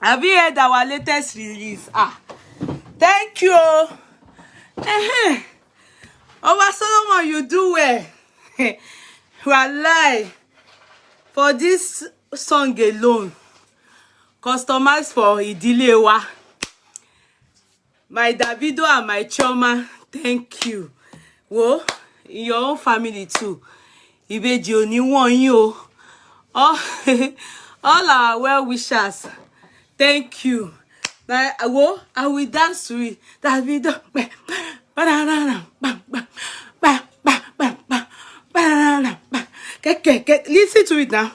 Have you heard our latest release? Thank you. Oba Solomon, you do well. Wallahi, for this song alone, customized for Idile wa, my Davido and my Choma, thank you. Whoa, in your own family too. Ibeji oni won you. All our well-wishers, thank you. Now, I will dance to it. Davido. Listen to it now.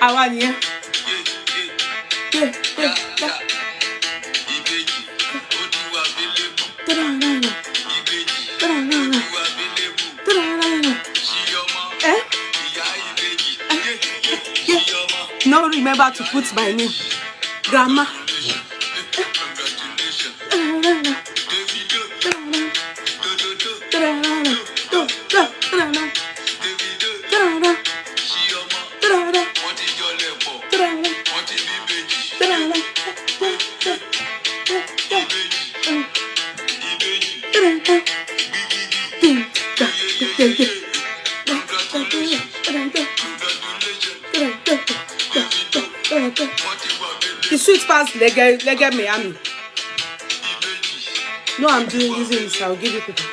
I want you. No, remember to put my name, Grandma. The sweet past leg Miami. No, I'm doing this. I'll give you people.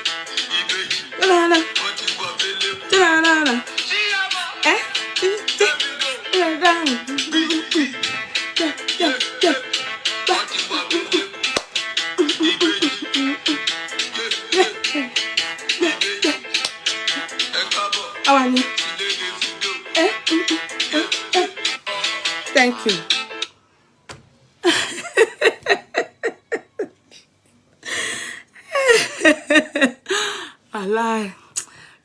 Thank you. Allah,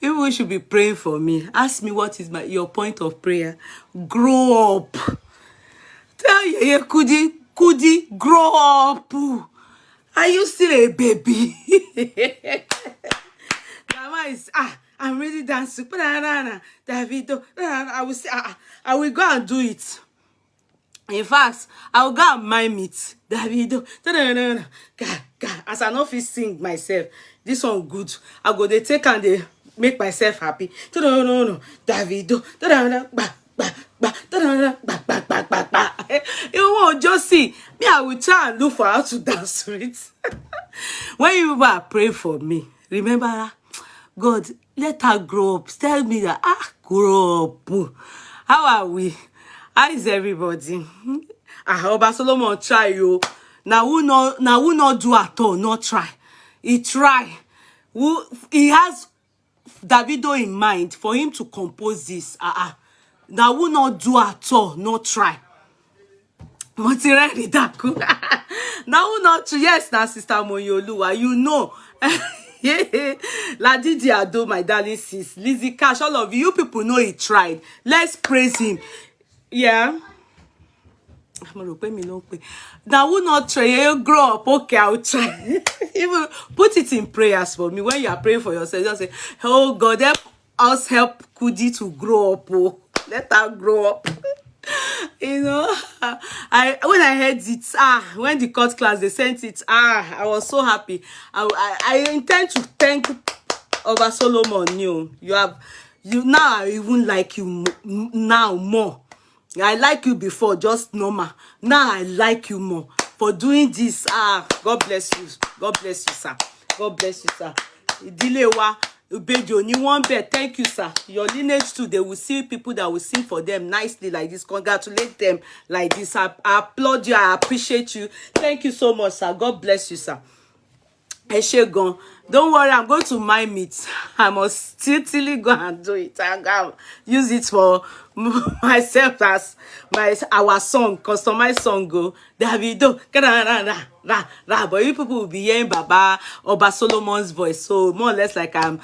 people should be praying for me. Ask me what is your point of prayer. Grow up. Tell you, Kudi, grow up. Are you still a baby? Grandma is I'm really dancing. Davido. I will go and do it. In fact, I will go and mime it. Davido. As I know if I sing myself, this one good. I go they take and they make myself happy. Davido. You won't just see me. I will try and look for how to dance to it. When you are praying for me, remember, God, let her grow up. Tell me that grow up. How are we? How is everybody? Oba Solomon try you. Now who not do at all, not try. He try. He has Davido in mind for him to compose this. Now who not do at all, not try. Now who not to yes, now Sister Moyoluwa, you know. La Didi Ado, my darling sis, Lizzie Cash, all of you people know he tried. Let's praise him. Yeah. Now will not try. You grow up. Okay, I'll try. Even put it in prayers for me. When you are praying for yourself, just say, oh God, help us help Kudi to grow up. Oh. Let her grow up. You know, when I heard it, when the court class they sent it, I was so happy. I intend to thank Oba Solomon. You now I even like you now more. I like you before, just normal. Now I like you more for doing this. God bless you. God bless you, sir. God bless you, sir. Dilewa, Ubejo, you want bet. Thank you, sir. Your lineage too, they will see people that will sing for them nicely like this. Congratulate them like this. I applaud you. I appreciate you. Thank you so much, sir. God bless you, sir. Eshegon. Don't worry, I'm going to mime it. I must still go and do it. I'm going to use it for myself as our song, customized song go. Davido. But you people will be hearing Baba Oba Solomon's voice. So more or less like I'm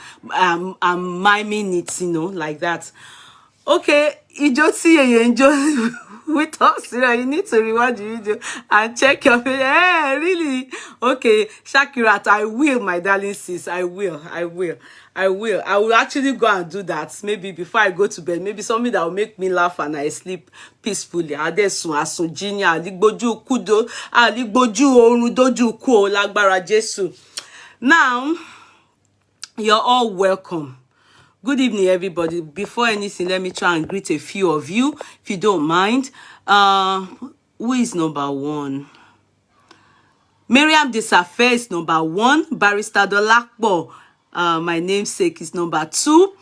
miming it, you know, like that. Okay, enjoy. with us, you need to rewatch the video and check your face. Hey, really? Okay, Shakirat, I will, my darling sis. I will. I will actually go and do that. Maybe before I go to bed. Maybe something that will make me laugh and I sleep peacefully. Adesun asunjinya aligboju kudo aligboju orun doju ku o lágbára Jésù. Now, you're all welcome. Good evening, everybody. Before anything, let me try and greet a few of you, if you don't mind. Who is number one? Miriam Desafe is number one. Barrister Dolakbo, my namesake, is number two.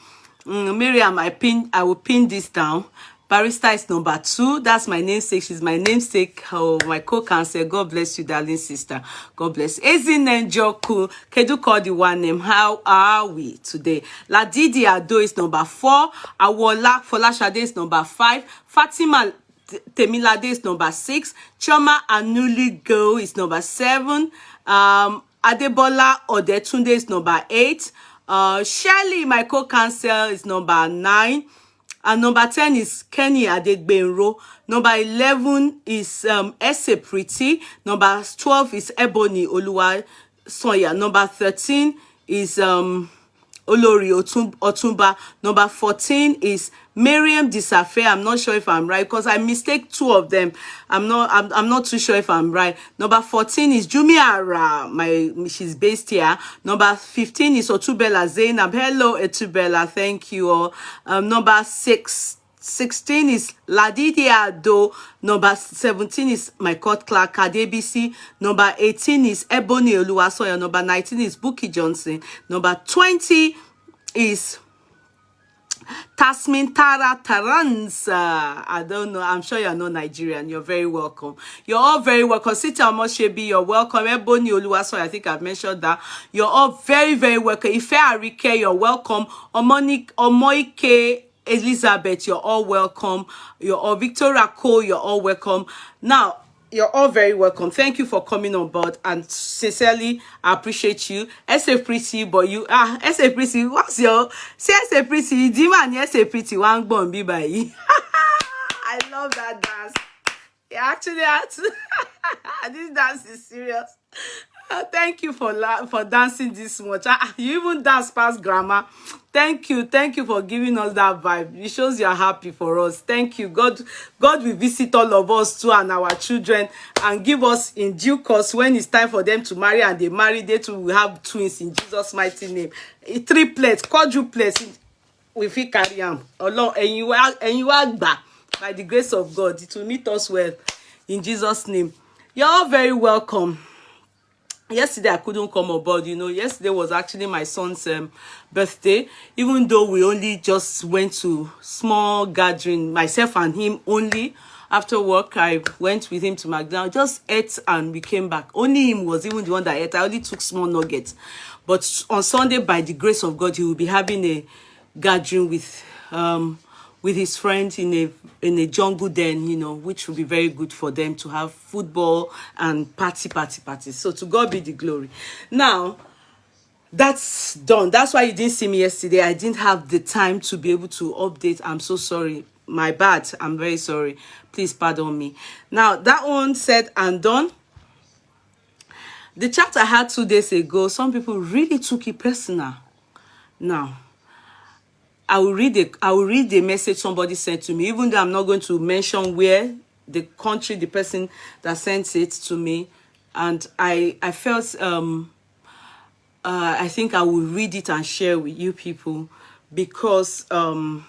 Miriam, I will pin this down. Barrister is number two. That's my namesake. She's my namesake. Oh, my co-counsel. God bless you, darling sister. God bless. Ezine Njoku. Kedu call the one name. How are we today? Ladidi Ado is number four. Awola Folashade is number five. Fatima Temilade is number six. Choma Anuli Go is number seven. Adebola Odetunde is number eight. Shirley, my co-counsel, is number nine. And number 10 is Kenny Adegbenro. Number 11 is Ese Pretty. Number 12 is Ebony Oluwa Sonya. Number 13 is Olori Otumba. Number 14 is Miriam Disafe. I'm not sure if I'm right because I mistake two of them. I'm not too sure if I'm right. Number 14 is Jumiara. She's based here. Number 15 is Otubella Zainab. Hello, Otubella. Thank you all. Number 16 is Ladidi Ado. Number 17 is my court clerk Adebisi. Number 18 is Ebony Oluwasoya. Number 19 is Buki Johnson. Number 20 is Tasmin Tara Taranza. I don't know. I'm sure you're not Nigerian. You're very welcome. You're all very welcome. Sita Omoshebi, you're welcome. Ebony Oluwasoya, I think I've mentioned that. You're all very, very welcome. Ife Arike, you're welcome. Omoike Elizabeth, you're all welcome. You're all Victoria Cole, you're all welcome. Now, you're all very welcome. Thank you for coming on board, and sincerely, I appreciate you. S.A. Pretty, but you S.A. Pretty, what's your say S.A. Pretty? Dima S.A. Pretty one bon be by. I love that dance. Yeah, actually, this dance is serious. Thank you for dancing this much. You even dance past grammar. Thank you for giving us that vibe. It shows you're happy for us. Thank you. God will visit all of us too and our children and give us in due course when it's time for them to marry, and they marry, they too will have twins in Jesus' mighty name. Triplets, quadruplets, we feel carry them. And you are back by the grace of God. It will meet us well in Jesus' name. You're all very welcome. Yesterday I couldn't come aboard. Yesterday was actually my son's birthday. Even though we only just went to small gathering, myself and him only. After work, I went with him to McDonald's, just ate, and we came back. Only him was even the one that ate. I only took small nuggets. But on Sunday, by the grace of God, he will be having a gathering with his friends in a jungle den, which will be very good for them to have football and party. So to God be the glory. Now, that's done. That's why you didn't see me yesterday. I didn't have the time to be able to update. I'm so sorry. My bad. I'm very sorry. Please pardon me. Now, that one said and done. The chat I had 2 days ago, some people really took it personal. Now, I will read the message somebody sent to me, even though I'm not going to mention where, the country, the person that sent it to me. And I felt, I think I will read it and share with you people, because I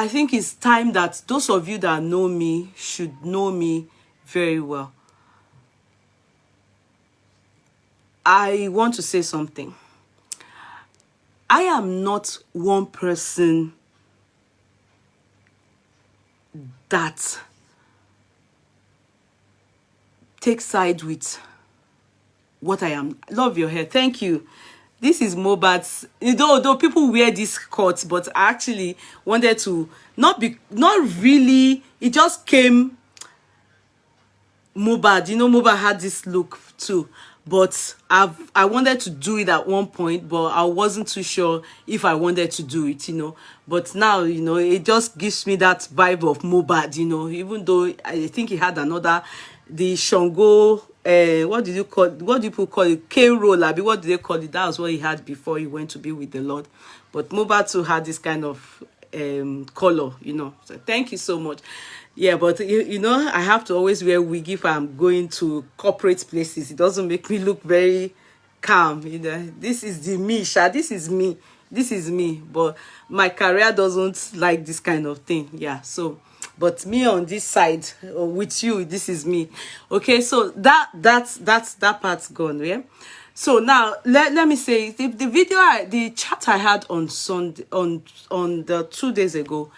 think it's time that those of you that know me should know me very well. I want to say something. I am not one person that takes side with what I am. Love your hair. Thank you. This is Mohbad's. Though people wear this cut, but I actually wanted to not really. It just came Mohbad. Mohbad had this look too. but I wanted to do it at one point, but I wasn't too sure if I wanted to do it, you know. But now, you know, it just gives me that vibe of Mobad, you know, even though I think he had another, the Shango, what did you call, what do people call it, K-roll, what do they call it? That was what he had before he went to be with the Lord. But Mobad too had this kind of color, you know. So thank you so much. Yeah, but you know, I have to always wear wig if I'm going to corporate places. It doesn't make me look very calm, you know. This is the me, Sha. This is me. This is me. But my career doesn't like this kind of thing. Yeah, so but me on this side with you, this is me. Okay, so that's that part's gone. Yeah. So now let me say the video the chat I had on Sunday on the 2 days ago,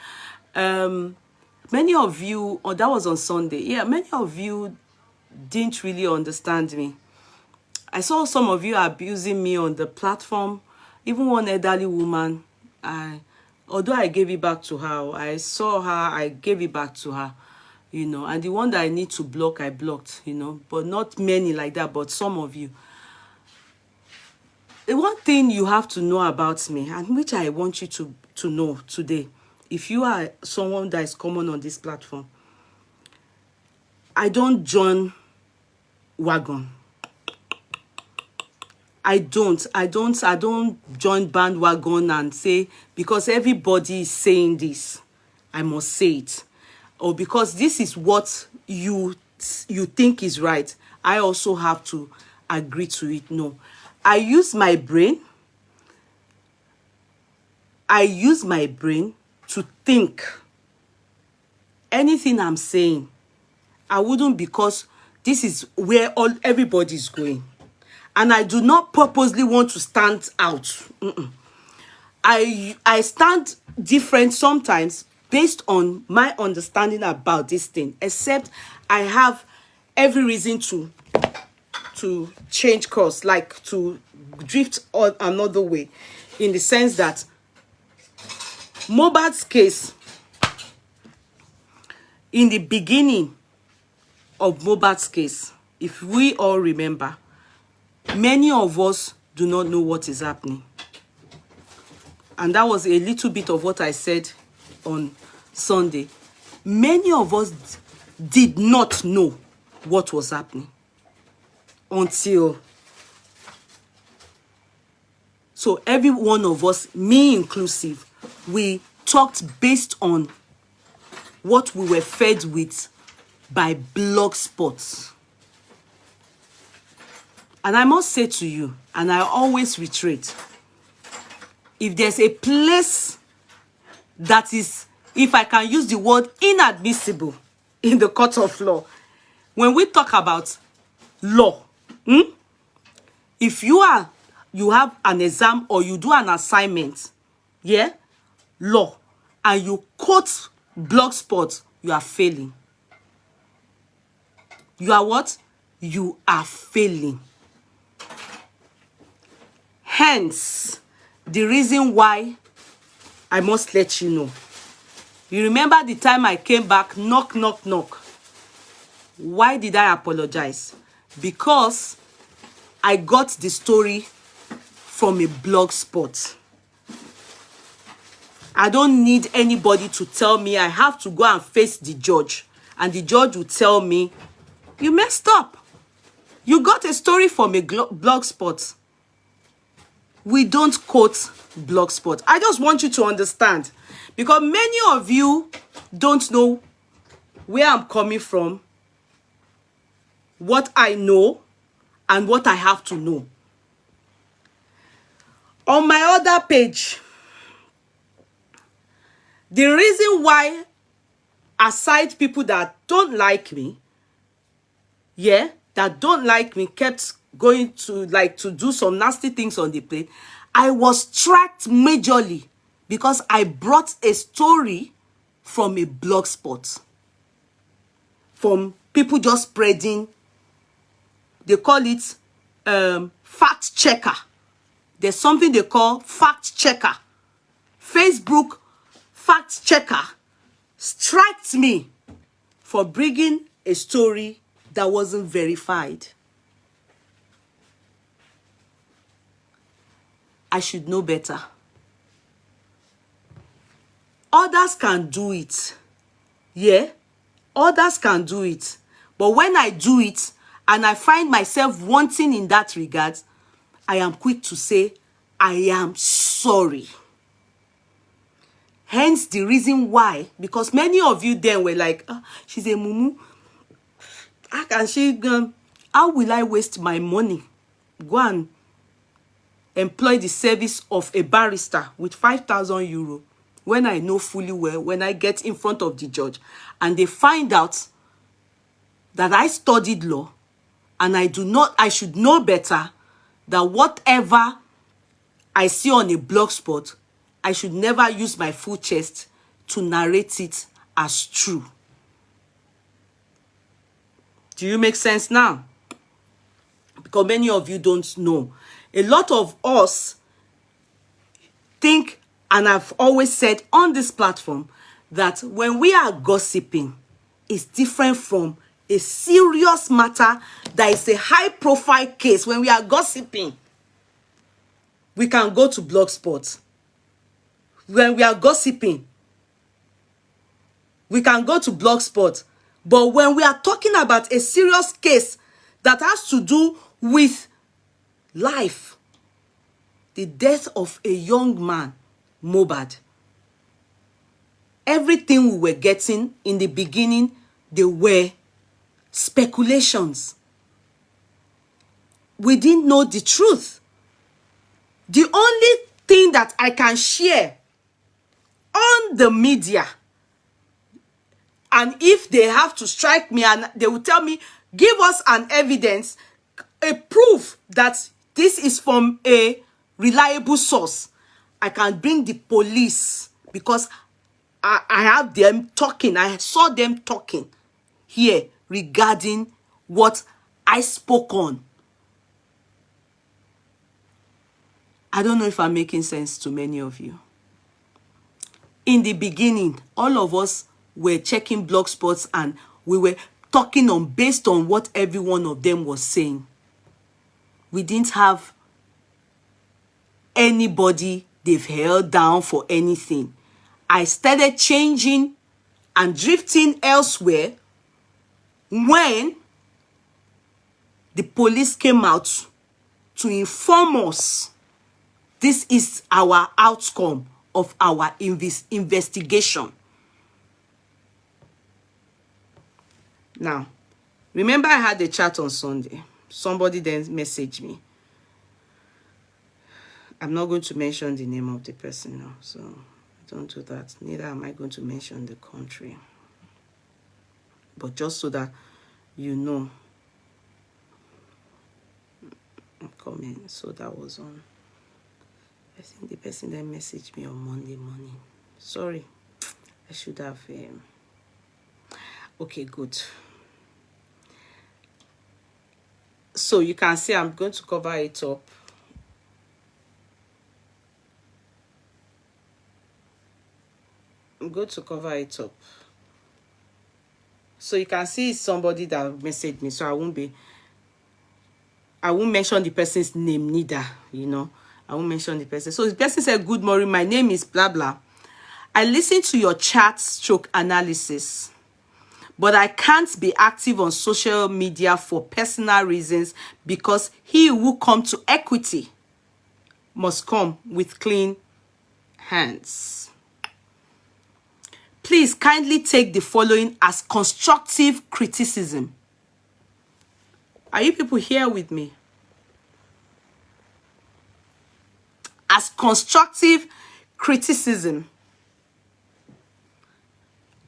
many of you, or that was on Sunday, yeah, many of you didn't really understand me. I saw some of you abusing me on the platform. Even one elderly woman, although I gave it back to her, I saw her, I gave it back to her, you know. And the one that I need to block, I blocked, you know. But not many like that, but some of you. The one thing you have to know about me, and which I want you to know today, if you are someone that is common on this platform, I don't join wagon. I don't join bandwagon and say, because everybody is saying this, I must say it. Or because this is what you think is right, I also have to agree to it. No. I use my brain. I use my brain to think. Anything I'm saying, I wouldn't, because this is where everybody is going. And I do not purposely want to stand out. I stand different sometimes based on my understanding about this thing, except I have every reason to change course, like to drift on another way, in the sense that Mobad's case, in the beginning of Mobad's case, if we all remember, many of us do not know what is happening. And that was a little bit of what I said on Sunday. Many of us did not know what was happening until. So every one of us, me inclusive, we talked based on what we were fed with by Blogspot. And I must say to you, and I always reiterate, if there's a place that is, if I can use the word, inadmissible in the court of law, when we talk about law, if you have an exam or you do an assignment, yeah, law, and you quote Blogspot, you are failing. You are what? You are failing. Hence, the reason why I must let you know. You remember the time I came back, knock, knock, knock. Why did I apologize? Because I got the story from a Blogspot. I don't need anybody to tell me. I have to go and face the judge. And the judge will tell me, you messed up. You got a story from a Blogspot. We don't quote Blogspot. I just want you to understand, because many of you don't know where I'm coming from, what I know, and what I have to know. On my other page, the reason why, aside people that don't like me, kept going to do some nasty things on the plate, I was tracked majorly because I brought a story from a Blogspot, from people just spreading, they call it fact checker. There's something they call fact checker. Facebook fact checker striked me for bringing a story that wasn't verified. I should know better. Others can do it. Yeah, others can do it. But when I do it and I find myself wanting in that regard, I am quick to say, I am sorry. Hence the reason why, because many of you then were like, she's a mumu. How can she, how will I waste my money? Go and employ the service of a barrister with 5,000 euro when I know fully well, when I get in front of the judge and they find out that I studied law and I should know better that whatever I see on a blog spot, I should never use my full chest to narrate it as true. Do you make sense now? Because many of you don't know. A lot of us think, and I've always said on this platform, that when we are gossiping, it's different from a serious matter that is a high-profile case. When we are gossiping, we can go to Blogspot. When we are gossiping, we can go to Blogspot. But when we are talking about a serious case that has to do with life, the death of a young man, Mohbad, everything we were getting in the beginning, they were speculations. We didn't know the truth. The only thing that I can share on the media, and if they have to strike me and they will tell me, give us an evidence, a proof that this is from a reliable source, I can bring the police, because I have them talking. I saw them talking here regarding what I spoke on. I don't know if I'm making sense to many of you. In the beginning, all of us were checking blog spots and we were talking on based on what every one of them was saying. We didn't have anybody they've held down for anything. I started changing and drifting elsewhere when the police came out to inform us this is our outcome of our investigation. Now, remember I had a chat on Sunday. Somebody then messaged me. I'm not going to mention the name of the person now, so don't do that. Neither am I going to mention the country. But just so that you know. I'm coming. So that was on. I think the person that messaged me on Monday morning. Sorry. I should have... Okay, good. So you can see I'm going to cover it up. I'm going to cover it up. So you can see it's somebody that messaged me. So I won't mention the person's name neither, you know. I won't mention the person. So the person said, good morning, my name is blah blah. I listened to your chat stroke analysis, but I can't be active on social media for personal reasons because he who come to equity must come with clean hands. Please kindly take the following as constructive criticism. Are you people here with me? As constructive criticism.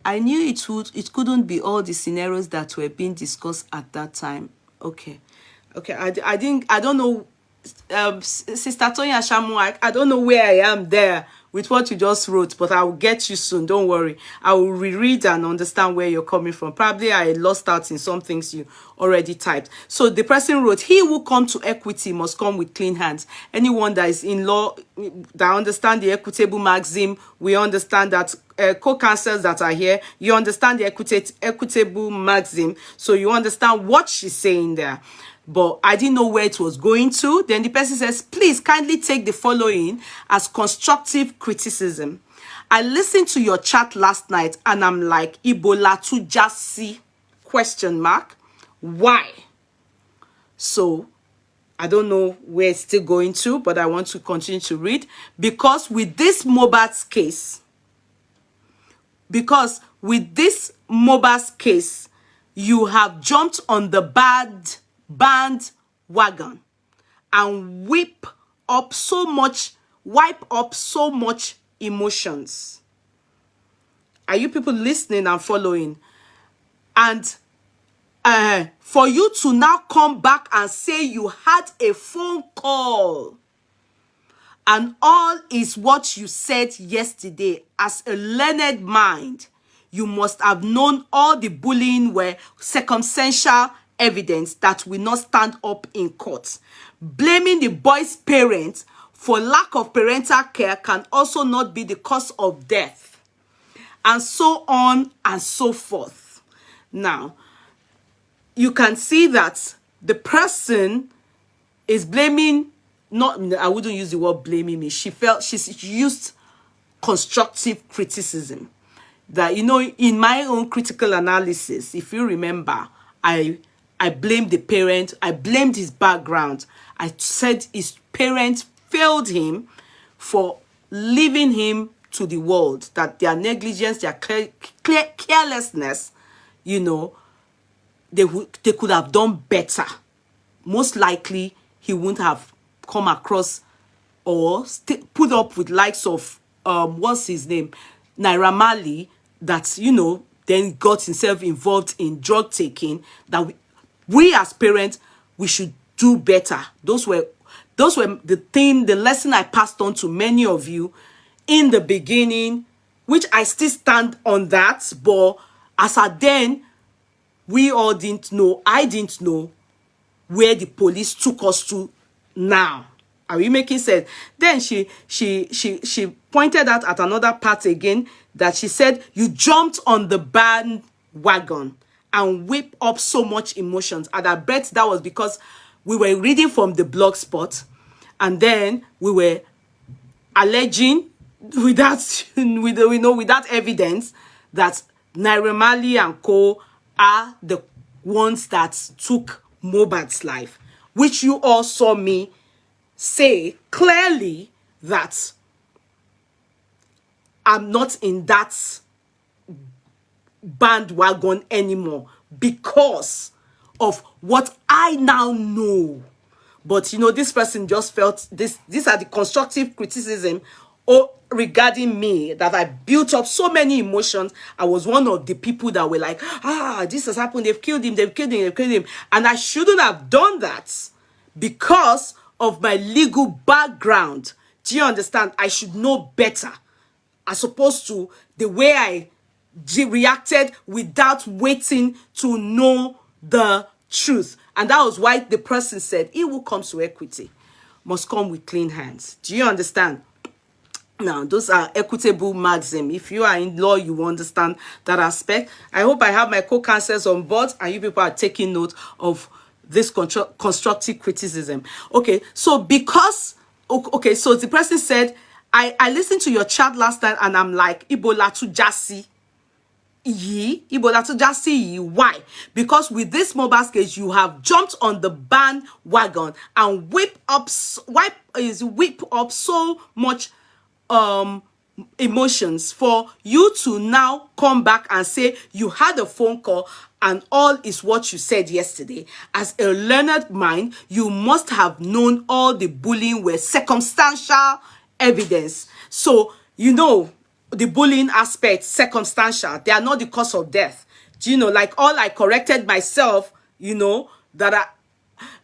I knew it couldn't be all the scenarios that were being discussed at that time. Okay. I don't know, Sister Tonya Shamu, I don't know where I am there with what you just wrote, but I will get you soon. Don't worry. I will reread and understand where you're coming from. Probably I lost out in some things you already typed. So the person wrote, he who come to equity must come with clean hands. Anyone that is in law, that understand the equitable maxim, we understand that co-counsels that are here, you understand the equitable maxim, so you understand what she's saying there. but I didn't know where it was going to. Then the person says, please kindly take the following as constructive criticism. I listened to your chat last night and I'm like, Ibola to Jasi, question mark. Why? So I don't know where it's still going to, but I want to continue to read. Because with this Mohbad's case, you have jumped on the bandwagon and wipe up so much emotions. Are you people listening and following? And for you to now come back and say you had a phone call and all is what you said yesterday, as a learned mind, you must have known all the bullying were circumstantial evidence that will not stand up in court. Blaming the boy's parents for lack of parental care can also not be the cause of death. And so on and so forth. Now, you can see that the person is blaming, I wouldn't use the word blaming me. She used constructive criticism. That, you know, in my own critical analysis, if you remember, I blamed the parent. I blamed his background. I said his parents failed him for leaving him to the world, that their negligence, their carelessness, you know, they could have done better. Most likely, he wouldn't have come across or put up with likes of, what's his name, Naira Marley, that, you know, then got himself involved in drug taking, that we as parents, we should do better. Those were the lesson I passed on to many of you in the beginning, which I still stand on that. But as at then, we all didn't know, I didn't know where the police took us to now. Are we making sense? Then she pointed out at another part again that she said, you jumped on the bandwagon and whip up so much emotions. And I bet that was because we were reading from the blog spot, and then we were alleging without evidence that Naira Marley and co are the ones that took Mohbad's life, which you all saw me say clearly that I'm not in that bandwagon anymore because of what I now know. But, you know, this person just felt these are the constructive criticism regarding me, that I built up so many emotions. I was one of the people that were like, this has happened. They've killed him. They've killed him. They've killed him. And I shouldn't have done that because of my legal background. Do you understand? I should know better, as opposed to the way I reacted without waiting to know the truth. And that was why the person said, he who comes to equity must come with clean hands. Do you understand? Now, those are equitable maxims. If you are in law, you will understand that aspect. I hope I have my co-counsels on board and you people are taking note of this constructive criticism. Okay, so because, okay, so the person said, I listened to your chat last night and I'm like, Ibola to Jasi. Ibola to Jasi. Why? Because with this Mohbad's case, you have jumped on the bandwagon and whip up so much emotions for you to now come back and say you had a phone call and all is what you said yesterday. As a learned mind, you must have known all the bullying were circumstantial evidence. So, you know, the bullying aspect, circumstantial, they are not the cause of death. Do you know, like all I corrected myself, you know, that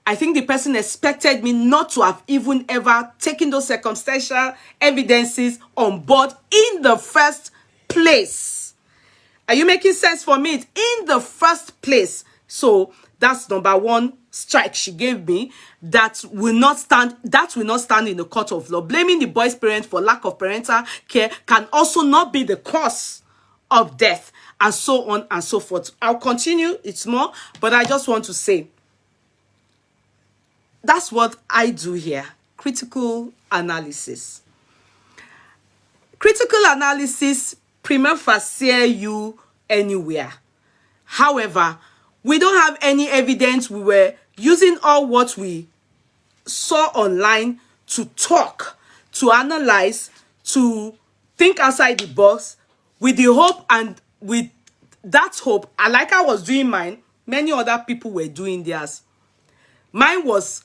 I think the person expected me not to have even ever taken those circumstantial evidences on board in the first place. Are you making sense for me? In the first place. So that's number one strike she gave me. That will not stand in the court of law. Blaming the boy's parents for lack of parental care can also not be the cause of death, and so on and so forth. I'll continue, it's more, but I just want to say, that's what I do here. Critical analysis. Critical analysis prima facie you anywhere. However, we don't have any evidence. We were using all what we saw online to talk, to analyze, to think outside the box with the hope, and with that hope, like I was doing mine, many other people were doing theirs. Mine was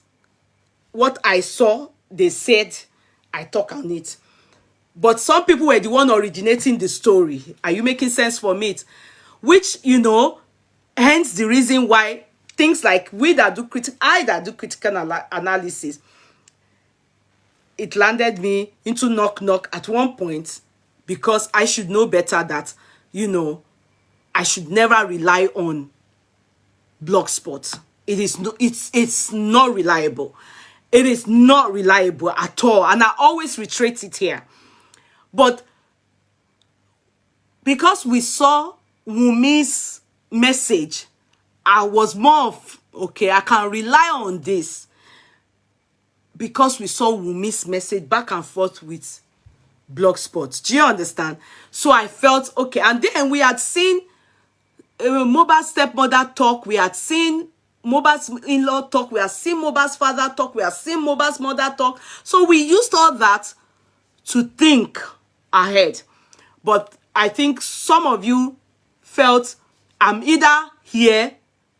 what I saw, they said, I talk on it. But some people were the one originating the story. Are you making sense from it? Which, you know, hence the reason why things like I that do critical analysis, it landed me into knock at one point, because I should know better that, you know, I should never rely on Blogspot. It is no, it's not reliable. It is not reliable at all, and I always reiterate it here. But because we saw Wumi's message, I was more of, okay, I can rely on this, because we saw Wumi's message back and forth with Blogspot. Do you understand? So I felt okay. And then we had seen Moba's stepmother talk. We had seen Moba's in-law talk. We had seen Moba's father talk. We had seen Moba's mother talk. So we used all that to think ahead. But I think some of you felt, I'm either here,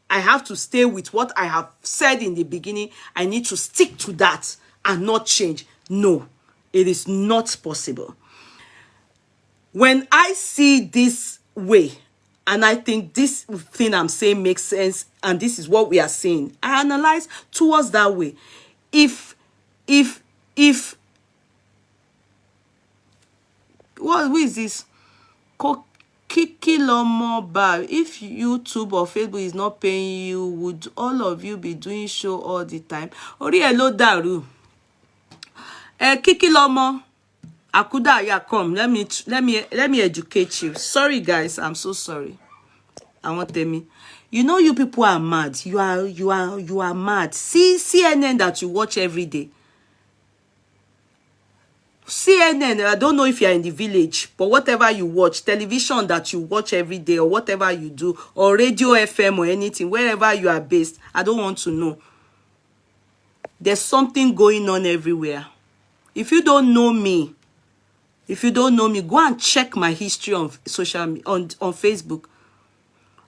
I have to stay with what I have said in the beginning. I need to stick to that and not change. No, it is not possible. When I see this way, and I think this thing I'm saying makes sense, and this is what we are saying, I analyze towards that way. If who is this? Kikilomoba. If YouTube or Facebook is not paying you, would all of you be doing show all the time? Ori hello daru. Kikilomo. Akuda, yeah, come. Let me educate you. Sorry, guys. I'm so sorry. I want me. You know, you people are mad. You are mad. See CNN that you watch every day. CNN, I don't know if you're in the village, but whatever you watch, television that you watch every day, or whatever you do, or radio FM or anything, wherever you are based, I don't want to know. There's something going on everywhere. If you don't know me, go and check my history on on Facebook.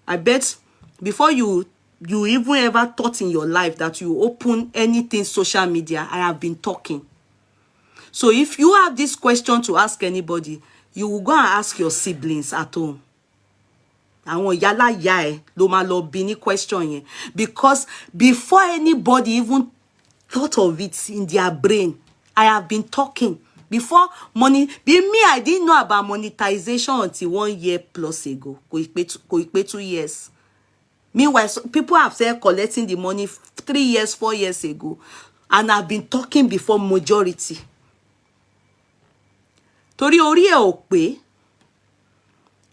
I bet before you even ever thought in your life that you open anything social media, I have been talking. So if you have this question to ask anybody, you will go and ask your siblings at home. Àwọn yálà yá ẹ ló máa lọ bi ní question yẹn. Because before anybody even thought of it in their brain, I have been talking. Before money, I didn't know about monetization until 1 year plus ago. Kò ì pé 2 years. Meanwhile, people have started collecting the money 3 years, 4 years ago. And I've been talking before majority. Torí orí ẹ ò pé.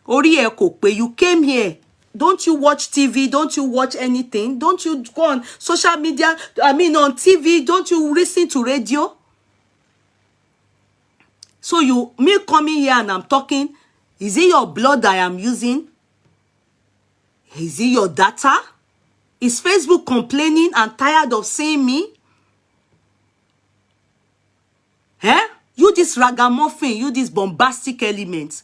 Orí ẹ kò pé. You came here. Don't you watch TV? Don't you watch anything? Don't you go on social media? I mean on TV? Don't you listen to radio? So me coming here and I'm talking, is it your blood I am using? Is it your data? Is Facebook complaining and tired of seeing me? Eh? You this ragamuffin, you this bombastic element.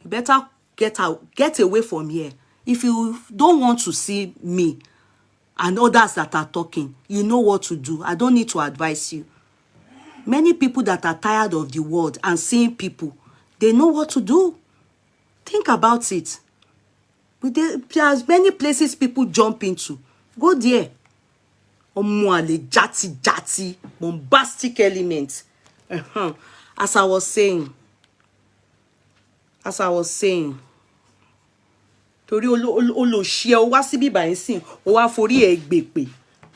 You better get away from here. If you don't want to see me and others that are talking, you know what to do. I don't need to advise you. Many people that are tired of the world and seeing people, they know what to do. Think about it. There's many places people jump into. Go there. Omuale, jati, bombastic elements. As I was saying. Torí olóṣì o wá síbí báyìí sìn, o wá forí ẹ gbèpè.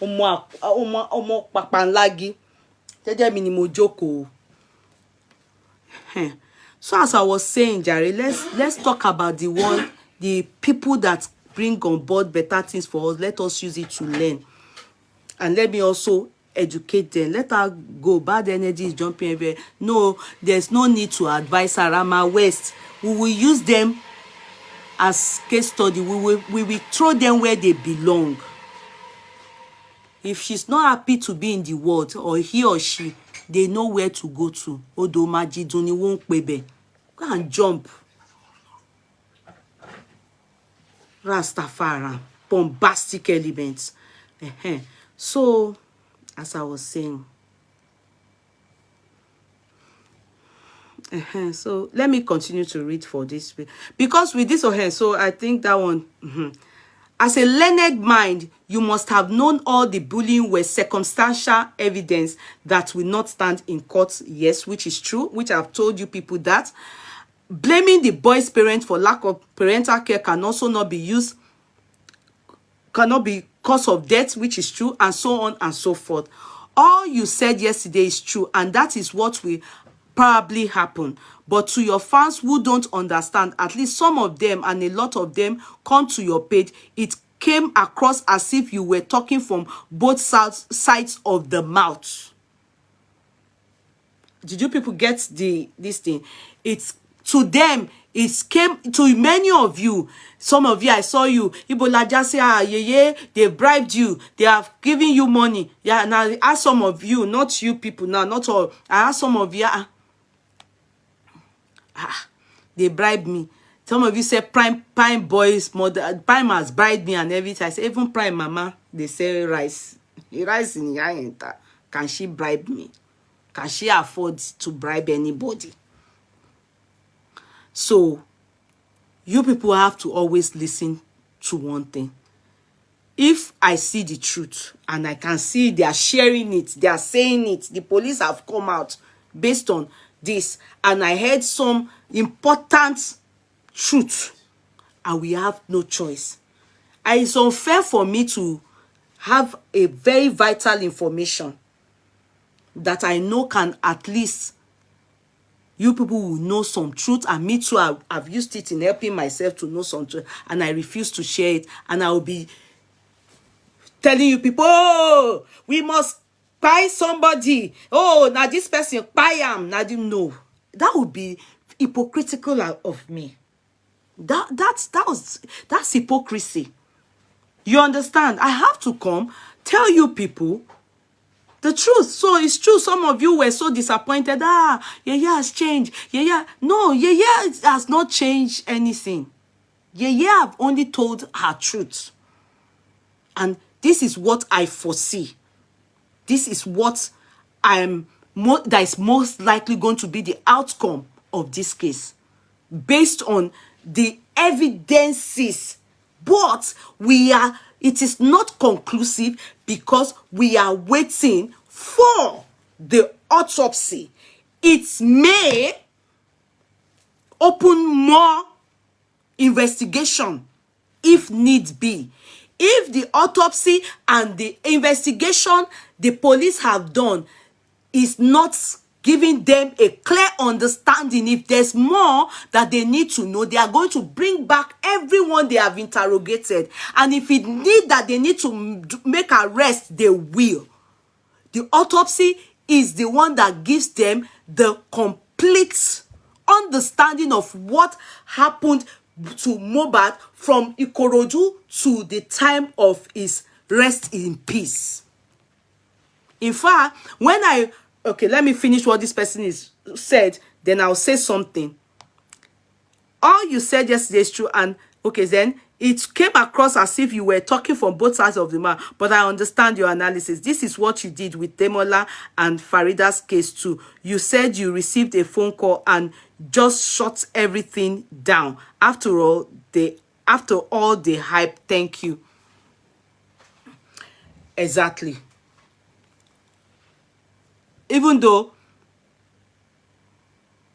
Ọmọ papanlagi. Jẹ́jẹ́ mi ni mo jókòó. So as I was saying, Jare, let's talk about the people that bring on board better things for us. Let us use it to learn. And let me also educate them. Let her go. Bad energy is jumping everywhere. No, there's no need to advise her. Rama West. We will use them as case study. We will throw them where they belong. If she's not happy to be in the world, or he or she, they know where to go to. Odo Majiduni won't pebe. Go and jump. Rastafari, bombastic elements. So, as I was saying, so let me continue to read for this, because with this so I think that one. As a learned mind, you must have known all the bullying were circumstantial evidence that will not stand in court. Yes, which is true, which I've told you people that. Blaming the boy's parents for lack of parental care can also not be used, cannot be cause of death, which is true, and so on and so forth. All you said yesterday is true, and that is what will probably happen. But to your fans who don't understand, at least some of them and a lot of them come to your page, it came across as if you were talking from both sides of the mouth. Did you people get this thing? It's to them, it came to many of you. Some of you, I saw you. Ibola just say, yeah, they bribed you. They have given you money. Yeah, now I ask some of you, not you people now, not all. I ask some of you, they bribed me. Some of you say Prime boys, mother, Prime has bribed me and everything. I say, even Prime mama, they say rice. Rice in Yayenta. Can she bribe me? Can she afford to bribe anybody? So, you people have to always listen to one thing. If I see the truth and I can see they are sharing it, they are saying it, the police have come out based on this, and I heard some important truth, and we have no choice. And it's unfair for me to have a very vital information that I know can at least you people will know some truth, and me too, I've used it in helping myself to know some truth, and I refuse to share it, and I will be telling you people, oh, we must buy somebody. Oh, now this person buy him. Now you know. That would be hypocritical of me. That's hypocrisy. You understand? I have to come tell you people the truth. So it's true. Some of you were so disappointed. Yeah has changed. Yeah. No, yeah has not changed anything. Yeah, I've only told her truth. And this is what I foresee. This is what that is most likely going to be the outcome of this case, based on the evidences. But it is not conclusive because we are waiting for the autopsy. It may open more investigation if need be. If the autopsy and the investigation the police have done is not giving them a clear understanding, if there's more that they need to know, they are going to bring back everyone they have interrogated. And if it need that they need to make arrest, they will. The autopsy is the one that gives them the complete understanding of what happened to Mohbad from Ikorodu to the time of his rest in peace. In fact, when let me finish what this person said, then I'll say something. All you said yesterday is true, and then it came across as if you were talking from both sides of the mouth, but I understand your analysis. This is what you did with Demola and Farida's case too. You said you received a phone call and just shut everything down. After all the hype, thank you. Exactly. Even though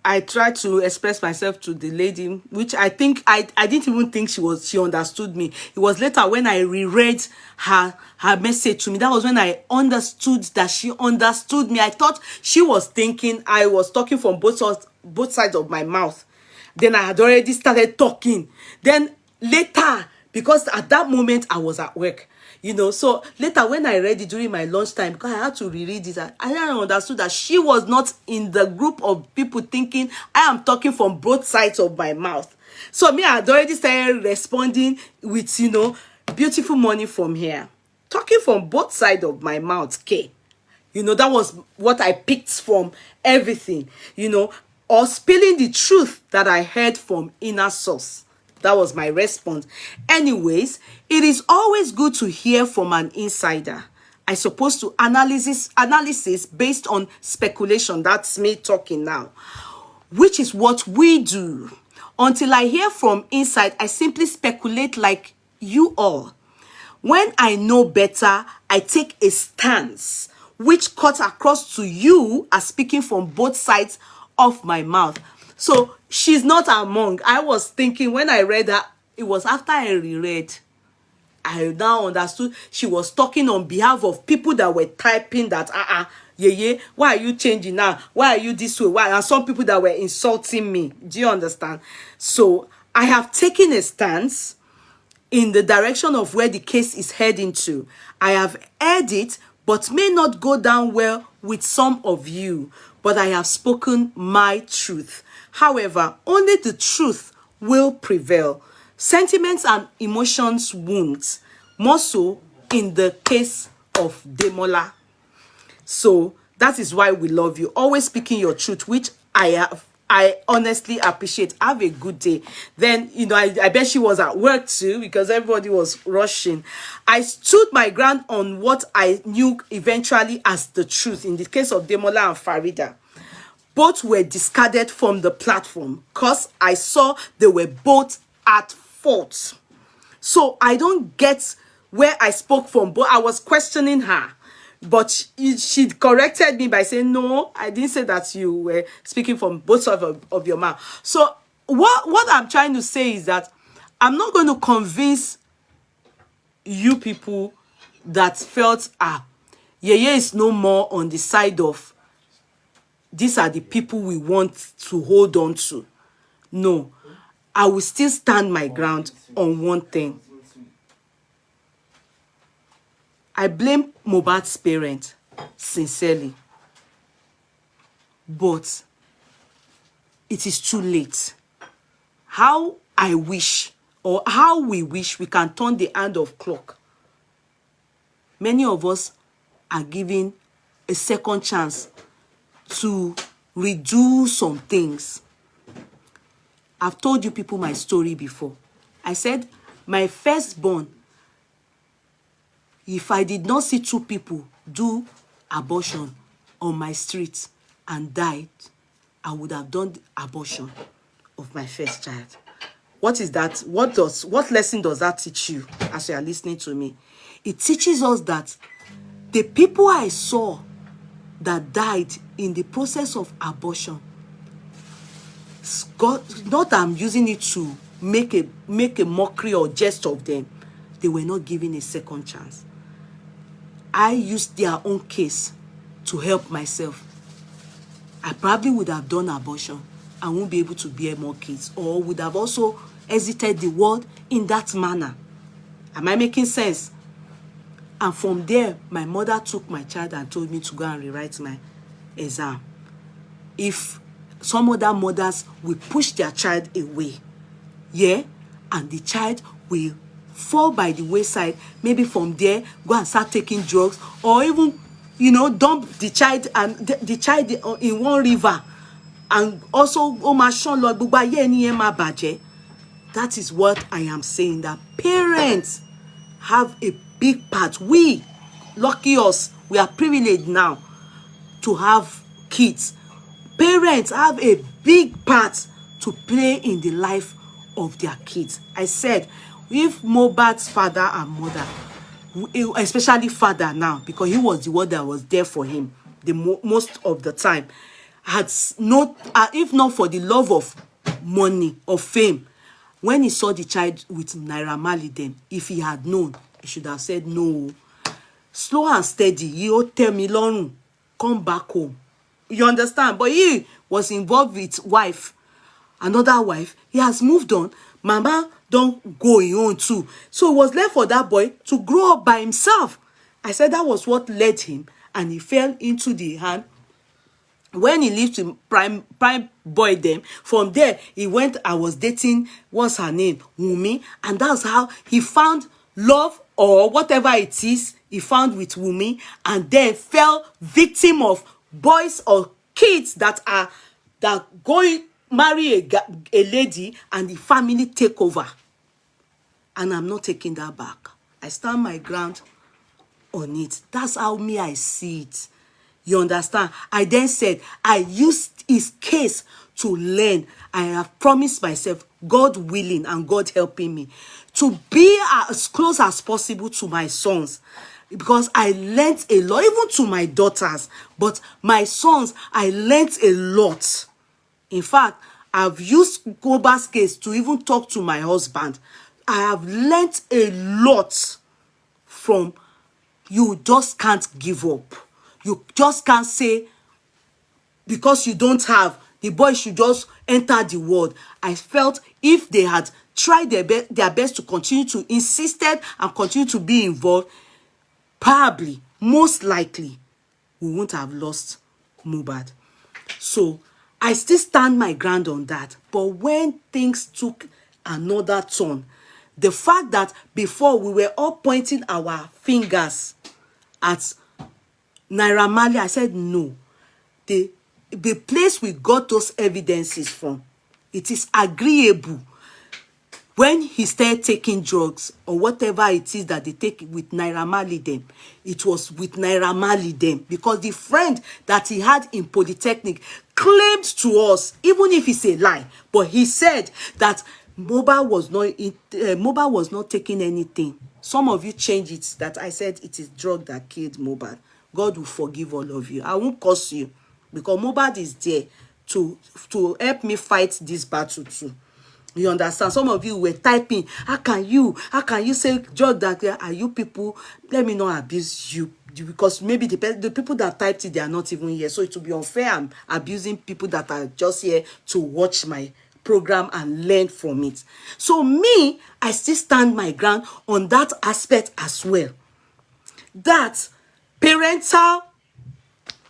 I tried to express myself to the lady, which I think I didn't even think she understood me. It was later when I reread her message to me. That was when I understood that she understood me. I thought she was thinking I was talking from both sides of my mouth. Then I had already started talking. Then later, because at that moment I was at work, You know, so later when I read it during my lunchtime, because I had to reread it, I understood that she was not in the group of people thinking I am talking from both sides of my mouth. So me, I had already started responding with, you know, beautiful money from here. Talking from both sides of my mouth, okay? You know, that was what I picked from everything, you know, or spilling the truth that I heard from inner source. That was my response. Anyways, it is always good to hear from an insider. I suppose to analysis based on speculation. That's me talking now, which is what we do. Until I hear from inside, I simply speculate like you all. When I know better, I take a stance which cuts across to you as speaking from both sides of my mouth. So she's not among. I was thinking when I read that, it was after I reread, I now understood she was talking on behalf of people that were typing that, yeah, why are you changing now? Why are you this way? Why? And some people that were insulting me. Do you understand? So I have taken a stance in the direction of where the case is heading to. I have heard it, but may not go down well with some of you. But I have spoken my truth. However, only the truth will prevail. Sentiments and emotions won't. More so in the case of Demola. So that is why we love you. Always speaking your truth, which I honestly appreciate. Have a good day. Then, you know, I bet she was at work too because everybody was rushing. I stood my ground on what I knew eventually as the truth. In the case of Demola and Farida, both were discarded from the platform because I saw they were both at fault. So I don't get where I spoke from, but I was questioning her. But she corrected me by saying, no, I didn't say that you were speaking from both sides of your mouth. So what I'm trying to say is that I'm not going to convince you people that felt, Yeye is no more on the side of, these are the people we want to hold on to. No, I will still stand my ground on one thing. I blame Mohbad's parents, sincerely. But it is too late. How I wish, or how we wish we can turn the hand of clock. Many of us are given a second chance to redo some things. I've told you people my story before. I said, my firstborn, if I did not see two people do abortion on my street and died, I would have done the abortion of my first child. What is that? What lesson does that teach you as you are listening to me? It teaches us that the people I saw that died in the process of abortion, God, not that I'm using it to make a mockery or jest of them, they were not given a second chance. I used their own case to help myself. I probably would have done abortion and won't be able to bear more kids, or would have also exited the world in that manner. Am I making sense? And from there, my mother took my child and told me to go and rewrite my exam. If some other mothers will push their child away, yeah, and the child will fall by the wayside, maybe from there go and start taking drugs, or even, you know, dump the child and the child in one river, and also that is what I am saying, that parents have a big part. We, lucky us, we are privileged now to have kids. Parents have a big part to play in the life of their kids. I said, if Mohbad's father and mother, especially father now, because he was the one that was there for him the most of the time, had not, if not for the love of money or fame, when he saw the child with Naira Marley, then if he had known, he should have said no. Slow and steady, you tell me long, come back home. You understand? But he was involved with wife, another wife. He has moved on. Mama don't go in own too. So it was left for that boy to grow up by himself. I said that was what led him, and he fell into the hand. When he lived in prime boy them, from there he went and was dating, what's her name, Wumi, and that's how he found love, or whatever it is he found with Wumi, and then fell victim of boys or kids that going marry a lady, and the family take over. And I'm not taking that back. I stand my ground on it. That's how me I see it. You understand? I then said, I used his case to learn. I have promised myself, God willing and God helping me, to be as close as possible to my sons. Because I learned a lot, even to my daughters. But my sons, I learned a lot. In fact, I've used Koba's case to even talk to my husband. I have learned a lot from, you just can't give up. You just can't say, because you don't have, the boy should just enter the world. I felt if they had tried their best to continue to insisted and continue to be involved, probably, most likely, we won't have lost Mohbad. So I still stand my ground on that. But when things took another turn, the fact that before we were all pointing our fingers at Naira Marley, I said no. The place we got those evidences from, it is agreeable. When he started taking drugs or whatever it is that they take with Naira Marley them, it was with Naira Marley them, because the friend that he had in Polytechnic claimed to us, even if it's a lie, but he said that Mohbad was not taking anything. Some of you change it, that I said it is drug that killed Mohbad. God will forgive all of you. I won't curse you, because Mohbad is there to help me fight this battle too. You understand? Some of you were typing, how can you say drug that? Are you people? Let me not abuse you, because maybe the people that typed it, they are not even here. So it will be unfair. I'm abusing people that are just here to watch my program and learn from it. So me, I still stand my ground on that aspect as well. That parental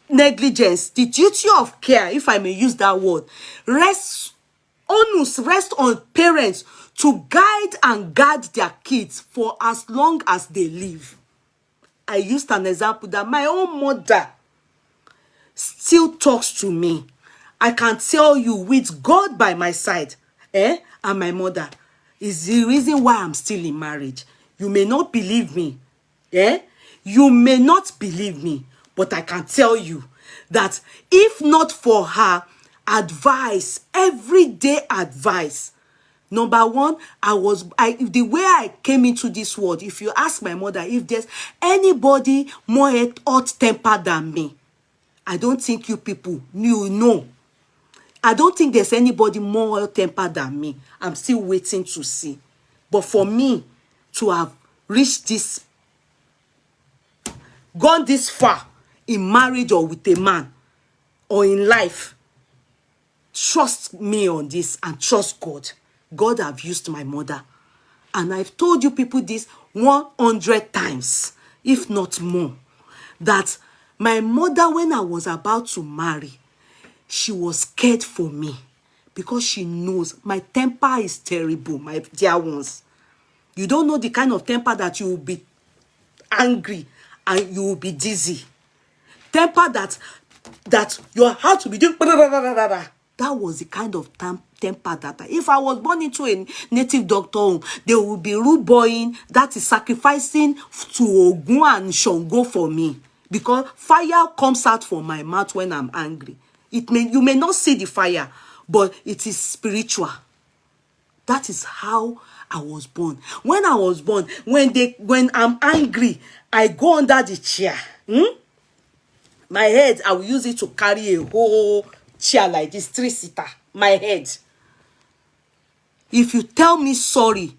negligence, the duty of care, if I may use that word, rests on parents to guide and guard their kids for as long as they live. I used an example that my own mother still talks to me. I can tell you, with God by my side, and my mother, is the reason why I'm still in marriage. You may not believe me, you may not believe me, but I can tell you that if not for her advice, everyday advice, number one, the way I came into this world, if you ask my mother if there's anybody more hot-tempered than me, I don't think you people know. I don't think there's anybody more hot-tempered than me. I'm still waiting to see. But for me to have reached this, gone this far in marriage or with a man or in life, trust me on this and trust God. God have used my mother. And I've told you people this 100 times, if not more, that my mother, when I was about to marry, she was scared for me, because she knows my temper is terrible, my dear ones. You don't know the kind of temper that you will be angry and you will be dizzy. Temper that your heart will be doing. That was the kind of temper that if I was born into a native doctor home, they would be rude boying, that is sacrificing to Ogun and Shango for me, because fire comes out from my mouth when I'm angry. You may not see the fire, but it is spiritual. That is how I was born. When I was born, when I'm angry, I go under the chair. My head, I will use it to carry a whole chair like this, 3-seater. My head. If you tell me sorry,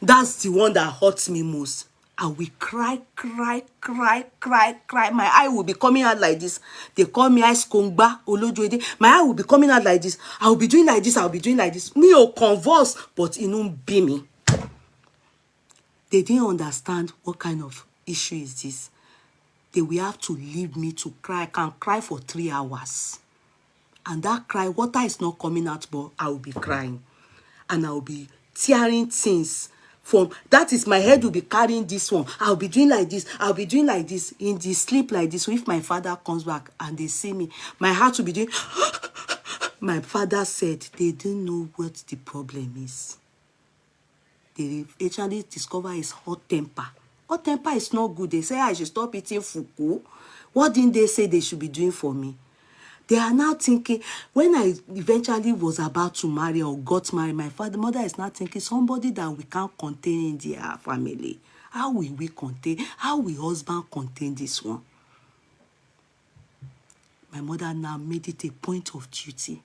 that's the one that hurts me most. I will cry, cry, cry, cry, cry. My eye will be coming out like this. They call me eyes kongba, olojoede. My eye will be coming out like this. I will be doing like this. I will be doing like this. Me will convulse, but it won't be me. They didn't understand what kind of issue is this. They will have to leave me to cry. I can cry for 3 hours. And that cry, water is not coming out, but I will be crying. And I will be tearing things from, that is, my head will be carrying this one. I'll be doing like this. I'll be doing like this in the sleep like this. So if my father comes back and they see me, my heart will be doing. My father said they didn't know what the problem is. They actually discover is hot temper. Hot temper is not good. They say I should stop eating fuku. What didn't they say they should be doing for me? They are now thinking, when I eventually was about to marry or got married, my mother is now thinking, somebody that we can't contain in their family. How will we contain? How will husband contain this one? My mother now made it a point of duty.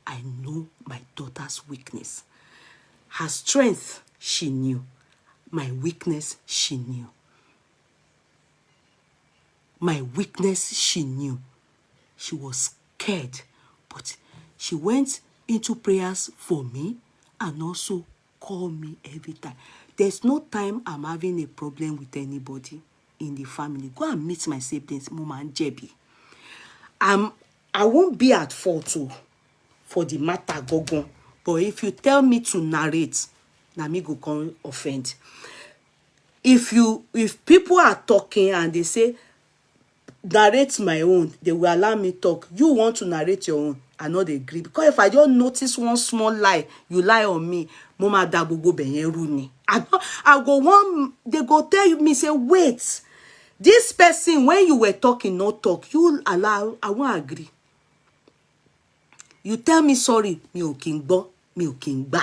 I know my daughter's weakness. Her strength, she knew. My weakness, she knew. My weakness, she knew. She was scared, but she went into prayers for me and also called me every time. There's no time I'm having a problem with anybody in the family. Go and meet my siblings, Mama and Jebi. I won't be at fault too for the matter gogon. But if you tell me to narrate, na me go come offend. If people are talking and they say narrate my own, they will allow me talk. You want to narrate your own, I no dey agree. Because if I just notice one small lie, you lie on me, mama da gbogbo beyen ru ni. I go one, they go tell me, say, wait, this person, when you were talking, no talk, you allow, I won't agree. You tell me sorry, mi ò kí ń gbọ́, mi ò kí ń gbà.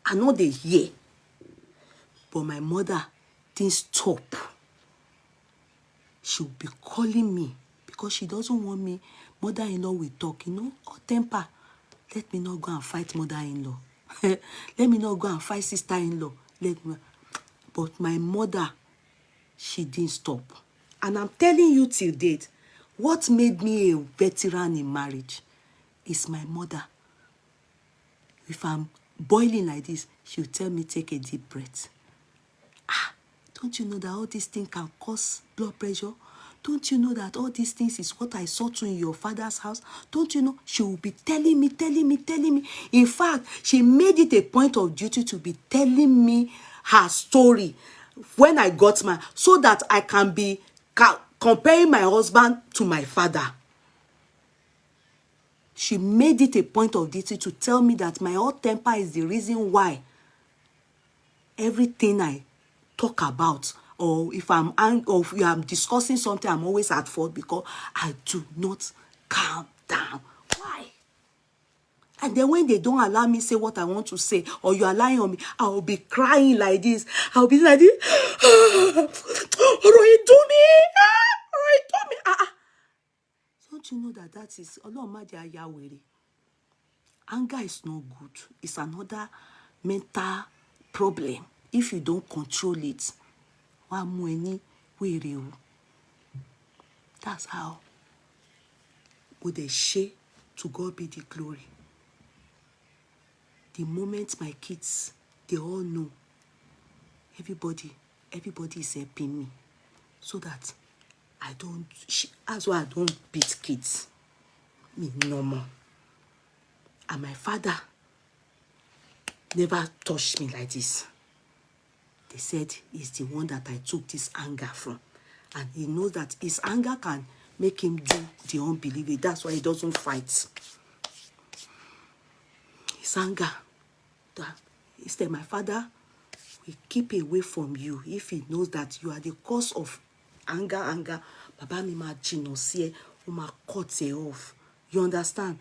I know they hear. But my mother didn't stop. She'll be calling me because she doesn't want me. Mother-in-law will talk, hot temper. Let me not go and fight mother-in-law. Let me not go and fight sister-in-law. But my mother, she didn't stop. And I'm telling you till date, what made me a veteran in marriage is my mother. If I'm boiling like this, she'll tell me, take a deep breath. Don't you know that all these things can cause blood pressure? Don't you know that all these things is what I saw to in your father's house? Don't you know? She will be telling me. In fact, she made it a point of duty to be telling me her story when I got married, so that I can be comparing my husband to my father. She made it a point of duty to tell me that my hot temper is the reason why everything I talk about, or if I'm discussing something, I'm always at fault because I do not calm down. Why? And then when they don't allow me say what I want to say, or you are lying on me, I'll be crying like this. I'll be like this. Don't you know that is anger is not good. It's another mental problem. If you don't control it, that's how. But they share, to God be the glory. The moment my kids, they all know, everybody is helping me, so that that's why I don't beat kids. Me normal. And my father never touched me like this. They said he's the one that I took this anger from. And he knows that his anger can make him do the unbelievable. That's why he doesn't fight. His anger. Instead, my father will keep away from you if he knows that you are the cause of anger. Baba mi ma jino sie, o ma cut it off. You understand?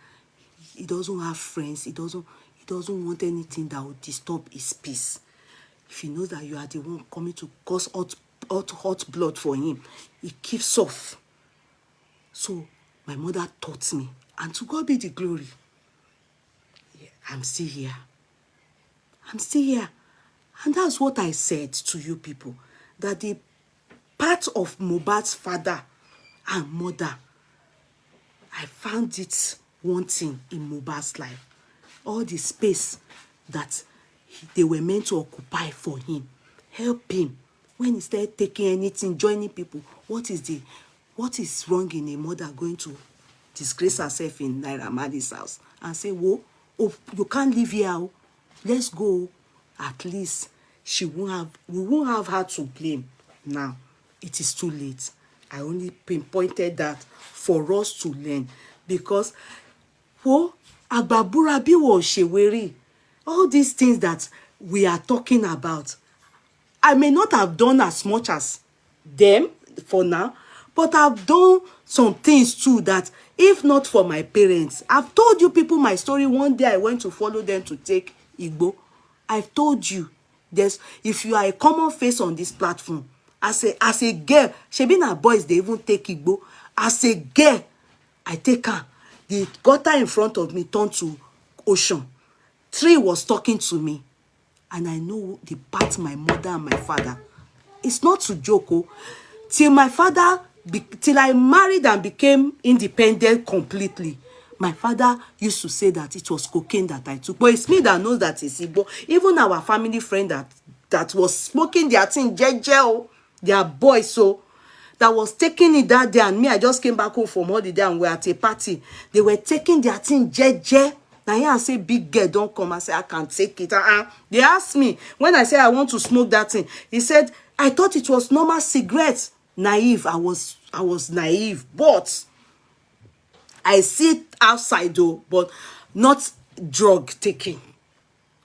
He doesn't have friends. He doesn't want anything that will disturb his peace. If he knows that you are the one coming to cause hot blood for him, he keeps off. So my mother taught me, and to God be the glory. Yeah, I'm still here. And that's what I said to you people, that the part of Mohbad's father and mother, I found it wanting in Mohbad's life. All the space that they were meant to occupy for him, help him. When he started taking anything, joining people, what is wrong in a mother going to disgrace herself in Naira Marley's house and say, whoa, oh, you can't live here, oh. Let's go. At least we won't have her to blame. Now, it is too late. I only pinpointed that for us to learn, because Agbabura bí wo ṣèwéré, all these things that we are talking about, I may not have done as much as them for now, but I've done some things too that, if not for my parents, I've told you people my story. One day I went to follow them to take Igbo. I've told you, if you are a common face on this platform, as a girl, shebi na boys they even take Igbo. As a girl, I take her. The gutter in front of me turned to ocean. Tree was talking to me, and I know the part my mother and my father. It's not to joke, oh. Till I married and became independent completely, my father used to say that it was cocaine that I took. But it's me that knows that it's Igbo. Even our family friend that was smoking their thing, jeje, their boy, so that was taking it that day, and me, I just came back home from holiday and we're at a party. They were taking their thing, jeje. Now here I say, big girl, don't come. I say, I can't take it. They asked me, when I say I want to smoke that thing, he said, I thought it was normal cigarettes. Naive. I was naive, but I see it outside though, but not drug taking.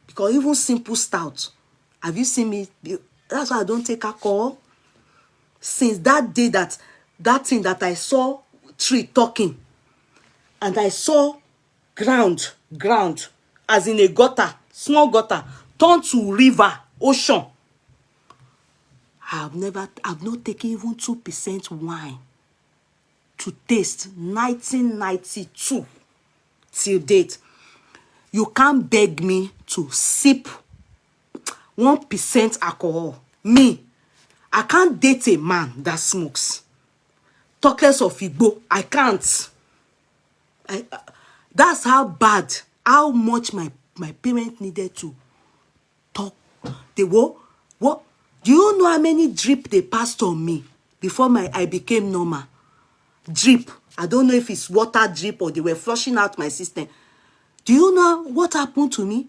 Because even simple stout, have you seen me? That's why I don't take alcohol. Since that day, that thing that I saw tree talking, and I saw ground, as in a gutter, small gutter, turn to river, ocean. I've not taken even 2% wine to taste 1992 till date. You can't beg me to sip 1% alcohol. Me, I can't date a man that smokes. Talk less of Igbo, I can't. That's how bad, how much my parents needed to talk. They were, what? Do you know how many drip they passed on me before I became normal? Drip. I don't know if it's water drip or they were flushing out my system. Do you know what happened to me?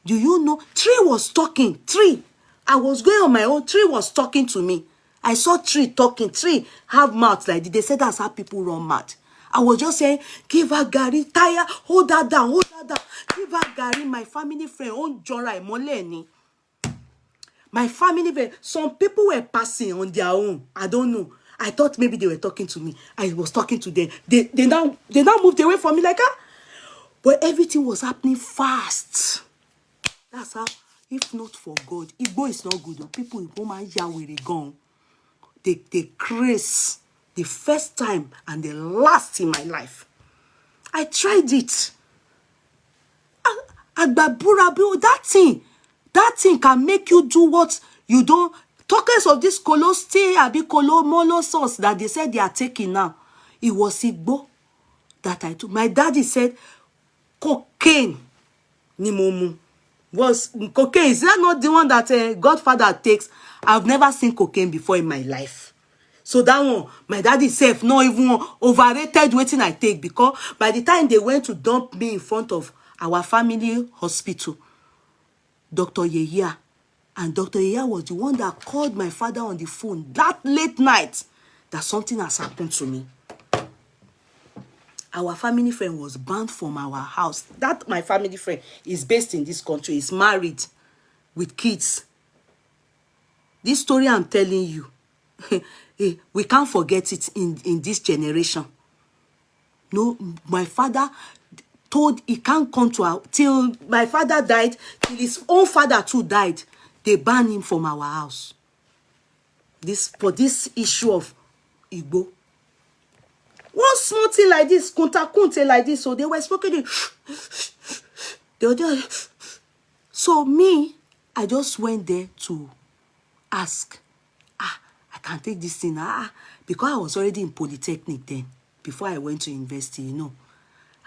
Do you know? Tree was talking. Tree. I was going on my own. Tree was talking to me. I saw Tree talking. Tree have mouth like this. They said that's how people run mad. I was just saying, give her Gary, tire, hold that down. Give her Gary, my family friend, on Jora Moleni. My family friend, some people were passing on their own. I don't know. I thought maybe they were talking to me. I was talking to them. They now moved away from me like that. But everything was happening fast. That's how, if not for God, Igbo is not good. People in woman Yahweh gone. They craze the first time and the last in my life. I tried it. Agbabura, that thing can make you do what you don't. Talkers of this colosti, kolomolo sauce that they said they are taking now. It was Igbo that I took. My daddy said, cocaine, nimomu. Was cocaine, is that not the one that Godfather takes? I've never seen cocaine before in my life. So that one, my daddy said, not even overrated waiting I take, because by the time they went to dump me in front of our family hospital, Dr. Yehia, and Dr. Yehia was the one that called my father on the phone that late night that something has happened to me. Our family friend was banned from our house. That my family friend is based in this country, is married with kids. This story I'm telling you, we can't forget it in this generation. No, my father told he can't come to our, till my father died, till his own father too died. They banned him from our house. For this issue of Igbo. One small thing like this, kunta like this, so they were smoking. They were just. So me, I just went there to ask. I can take this thing. Because I was already in Polytechnic then, before I went to university, you know.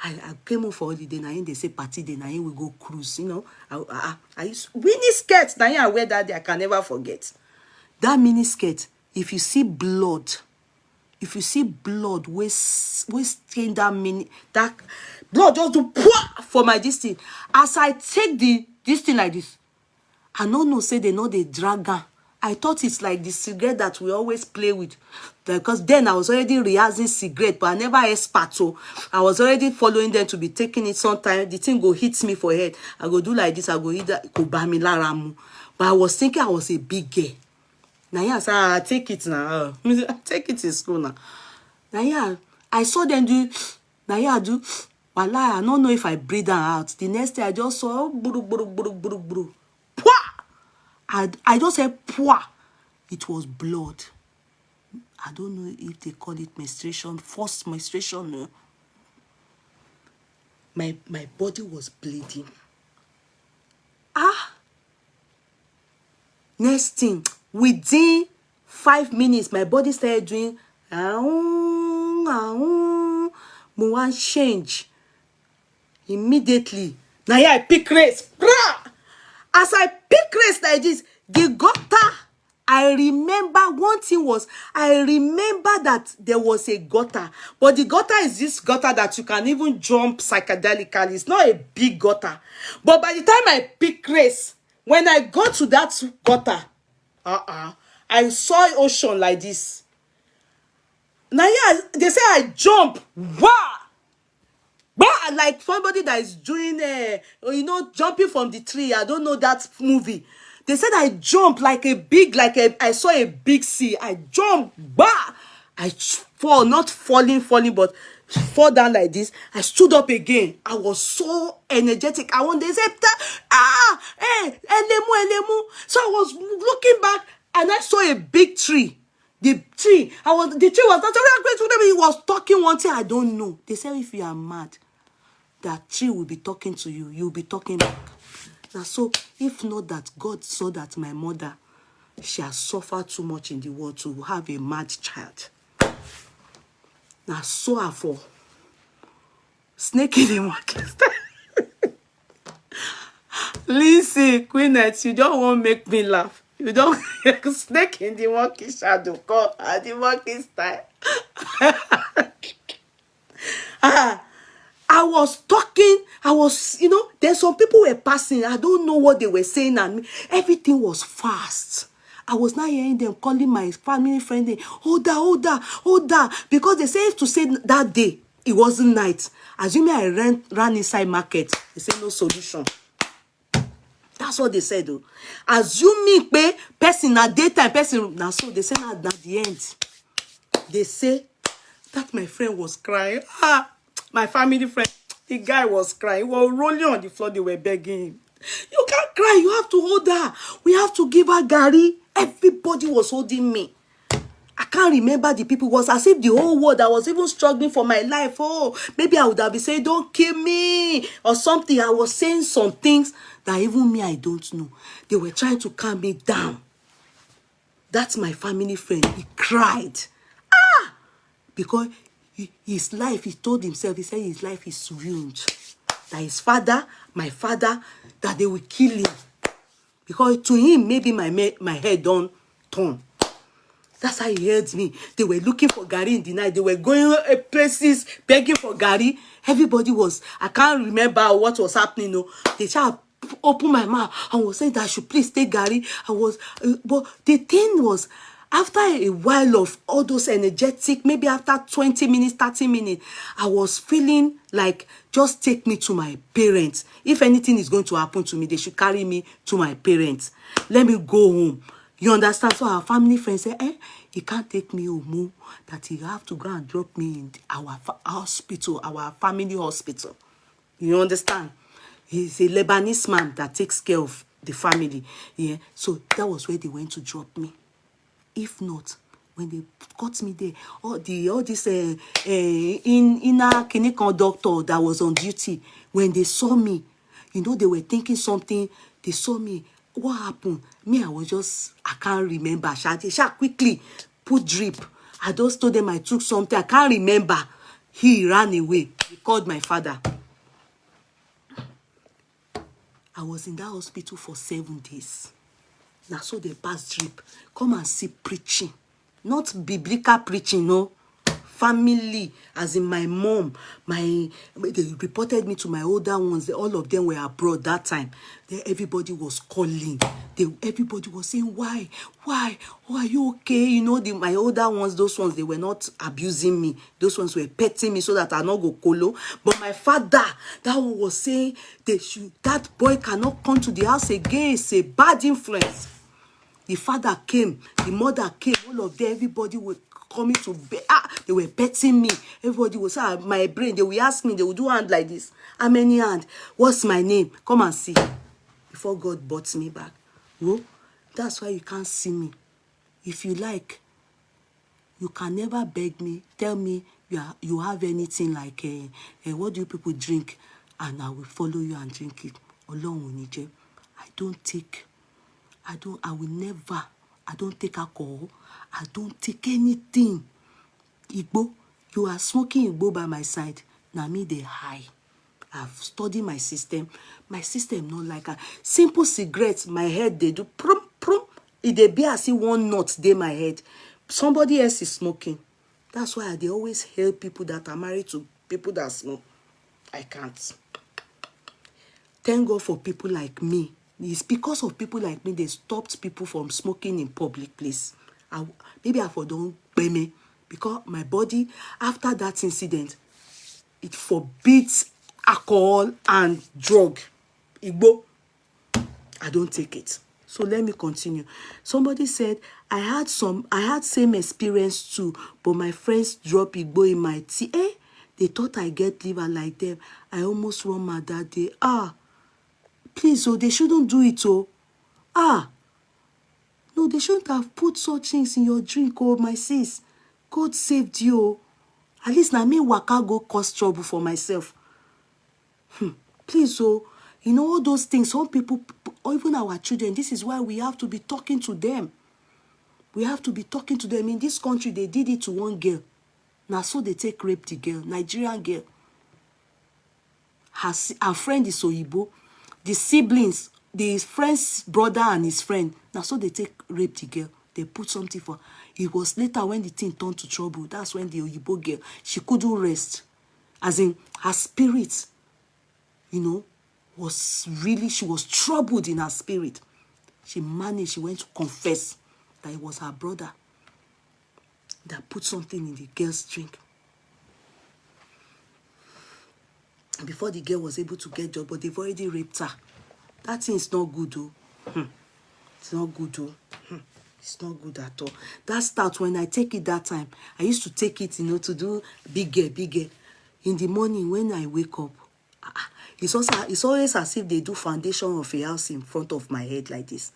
I came home for holiday, now they say party day, now we go cruise, you know. I used mini skirt, now I wear that day, I can never forget. That mini skirt, if you see blood we stain that blood just do for my this thing. As I take this thing like this, I don't know, say they know the dragger. I thought it's like the cigarette that we always play with. Because then I was already rehearsing cigarette, but I never expert. So I was already following them to be taking it sometime. The thing go hit me for head. I go do like this, I go eat that, go buy me laramu. But I was thinking I was a big girl. Now yeah, so I take it now. I take it in school now. Now yeah, I saw them do. Now yeah, do. Wallah, I don't know if I breathe them out. The next day I just saw buru. I just said poor. It was blood. I don't know if they call it menstruation, forced menstruation. No. My body was bleeding. Next thing, within 5 minutes, my body started doing one change. Immediately. Now yeah, I pick race. As I pick race like this, the gutter, I remember one thing was, I remember that there was a gutter. But the gutter is this gutter that you can even jump psychedelically. It's not a big gutter. But by the time I pick race, when I got to that gutter, I saw ocean like this. Now yeah, they say I jump. Wow! But like somebody that is doing, you know, jumping from the tree. I don't know that movie. They said I jumped like a big, I saw a big sea. I jumped, I fall, not falling, but fall down like this. I stood up again. I was so energetic. I wanted to say, elemu. So I was looking back and I saw a big tree. The tree was not, he was talking one thing I don't know. They said if you are mad, that tree will be talking to you. You'll be talking back. Now, so if not that God saw that my mother, she has suffered too much in the world to have a mad child. Now, so her for snake in the market. Listen, Queenette, you don't want to make me laugh. You don't snake in the monkey shadow. Come at the monkey style. I was talking, you know, there's some people were passing. I don't know what they were saying, and everything was fast. I was not hearing them calling my family friend, hold that, because they said to say that day, it wasn't night. Assuming I ran inside market, they said no solution. That's what they said, though. Assuming person at daytime, person now, so they said at the end, they say that my friend was crying. My family friend, the guy was crying. He was rolling on the floor. They were begging him. You can't cry. You have to hold her. We have to give her Gary. Everybody was holding me. I can't remember the people. It was as if the whole world, I was even struggling for my life. Oh, maybe I would have been saying, don't kill me or something. I was saying some things that even me, I don't know. They were trying to calm me down. That's my family friend. He cried. Because his life, he told himself, he said his life is ruined. That his father, my father, that they will kill him. Because to him, maybe my head don't turn. That's how he heard me. They were looking for Gary in the night. They were going places begging for Gary. Everybody was, I can't remember what was happening. No, they just opened my mouth and was saying that I should please take Gary. But the thing was, after a while of all those energetic, maybe after 20 minutes, 30 minutes, I was feeling like, just take me to my parents. If anything is going to happen to me, they should carry me to my parents. Let me go home. You understand? So our family friends say, he can't take me home. That he have to go and drop me in our hospital, our family hospital. You understand? He's a Lebanese man that takes care of the family. Yeah. So that was where they went to drop me. If not, when they got me there, all this inner clinical doctor that was on duty, when they saw me, you know, they were thinking something. They saw me. what happened? Me, I can't remember. Sha quickly put drip. I just told them I took something. I can't remember. He ran away. He called my father. I was in that hospital for 7 days. Now, so they pass drip. Come and see preaching. Not biblical preaching, no. Family, as in my mom, they reported me to my older ones. All of them were abroad that time. Everybody was calling. Everybody was saying, why? Oh, are you okay? You know, my older ones, those ones, they were not abusing me. Those ones were petting me so that I not go colo. But my father, that one was saying, that boy cannot come to the house again. It's a bad influence. The father came, the mother came, all of them, everybody was coming to bed. They were petting me. Everybody was, my brain, they will ask me, they will do hand like this. How many hand? What's my name? Come and see. Before God brought me back. Oh, that's why you can't see me. If you like, you can never beg me, tell me you have anything like, what do you people drink? And I will follow you and drink it. Ọlọ́run ò ní jẹ́. I don't take alcohol. I don't take anything. Igbo, you are smoking Igbo by my side. Now me, they high. I've studied my system. My system not like a simple cigarettes. My head, they do prum, prum. If they be as if one knot, they my head. Somebody else is smoking. That's why they always hail people that are married to people that smoke. I can't. Thank God for people like me. It's because of people like me they stopped people from smoking in public place. Maybe I don't pay me because my body after that incident it forbids alcohol and drug. Igbo, I don't take it. So let me continue. Somebody said I had same experience too, but my friends drop Igbo in my tea. They thought I get liver like them. I almost run mad that day. Please, they shouldn't do it, no, they shouldn't have put such things in your drink, my sis. God saved you. At least now me waka go cause trouble for myself. Please, you know all those things, some people, or even our children, this is why we have to be talking to them. We have to be talking to them. In this country, they did it to one girl. Now, so they take rape the girl, Nigerian girl. Her friend is Oyibo. The siblings, the friend's brother and his friend, now so they take rape the girl. They put something for. It was later when the thing turned to trouble. That's when the Oyibo girl, she couldn't rest. As in, her spirit, she was troubled in her spirit. She went to confess that it was her brother that put something in the girl's drink. Before the girl was able to get job, but they've already raped her. That thing is not good, though. It's not good, though. It's not good at all. That start when I take it that time. I used to take it, to do bigger. In the morning when I wake up, it's always as if they do foundation of a house in front of my head like this.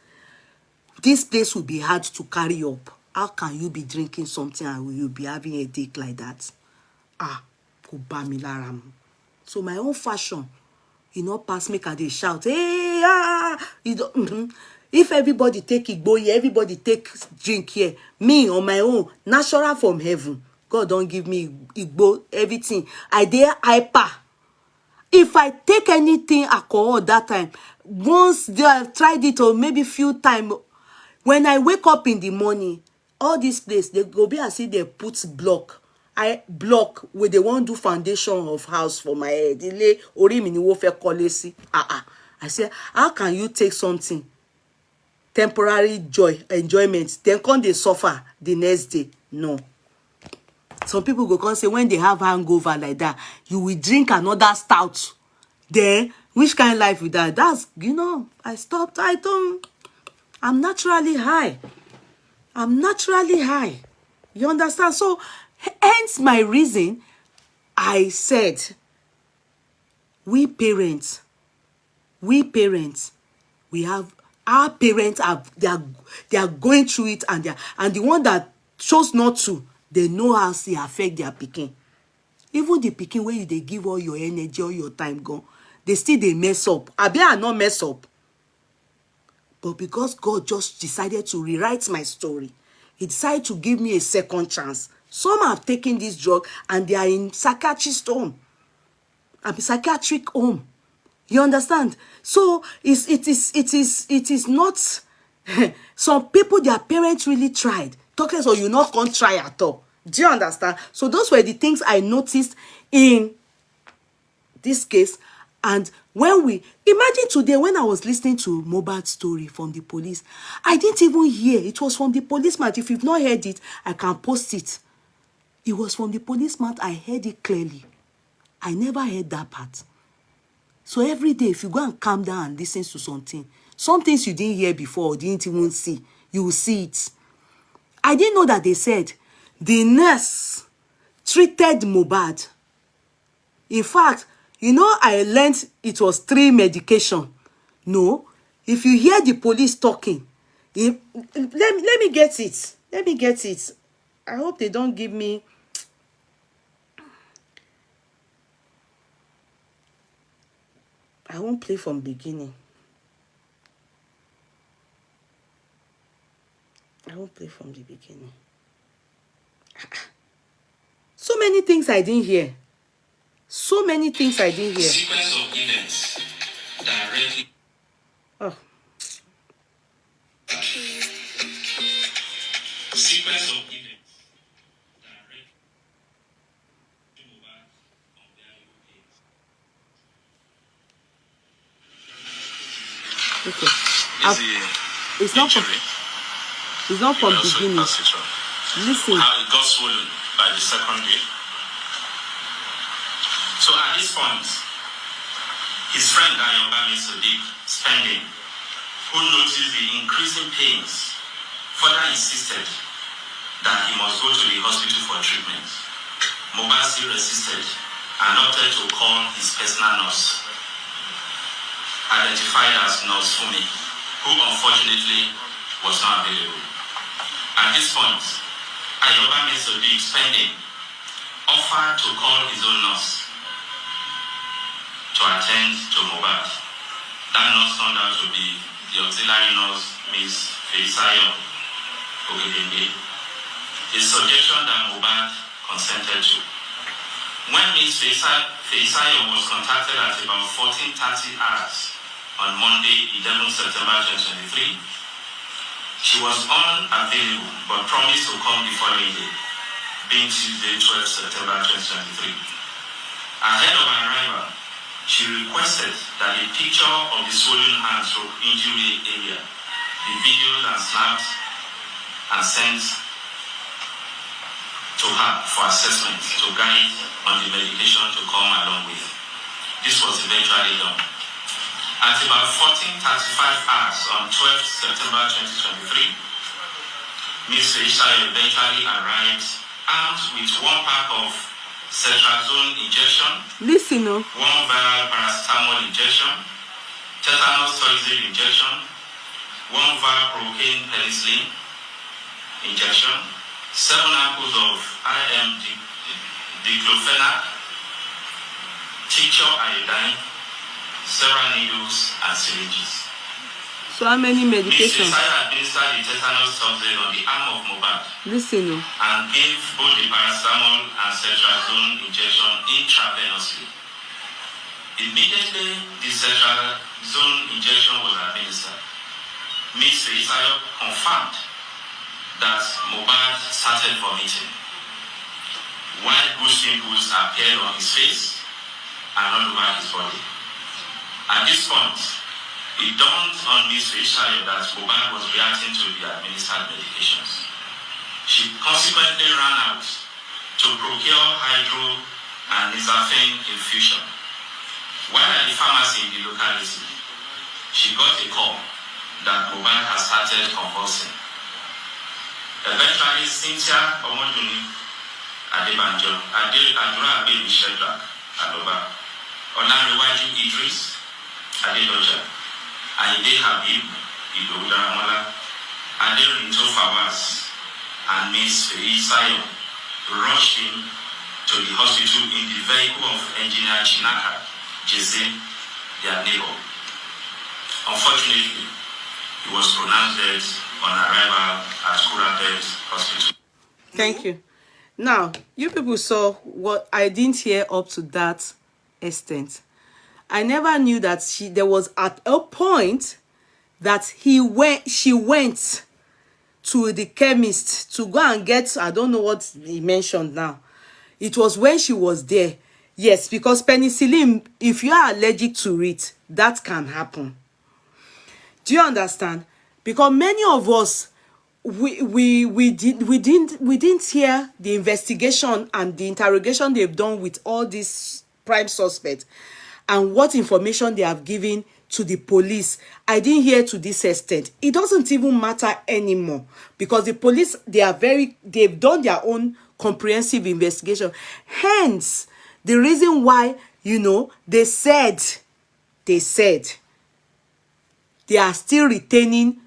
This place will be hard to carry up. How can you be drinking something and will you be having a dick like that? Kubamilaram. So my own fashion, pass make they shout, hey, If everybody take Igbo here, everybody take drink here. Me on my own, natural from heaven. God don't give me Igbo, everything. I dare hyper. If I take anything alcohol that time, once they have tried it or maybe few times, when I wake up in the morning, all this place, they go be as if they put block where they won't do foundation of house for my head. I say, how can you take something temporary enjoyment, then come they suffer the next day? No. Some people go come say when they have hangover like that, you will drink another stout. Then which kind of life with that? That's I stopped. I'm naturally high. You understand? So hence my reason, I said, we parents, we have our parents they are going through it, and the one that chose not to, they know how it affect their pikin. Even the pikin where they give all your energy, all your time gone, they still they mess up. I not mess up. But because God just decided to rewrite my story, he decided to give me a second chance. Some have taken this drug and they are in psychiatrist home. Psychiatric home. You understand? So it is not some people, their parents really tried. Talkless or you not can't try at all. Do you understand? So those were the things I noticed in this case. And when we imagine today, when I was listening to Mohbad's story from the police, I didn't even hear it was from the policeman. If you've not heard it, I can post it. It was from the policeman. I heard it clearly. I never heard that part. So every day, if you go and calm down and listen to something, some things you didn't hear before or didn't even see, you will see it. I didn't know that they said the nurse treated Mohbad. In fact, you know, I learned it was 3 medication. No, if you hear the police talking, let me get it. Let me get it. I hope they don't give me. I won't play from beginning. I won't play from the beginning. So many things I didn't hear. So many things I didn't hear. Sequence of events directly. Oh. Sequence of events directly. Okay. It's not from beginning. Listen. How it got swollen by the second day. So at this point, his friend Ayoba Sadiq spending, who noticed the increasing pains, further insisted that he must go to the hospital for treatment. Mohbad still resisted and opted to call his personal nurse, identified as Nurse Fumi, who unfortunately was not available. At this point, Ayoba Sadiq spending offered to call his own nurse to attend to Mohbad. That nurse turned out to be the auxiliary nurse, Miss Feisayo Kehinde. A suggestion that Mohbad consented to. When Miss Feisayo was contacted at about 14:30 hours on Monday, 11 September 2023, she was unavailable but promised to come the following day, being Tuesday, 12 September 2023. Ahead of her arrival, she requested that a picture of the swollen hand stroke injury area be videoed and snapped and sent to her for assessment to guide on the medication to come along with. This was eventually done. At about 14:35 hours on 12 September 2023, Ms. Feisayo eventually arrived armed with 1 pack of cetrazone injection, listen, no. 1 vial paracetamol injection, tetanus toxoid injection, 1 vial propane penicillin injection, 7 ampoules of IM diclofenac, tincture iodine, several needles and syringes. So how many medications? Ms. Feisayo administered the tetanus toxoid on the arm of Mohbad. Listen, no. And gave both the paracetamol and cetrazone injection intravenously. Immediately, the cetrazone injection was administered. Ms. Feisayo confirmed that Mohbad started vomiting. White goose pimples appeared on his face and all over his body. At this point, it dawned on Ms. Feisayo that Mohbad was reacting to the administered medications. She consequently ran out to procure hydro and nizafene infusion. While at the pharmacy in the locality, she got a call that Mohbad has started convulsing. Eventually, Cynthia Omoduni Adebanjo, Adura Abe Mishedrak, Aloba, Olanrewaju Idris, Adedoja, Ayinde Habib, Idoda Amola, Aderinto Fawaz, and Miss Feisayo rushed him to the hospital in the vehicle of Engineer Chinaka, Jesse, their neighbor. Unfortunately, he was pronounced dead on arrival at Kurapet Hospital. Thank you. Now, you people saw what I didn't hear up to that extent. I never knew that there was at a point that she went to the chemist to go and get, I don't know what he mentioned now. It was when she was there. Yes, because penicillin, if you are allergic to it, that can happen. Do you understand? Because many of us, we didn't hear the investigation and the interrogation they've done with all these prime suspects and what information they have given to the police. I didn't hear to this extent. It doesn't even matter anymore because the police, they've done their own comprehensive investigation. Hence the reason why, they said they are still retaining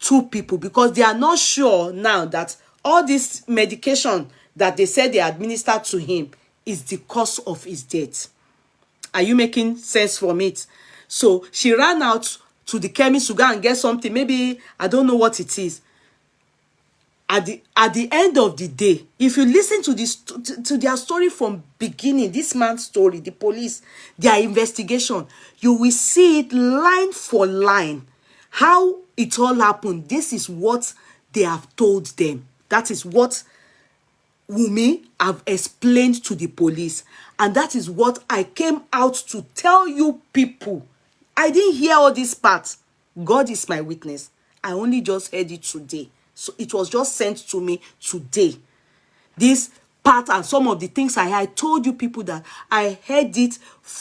2 people because they are not sure now that all this medication that they said they administered to him is the cause of his death. Are you making sense from it? So she ran out to the chemist to go and get something. Maybe, I don't know what it is. At the end of the day, if you listen to this to their story from beginning, this man's story, the police, their investigation, you will see it line for line how it all happened. This is what they have told them. That is what Wunmi have explained to the police, and that is what I came out to tell you people. I didn't hear all this part. God is my witness. I only just heard it today. So it was just sent to me today. This part and some of the things I told you people that I heard it,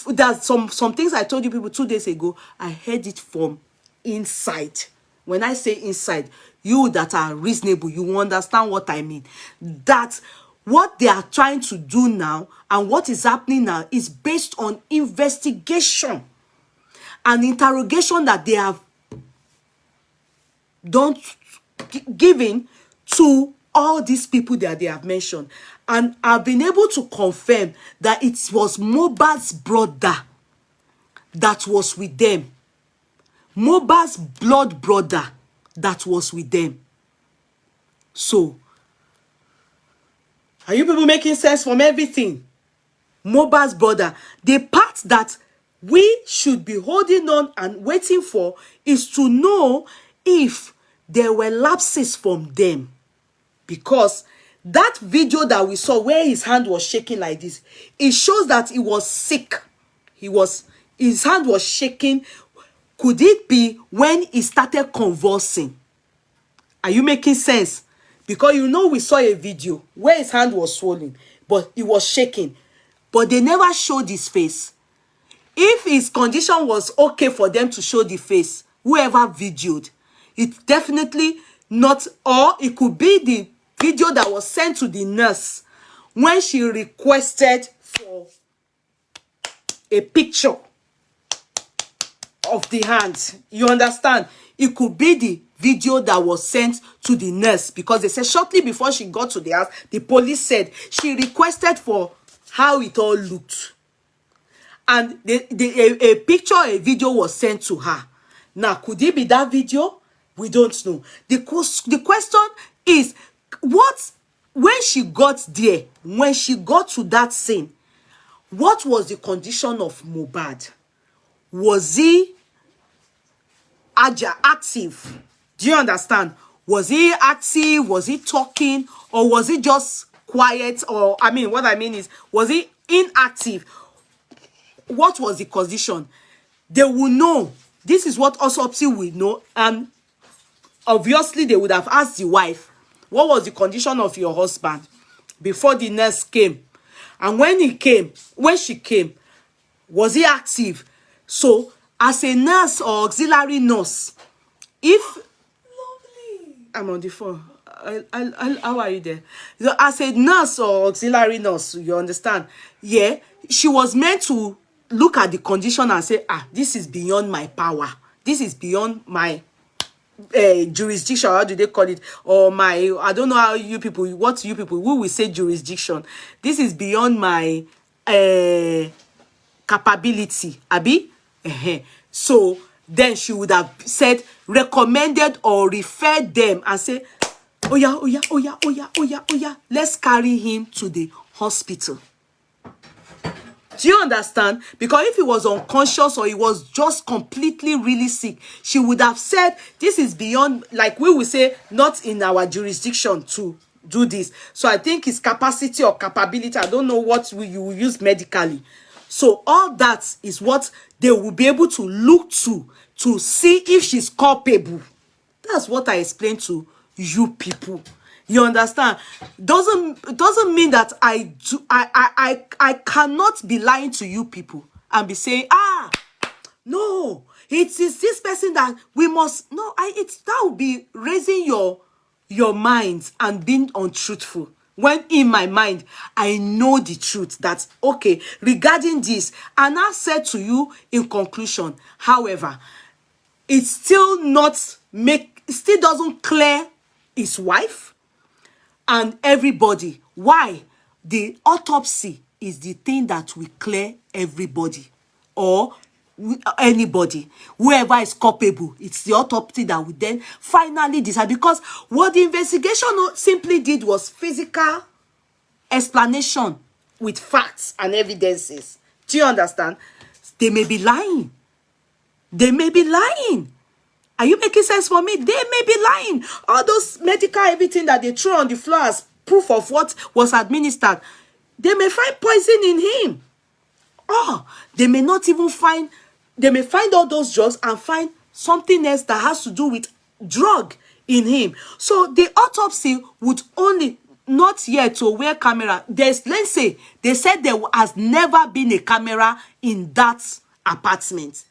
that some things I told you people 2 days ago, I heard it from inside. When I say inside, you that are reasonable, you understand what I mean. That what they are trying to do now and what is happening now is based on investigation and interrogation that they have done, given to all these people that they have mentioned. And I've been able to confirm that it was Mohbad's brother that was with them. Mohbad's blood brother that was with them. So, are you people making sense from everything? Mohbad's brother. The part that we should be holding on and waiting for is to know if there were lapses from them. Because that video that we saw where his hand was shaking like this, it shows that he was sick. His hand was shaking. Could it be when he started convulsing? Are you making sense? Because we saw a video where his hand was swollen, but he was shaking. But they never showed his face. If his condition was okay for them to show the face, whoever videoed, it definitely not, or it could be the video that was sent to the nurse when she requested for a picture of the hand. You understand? It could be the video that was sent to the nurse, because they said shortly before she got to the house, the police said she requested for how it all looked. And a picture, a video was sent to her. Now, could it be that video? We don't know. The question is, when she got there, when she got to that scene, what was the condition of Mohbad? Was he active? Do you understand? Was he active? Was he talking? Or was he just quiet? Or, what I mean is, was he inactive? What was the condition? They will know. This is what autopsy will know. And obviously, they would have asked the wife, what was the condition of your husband before the nurse came? And when she came, was he active? So, as a nurse or auxiliary nurse, if... Lovely. I'm on the phone. How are you there? So, as a nurse or auxiliary nurse, you understand? Yeah, she was meant to look at the condition and say, this is beyond my power. This is beyond my jurisdiction. How do they call it? Or my, I don't know how you people, who will say jurisdiction. This is beyond my capability. Abi? So then she would have said, recommended or referred them and say, oh yeah, oh yeah, oh yeah, oh yeah, oh yeah, oh yeah, let's carry him to the hospital. Do you understand? Because if he was unconscious or he was just completely really sick, she would have said, this is beyond, like we will say, not in our jurisdiction to do this. So I think his capacity or capability, I don't know what you will use medically. So all that is what they will be able to look to see if she's culpable. That's what I explained to you people. You understand? Doesn't mean that I cannot be lying to you people and be saying, no, it is this person that we must. No, that would be raising your minds and being untruthful. When in my mind, I know the truth that, okay, regarding this, and I said to you in conclusion, however, it still doesn't clear his wife and everybody. Why? The autopsy is the thing that will clear everybody or anybody, whoever is culpable. It's the autopsy that will then finally decide, because what the investigation simply did was physical explanation with facts and evidences. Do you understand? They may be lying. They may be lying. Are you making sense for me? They may be lying. All those medical everything that they threw on the floor as proof of what was administered, they may find poison in him. They may not even find, they may find all those drugs and find something else that has to do with drug in him. So the autopsy would only, not yet to wear camera. Let's say, they said there has never been a camera in that apartment.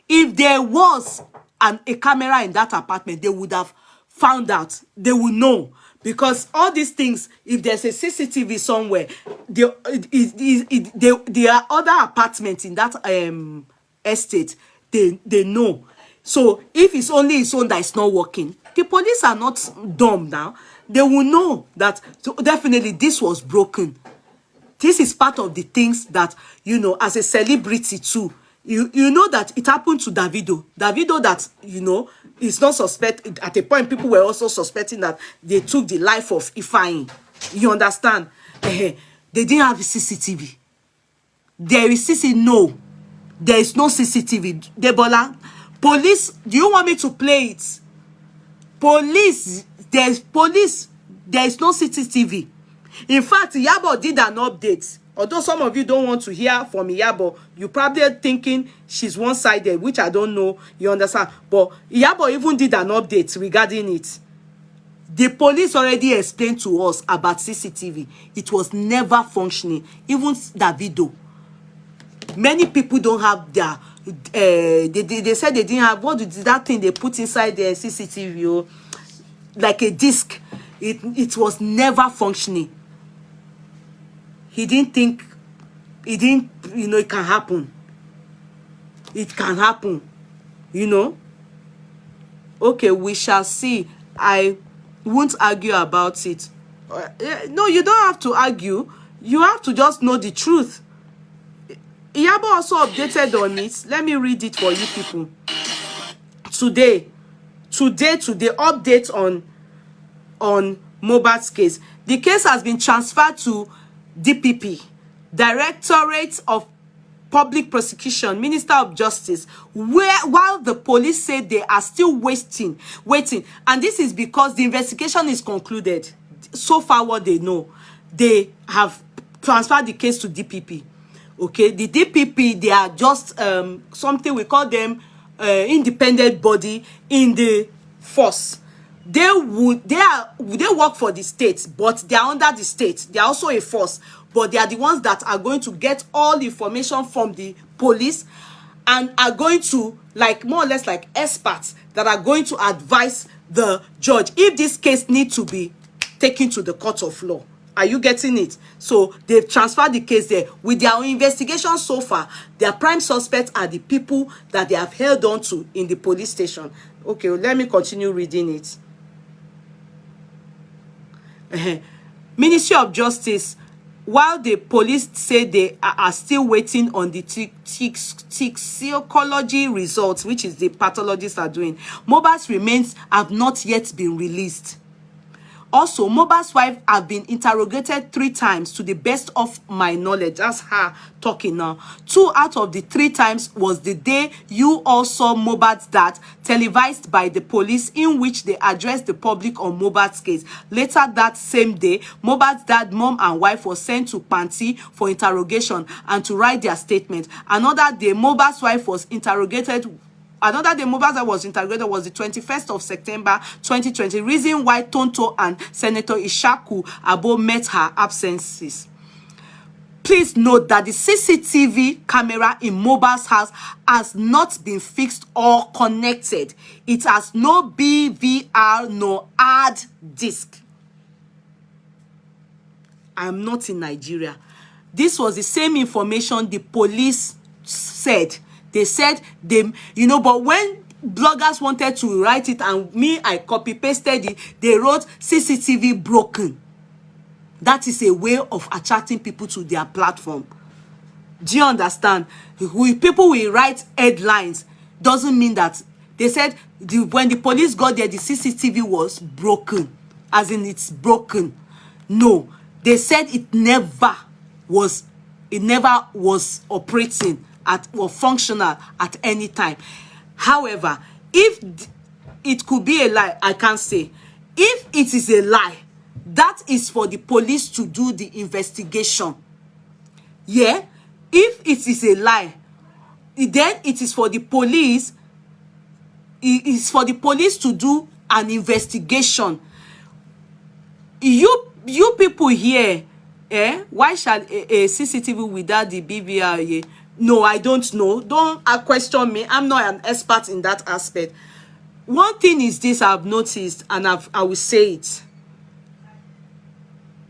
If there was a camera in that apartment, they would have found out. They will know. Because all these things, if there's a CCTV somewhere, there are other apartments in that estate, they know. So if it's only his own that is not working, the police are not dumb now. They will know that, so definitely this was broken. This is part of the things that, you know, as a celebrity too, you know that it happened to Davido. Davido, that, you know, is not suspect. At a point, people were also suspecting that they took the life of Ifeanyi. You understand? They didn't have CCTV. There is CCTV. No, there is no CCTV. Debola, police, do you want me to play it? Police, there is no CCTV. In fact, Iyabo did an update. Although some of you don't want to hear from Iyabo, you're probably thinking she's one-sided, which I don't know, you understand. But Iyabo even did an update regarding it. The police already explained to us about CCTV. It was never functioning. Even Davido. Many people don't have their, they said they didn't have, what did that thing they put inside the CCTV, like a disc. It was never functioning. He didn't think, you know, it can happen. It can happen, you know. Okay, we shall see. I won't argue about it. No, you don't have to argue. You have to just know the truth. Iyabo also updated on it. Let me read it for you people. Today, update on Mohbad's case. The case has been transferred to DPP, Directorate of Public Prosecution, Minister of Justice, while the police say they are still waiting. And this is because the investigation is concluded. So far, what they know, they have transferred the case to DPP. Okay, the DPP, they are just something we call them independent body in the force. They work for the state, but they are under the state. They are also a force, but they are the ones that are going to get all information from the police and are going to, like, more or less like experts that are going to advise the judge if this case needs to be taken to the court of law. Are you getting it? So they've transferred the case there. With their investigation so far, their prime suspects are the people that they have held on to in the police station. Okay, let me continue reading it. Ministry of Justice while the police say they are still waiting on the toxicology results, which is the pathologists are doing, Mohbad's remains have not yet been released. Also, Mohbad's wife have been interrogated 3 times to the best of my knowledge. That's her talking now. 2 out of the 3 times was the day you all saw Mohbad's dad televised by the police, in which they addressed the public on Mohbad's case. Later that same day, Mohbad's dad, mom and wife was sent to Panti for interrogation and to write their statement. Another day, Mohbad's wife was interrogated. Another day Mohbad was interrogated was the 21st of September 2020. Reason why Tonto and Senator Ishaku Abo met her absences. Please note that the CCTV camera in Mohbad's house has not been fixed or connected. It has no BVR nor hard disk. I am not in Nigeria. This was the same information the police said. They said they, but when bloggers wanted to write it and I copy pasted it, they wrote CCTV broken. That is a way of attracting people to their platform. Do you understand? People will write headlines. Doesn't mean that they said when the police got there, the CCTV was broken. As in it's broken. No. They said it never was operating or functional at any time. However, if it could be a lie, I can't say. If it is a lie, that is for the police to do the investigation. Yeah? If it is a lie, then it is for the police. It is for the police to do an investigation. You people here, why shall a CCTV without the BVR? No, I don't know. Don't question me. I'm not an expert in that aspect. One thing is this I've noticed, and I will say it.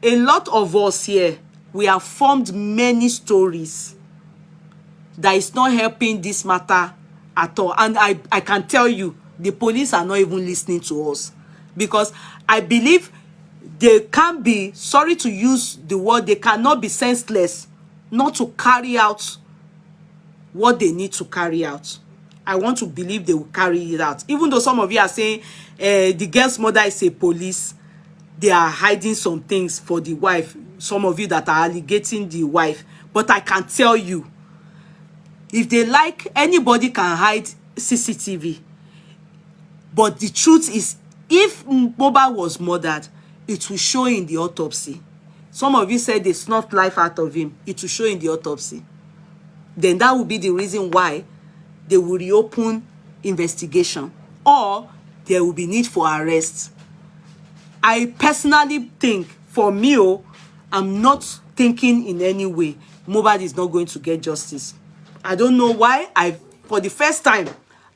A lot of us here, we have formed many stories that is not helping this matter at all. And I can tell you, the police are not even listening to us. Because I believe they can be, sorry to use the word, they cannot be senseless not to carry out what they need to carry out. I want to believe they will carry it out. Even though some of you are saying the girl's mother is a police, they are hiding some things for the wife. Some of you that are alligating the wife. But I can tell you, if they like, anybody can hide CCTV. But the truth is, if Mohbad was murdered, it will show in the autopsy. Some of you said they snuffed life out of him. It will show in the autopsy. Then that will be the reason why they will reopen investigation, or there will be need for arrest. I personally think, for me, I'm not thinking in any way Mohbad is not going to get justice. I don't know why. For the first time,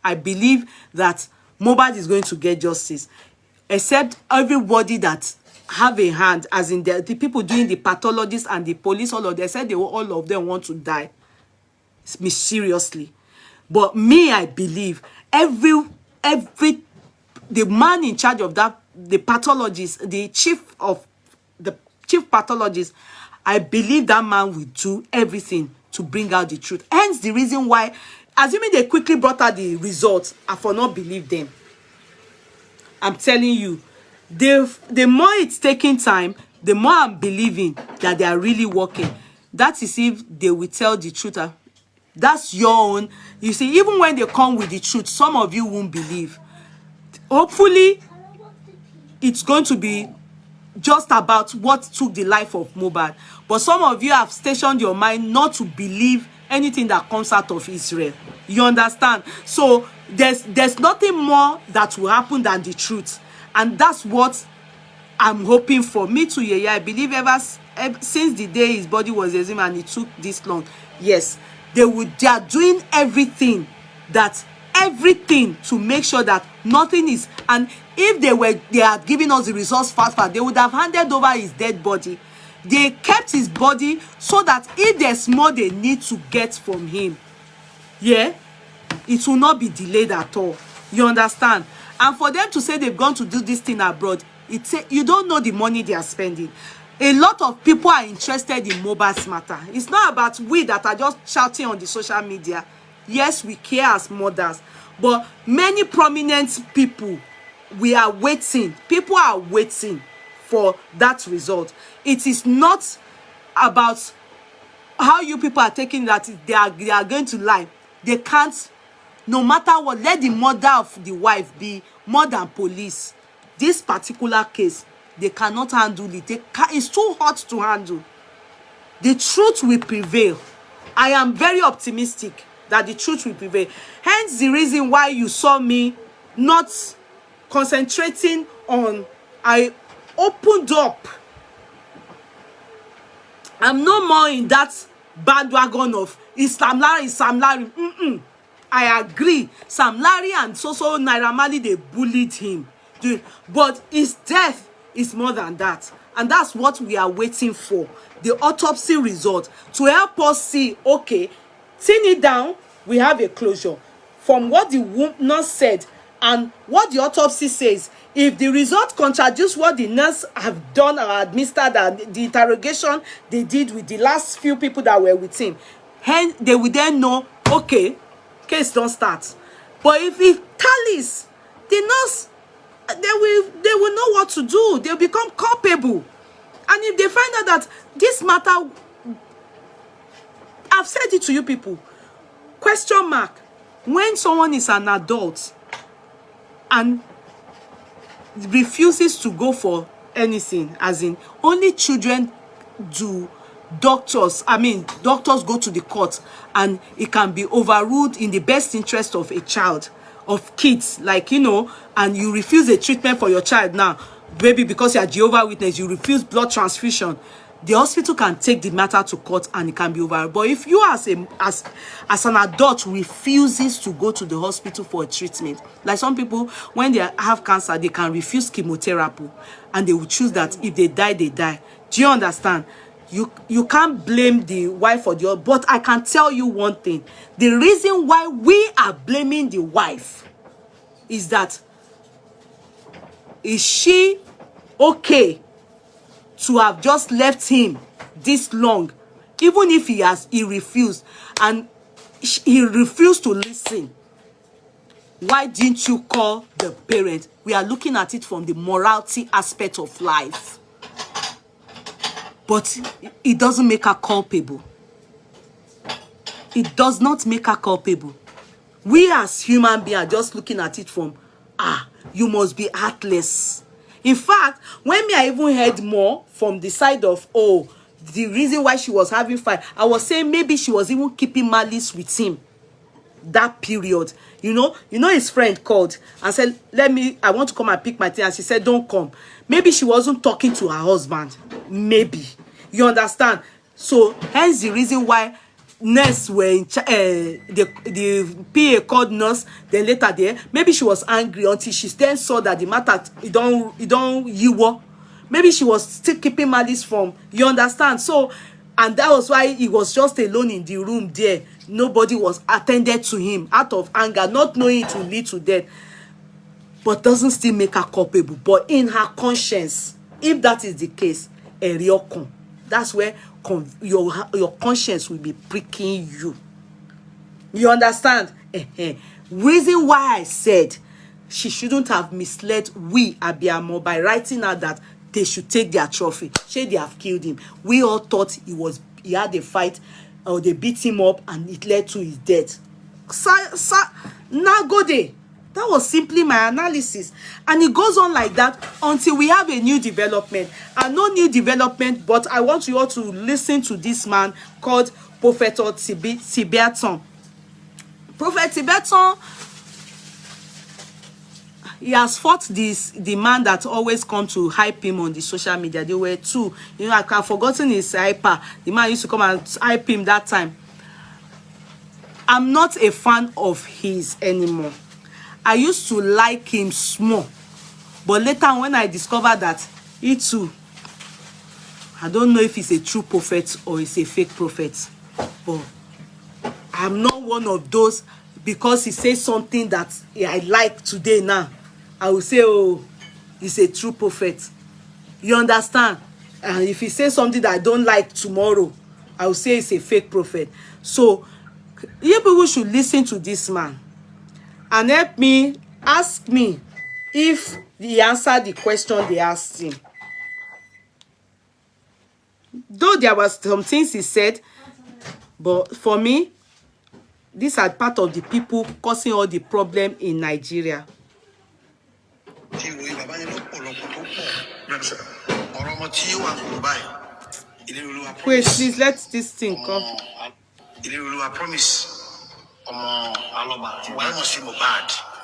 I believe that Mohbad is going to get justice, except everybody that have a hand, as in the people doing the pathologists and the police, all of them said all of them want to die mysteriously. But me, I believe the man in charge of that, the pathologist, the chief pathologist, I believe that man will do everything to bring out the truth. Hence the reason why, assuming they quickly brought out the results, I for not believe them. I'm telling you, the more it's taking time, the more I'm believing that they are really working. That is if they will tell the truth. That's your own. You see, even when they come with the truth, some of you won't believe. Hopefully, it's going to be just about what took the life of Mohbad. But some of you have stationed your mind not to believe anything that comes out of Israel. You understand? So there's nothing more that will happen than the truth. And that's what I'm hoping for. Me too, yeah. I believe ever since the day his body was exhumed and it took this long, yes, they are doing everything to make sure that nothing is. And if they are giving us the results fast, they would have handed over his dead body. They kept his body so that if there's more they need to get from him, yeah, it will not be delayed at all. You understand? And for them to say they've gone to do this thing abroad, you don't know the money they are spending. A lot of people are interested in Mohbad's matter. It's not about we that are just shouting on the social media. Yes, we care as mothers, but many prominent people, we are waiting. People are waiting for that result. It is not about how you people are taking that they are going to lie. They can't, no matter what, let the mother of the wife be more than police. This particular case, they cannot handle it. It's too hot to handle. The truth will prevail. I am very optimistic that the truth will prevail. Hence the reason why you saw me not concentrating on, I opened up. I'm no more in that bandwagon of Sam Larry. I agree. Sam Larry and so Naira Marley, they bullied him. But his death is more than that. And that's what we are waiting for. The autopsy result to help us see, okay, tin it down, we have a closure. From what the nurse said and what the autopsy says, if the result contradicts what the nurse have done or administered and the interrogation they did with the last few people that were with him, hence they will then know, okay, case don't start. But if it tallies, the nurse, they will know what to do. They'll become culpable. And if they find out that this matter, I've said it to you people, question mark, when someone is an adult and refuses to go for anything, as in only children do doctors go to the court, and it can be overruled in the best interest of a child, of kids, like, you know, and you refuse a treatment for your child now, maybe because you are Jehovah's Witness, you refuse blood transfusion, the hospital can take the matter to court and it can be overruled. But if you as an adult refuses to go to the hospital for a treatment, like some people, when they have cancer, they can refuse chemotherapy and they will choose that if they die, they die. Do you understand? You can't blame the wife or the other, but I can tell you one thing. The reason why we are blaming the wife is that, is she okay to have just left him this long, even if he refused, and he refused to listen? Why didn't you call the parent? We are looking at it from the morality aspect of life. But it doesn't make her culpable. It does not make her culpable. We as human beings are just looking at it from, you must be heartless. In fact, when I even heard more from the side of, the reason why she was having fight, I was saying maybe she was even keeping malice with him that period. You know his friend called and said, I want to come and pick my thing, and she said, don't come. Maybe she wasn't talking to her husband. Maybe. You understand? So hence the reason why nurse were in the PA called nurse, then later there, maybe she was angry until she then saw that the matter, it don't yiwa. Maybe she was still keeping malice from, you understand? So, and that was why he was just alone in the room there. Nobody was attended to him out of anger, not knowing it will lead to death. But doesn't still make her culpable. But in her conscience, if that is the case, that's where your conscience will be pricking you. You understand? Reason why I said she shouldn't have misled we Abiamo by writing out that they should take their trophy. Say they have killed him. We all thought he had a fight, or they beat him up and it led to his death. Now go there. That was simply my analysis. And it goes on like that until we have a new development. And no new development, but I want you all to listen to this man called Prophet Tibetan. Prophet Tibetan, he has fought the man that always come to hype him on the social media. There were two. You know, I've forgotten his hyper. The man used to come and hype him that time. I'm not a fan of his anymore. I used to like him small. But later when I discovered that he too, I don't know if he's a true prophet or he's a fake prophet. But I'm not one of those, because he says something that I like today now, I will say, oh, he's a true prophet. You understand? And if he says something that I don't like tomorrow, I will say it's a fake prophet. So you people should listen to this man and help me, ask me if he answered the question they asked him. Though there was some things he said, but for me, these are part of the people causing all the problem in Nigeria. Wait, please let this thing come.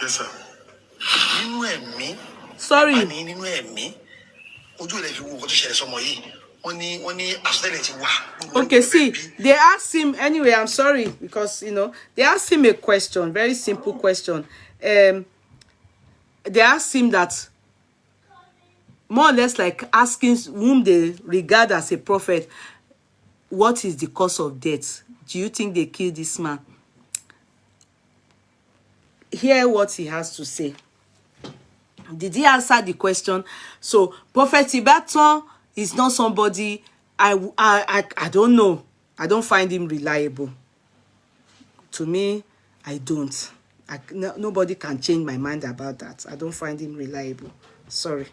Yes, sir. Sorry. Okay, see, they asked him anyway. I'm sorry because they asked him a question, very simple question. They asked him that, more or less like asking whom they regard as a prophet, what is the cause of death? Do you think they killed this man? Hear what he has to say. Did he answer the question? So Prophet Tibetan is not somebody I don't know. I don't find him reliable. To me, I don't. Nobody can change my mind about that. I don't find him reliable. Sorry.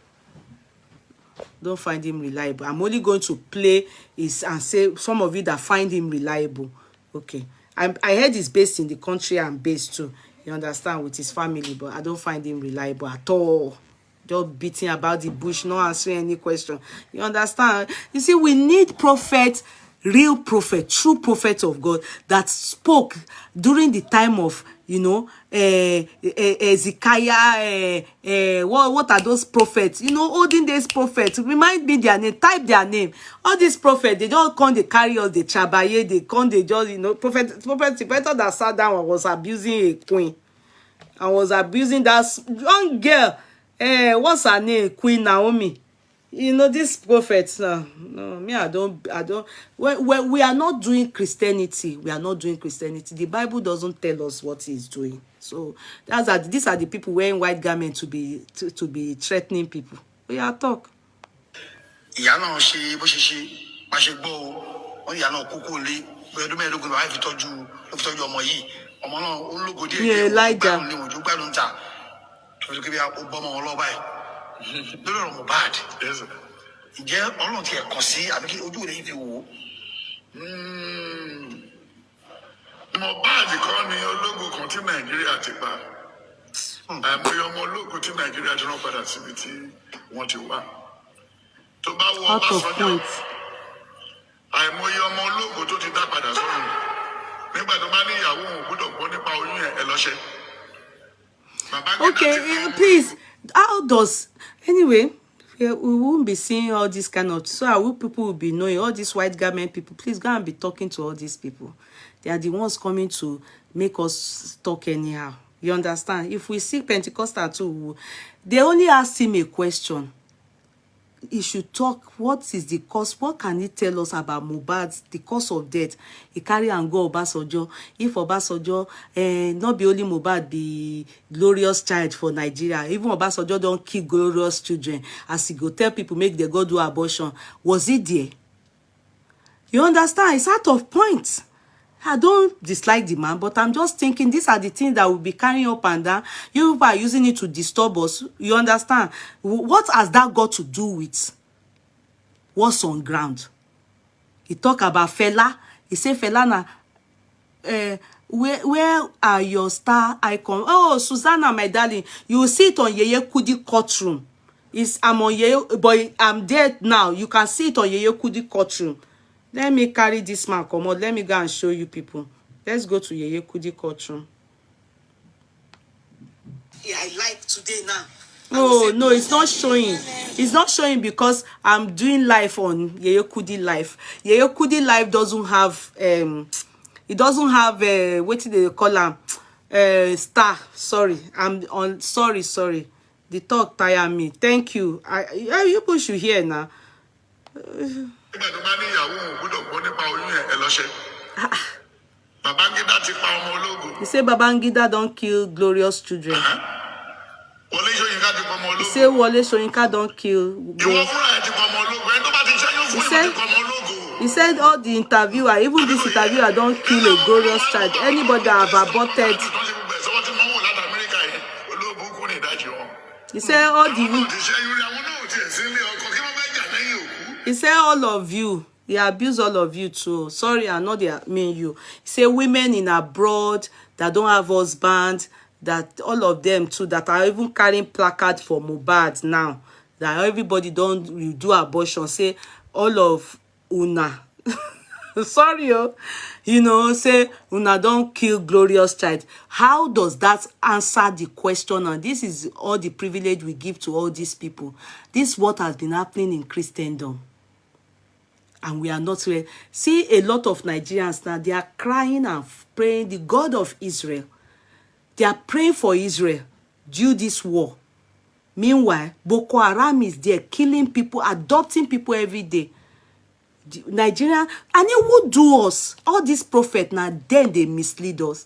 Don't find him reliable. I'm only going to play his and say some of you that find him reliable. Okay. I heard he's based in the country I'm based too. You understand, with his family, but I don't find him reliable at all. Just beating about the bush, not answering any question. You understand? You see, we need prophet, real prophet, true prophet of God that spoke during the time of, Ezekiah, what are those prophets? Olden days prophets. Remind me their name, type their name. All these prophets, they don't come, they carry us, they chabaye, they come, they just, prophet Tibetan that sat down and was abusing a queen. And was abusing that young girl. What's her name? Queen Naomi. This prophet, no, me, I don't. When we are not doing Christianity, we are not doing Christianity. The Bible doesn't tell us what he's doing. So these are the people wearing white garments to be threatening people. We are talk. Elijah. Mohbad kọ́ ni ológun kan tí Nàìjíríà ti pa. Àìmọye ọmọ ológun tí Nàìjíríà ti rán padà síbi tí wọ́n ti wá. Tó bá wọ Ọbásanjọ́, àìmọye ọmọ ológun tó ti dá padà sọ́run. Nígbà tó bá ní ìyàwó òun gbọ́dọ̀ gbọ́ nípa oyún ẹ̀ lọ́ṣẹ́. Okay, please, how does, anyway, we won't be seeing all this kind of, so our people will be knowing, all these white garment people, please go and be talking to all these people. They are the ones coming to make us talk anyhow. You understand? If we see Pentecostal too, they only asked him a question. He should talk. What is the cause? What can he tell us about Mohbad, the cause of death? He carry and go Obasanjo. If Obasanjo, not be only Mohbad be glorious child for Nigeria. Even Obasanjo don't kill glorious children. As he go tell people, make they go do abortion. Was he there? You understand? It's out of point. I don't dislike the man, but I'm just thinking these are the things that will be carrying up and down. You people are using it to disturb us. You understand? What has that got to do with what's on ground? He talk about Fela. He say Fela na, where are your star icon? Oh, Susanna, my darling, you will see it on Yeye Kudi courtroom. I'm on Yeye, but I'm there now. You can see it on Yeye Kudi courtroom. Let me carry this man, come on. Let me go and show you people. Let's go to Yeye Kudi courtroom. Yeah, I like today now. Oh, no, it's not showing. It's not showing because I'm doing live on Yeye Kudi live. Yeye Kudi live doesn't have, it doesn't have, what do they call them? Star. Sorry. I'm on, sorry. The talk tire me. Thank you. You people should hear now. He said Babangida don't kill glorious children. He said Wole Soyinka don't kill. He said all the interviewer, even this interviewer, don't kill a glorious child. Anybody that have aborted. He said all the. He said all of you. He abused all of you too. Sorry, I know they mean you. He said women in abroad that don't have husbands, that all of them too, that are even carrying placards for Mohbad now, that everybody don't do abortion. Say all of una. Sorry, you know, say una don't kill glorious child. How does that answer the question? And this is all the privilege we give to all these people. This is what has been happening in Christendom. And we are not ready. See, a lot of Nigerians now, they are crying and praying the God of Israel. They are praying for Israel due this war. Meanwhile, Boko Haram is there killing people, adopting people every day. Nigeria, and it would do us. All these prophets now, then they mislead us.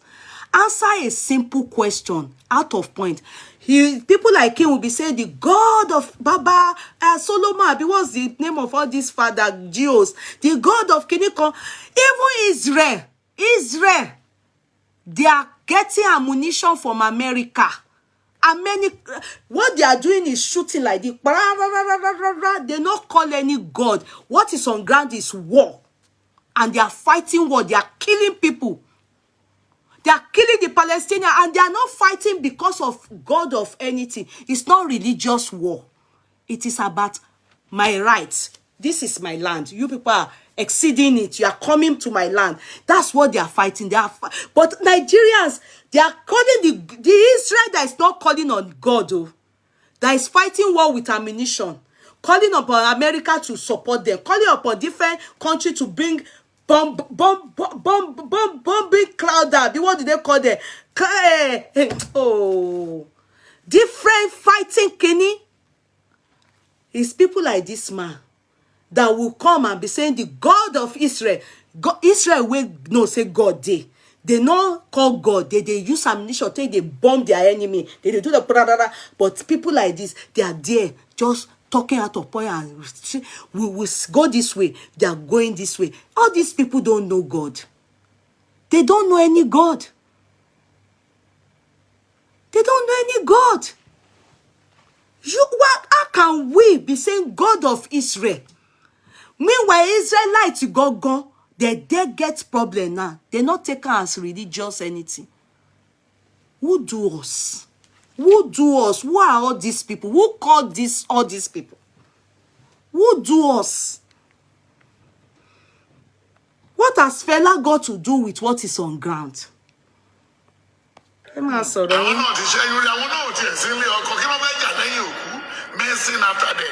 Answer a simple question out of point. People like him will be saying the God of Baba Solomon. What's the name of all these father Jews? The God of Kinikon. Even Israel, they are getting ammunition from America. And what they are doing is shooting like this. They not call any God. What is on ground is war. And they are fighting war. They are killing people. They are killing the Palestinians. And they are not fighting because of God of anything. It's not religious war. It is about my rights. This is my land. You people are exceeding it. You are coming to my land. That's what they are fighting. But Nigerians, they are calling the Israel that is not calling on God, that is fighting war with ammunition, calling upon America to support them, calling upon different countries to bring bombing cloud out. What do they call them? Oh, different fighting, Kenny. It's people like this man that will come and be saying the God of Israel. Israel will no say God they not call God. They use ammunition, they bomb their enemy. They do the but people like this, they are there just talking out of point and we will go this way. They are going this way. All these people don't know God. They don't know any God. They don't know any God. How can we be saying God of Israel? Meanwhile, Israelites go, they get problem now. They not take us as religious anything. Who do us? Who do us? Who are all these people? Who called all these people? Who do us? What has fella got to do with what is on ground? After that.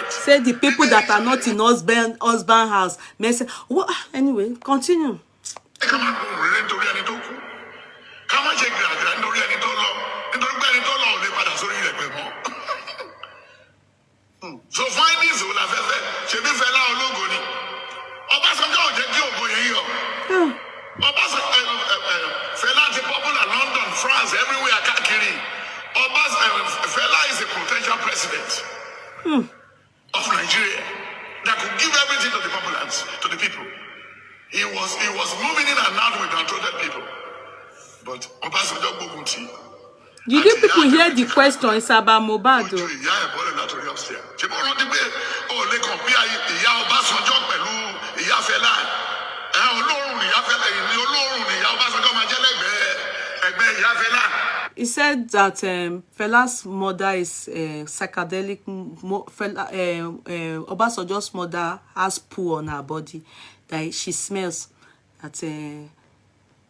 Say the people that are not in husband house. What? Anyway, continue. So find this will have she be fella ologo ni. Obasanjo o je ki ogo yen yo. Fela is popular London, France, everywhere kakiri. Fela is a potential president of Nigeria that could give everything to the populace, to the people. He was moving in and out with downtrodden people. But Obasanjo Bogunti. Did you people hear the question? It's about Mohbad. He said that Fela's mother is psychedelic. Obasanjo's mother has poo on her body. That she smells. That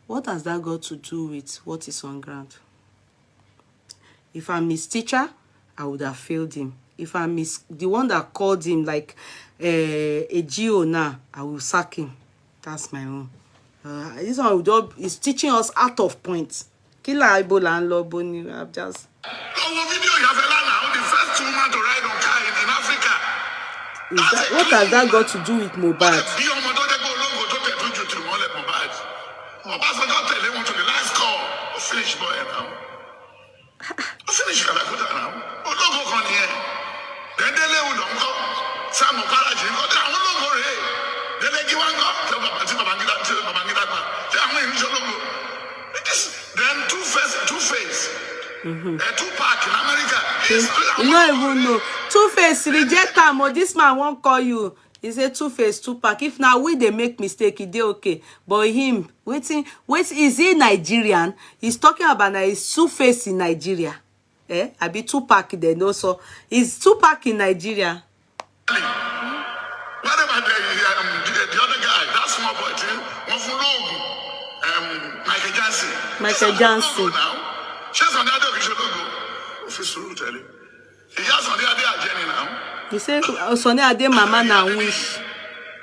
what has that got to do with what is on ground? If I'm his teacher, I would have failed him. If I'm the one that called him like a GO now, I will sack him. That's my own. This one is teaching us out of point. Killer Ebola and Loboni. I've just. What has that got to do with Mohbad? Then Two-Face. Two-Pac in America. You don't even know. Two-Face reject him, or this man won't call you. He say Two-Face, Two-Pac. If now they make mistake, they okay. But him, wait, is he Nigerian? He's talking about his Two-Face in Nigeria. I be Two-Pac then also. Is Two-Pac in Nigeria? What about the other guy? That small boy too. One from Logo. Michael Johnson. Michael Johnson. She's on the other logo. Official tell you. He has on the other agenda now. He said, Sonny Ade Mama now wish.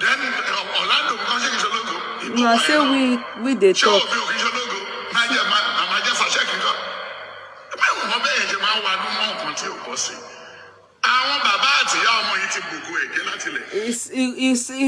Then Orlando because he's a logo. No, I say we they talk.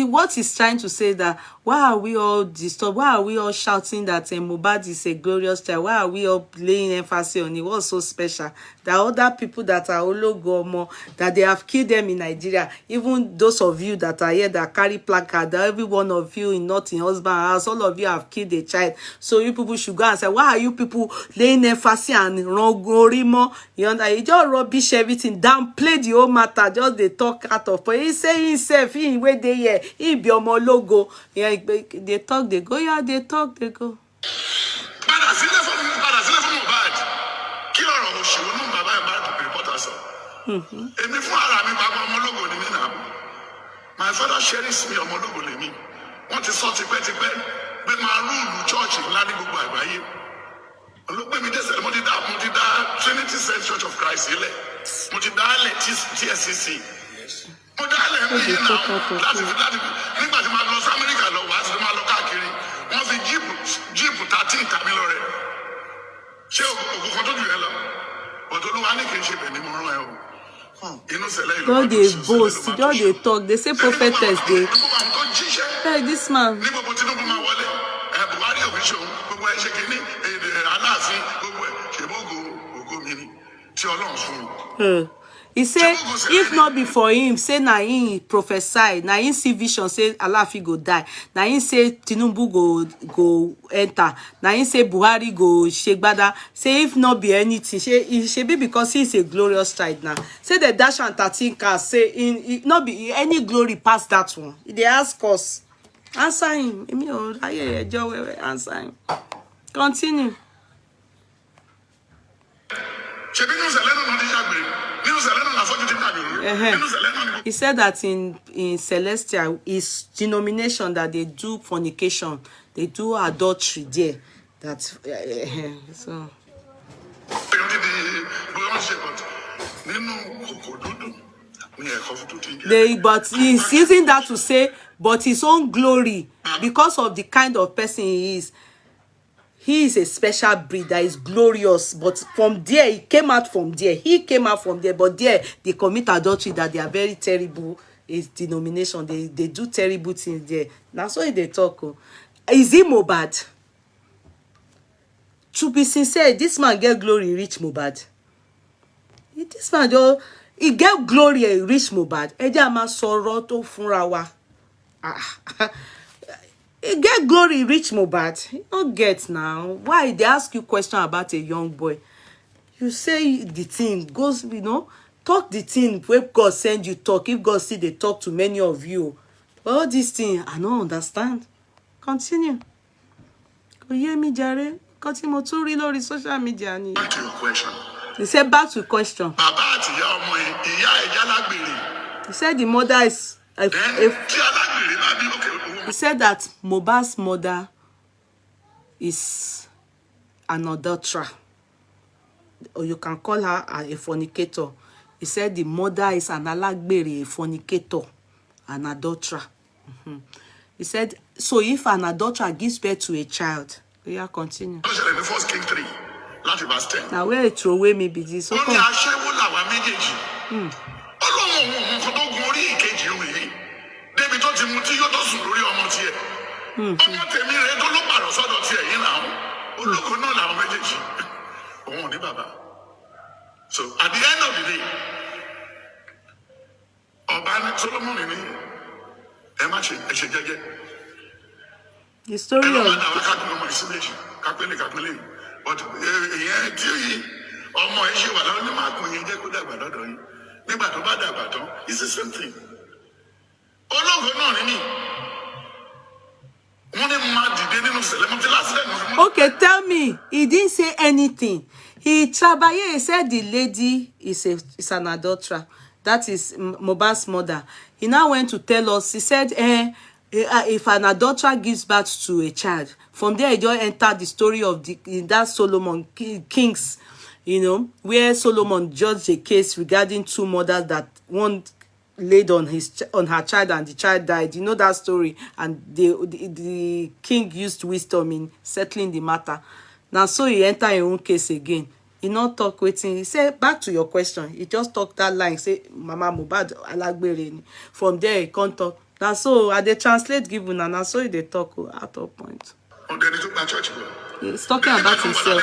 What he's trying to say that why are we all disturbed? Why are we all shouting that Mohbad is a glorious child? Why are we all laying emphasis on it? What's so special? There are other people that are Ologomo, that they have killed them in Nigeria. Even those of you that are here that carry placard, that every one of you in not in husband house, all of you have killed a child. So you people should go and say, why are you people laying emphasis and wrong gorimo? You understand? You just rubbish everything, downplay the whole matter, just they talk out of. But he say himself, he where they here, he be omo logo. Yeah, they talk, they go. Yeah, they talk, they go. My father cherishes me omodogo le mi. Wọ́n ti sọ tipẹ́tipẹ́ pé máa rúùlù church ńlá ní gbogbo àgbáyé. Olùgbé mi dẹ́sẹ̀ mo ti dá Trinity Saint Church of Christ ilẹ̀. Mo ti dá ilẹ̀ TSCC. Mo dá ilẹ̀ mi yìí náà láti nígbà tí máa lọ sí Amẹ́ríkà lọ wá sí máa lọ káàkiri. Wọ́n fi jíìpù 13 tàbí lọ rẹ̀. Ṣé òkú kan tó jù ẹ lọ? Bọ̀dọ̀ Olúwa ní kì í ṣe bẹ̀ ni mo rán ẹ o. God they boast, God they talk, they say prophetess they. Hey, this man. He said, if not before him, say na him prophesy, na him see vision, say Alafi go die. Na him say Tinubu go enter. Na him say Buhari go Shegbada. Say if not be anything, it should be because he's a glorious child now. Say the dash and 13 cars, say in not be any glory past that one. They ask us. Answer him. Answer him. Continue. He said that in Celestial is denomination that they do fornication, they do adultery there. That so. But he's using that to say, but his own glory, because of the kind of person he is. He is a special breed that is glorious, but from there, he came out from there. He came out from there, but there, they commit adultery that they are very terrible. Is denomination. They do terrible things there. That's why they talk. Oh. Is he Mohbad? To be sincere, this man get glory, reach Mohbad. This man just, he get glory, reach Mohbad. Eja ma sọ̀rọ̀ tó fúnra wa. He get glory, reach Mohbad. You don't get now. Why they ask you question about a young boy? You say the thing goes, you know, talk the thing where God send you talk. If God see they talk to many of you, but all these things I don't understand. Continue. Go hear me, Jare. Continue to read all the social media. Back to your question. He said back to question. He said the mother is. He said that Mohbad's mother is an adulterer, or you can call her a fornicator. He said the mother is an alagbere, a fornicator, an adulterer. He said, so if an adulterer gives birth to a child, we are continue. First King 3, verse 10. Now where it throw away me be this? So Débi tó ti mu tí yóò tó sùn lórí ọmọ tiẹ̀. Ọmọ tèmi rẹ̀ tó ló pàrọ̀ sọ́dọ̀ tiẹ̀ yìí náà. Olóko náà làwọn méjèèjì. Òun ò ní bàbá. So at the end of the day, ọba ní Solomon ní ẹ má ṣe jẹ́jẹ́. The story of but it's the same thing. Okay, tell me, he didn't say anything. He trabaye, he said the lady is an adulterer. That is Mohbad's mother. He now went to tell us, he said, if an adulterer gives birth to a child, from there he just entered the story of that Solomon Kings, you know, where Solomon judged a case regarding two mothers that one laid on her child and the child died. You know that story, and the king used wisdom in settling the matter. Now so he enter his own case again. He not talk wetin. He said, back to your question, he just talk that line, say Mama Mohbad alagbere ni. From there he can't talk. Now so I dey translate give una, na so he dey talk out of point. He's talking about himself.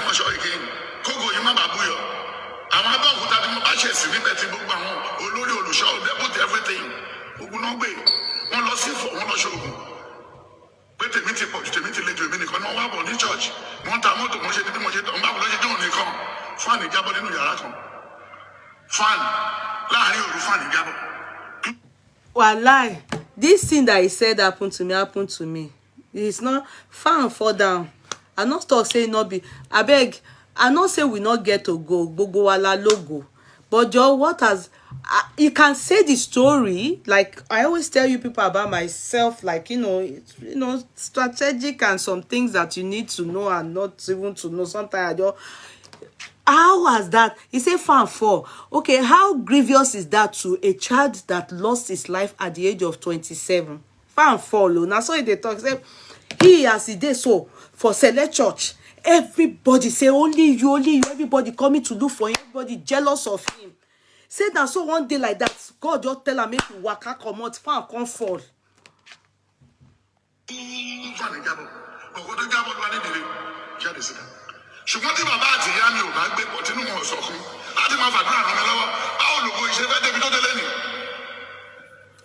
Wallahi, this thing that he said happened to me. It's not fan fall down. I not talk say not be. I beg. I not say we not get to go. Gbogbo wala logo. But Joe, what has you can say the story, like I always tell you people about myself, like you know, strategic and some things that you need to know and not even to know. Sometimes I just, how was that? He said fan for. Okay, how grievous is that to a child that lost his life at the age of 27? Fan follow. Now so they talk say he as he did so for select church. Everybody say only you, everybody coming to look for him, everybody jealous of him. Say that so one day like that, God just tell her make you waka come out, fan come fall.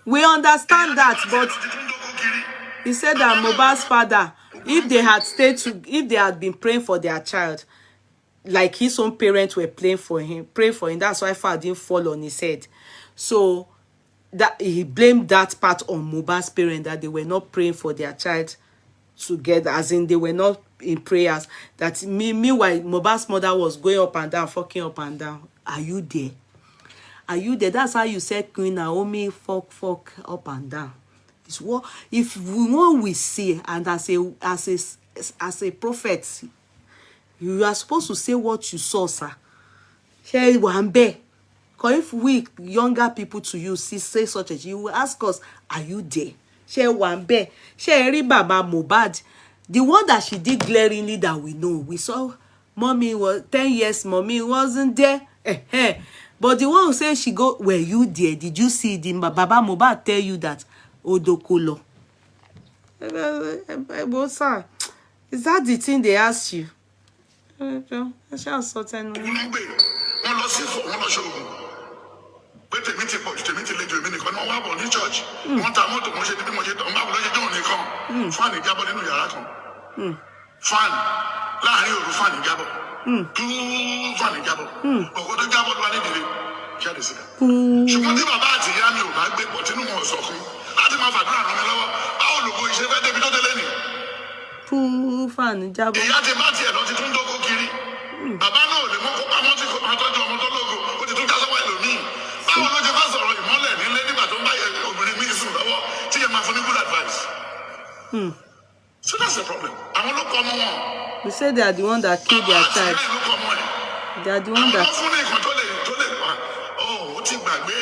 We understand that, but he said that Mohbad's father, if they had been praying for their child, like his own parents were praying for him, that's why father didn't fall on his head. So that he blamed that part on Mohbad's parents, that they were not praying for their child together, as in they were not in prayers. That meanwhile Mohbad's mother was going up and down, fucking up and down. Are you there? Are you there? That's how you said Queen Naomi fuck up and down. It's what if we see, and as a prophet, you are supposed to say what you saw, sir. Share one bear. Because if we younger people to you say such as you will ask us, are you there? Share one bear. Share Baba Mohbad. The one that she did glaringly that we know. We saw mommy was 10 years, mommy wasn't there. But the one who said she go, were you there? Did you see the Baba Mohbad tell you that? Odokolo. Sir, is that the thing they asked you? I shall sort and fan jabo. Bàbá náà lè mọ kó pamọ́ tí kò máa tọ́jú ọmọ tó lógo ó ti tún ká sọ́wọ́ ẹlòmíì. Báwo ló ṣe fẹ́ sọ̀rọ̀ ìmọ́lẹ̀ nílé nígbà tó ń bá obìnrin míì sùn lọ́wọ́ tí yẹn máa fún ní good advice. So that's the problem. Àwọn ló kọ́ ọmọ wọn. You say they are the one that killed their child. They are the one that. Àwọn fún ní nǹkan tó lè pa. Ó ti gbàgbé.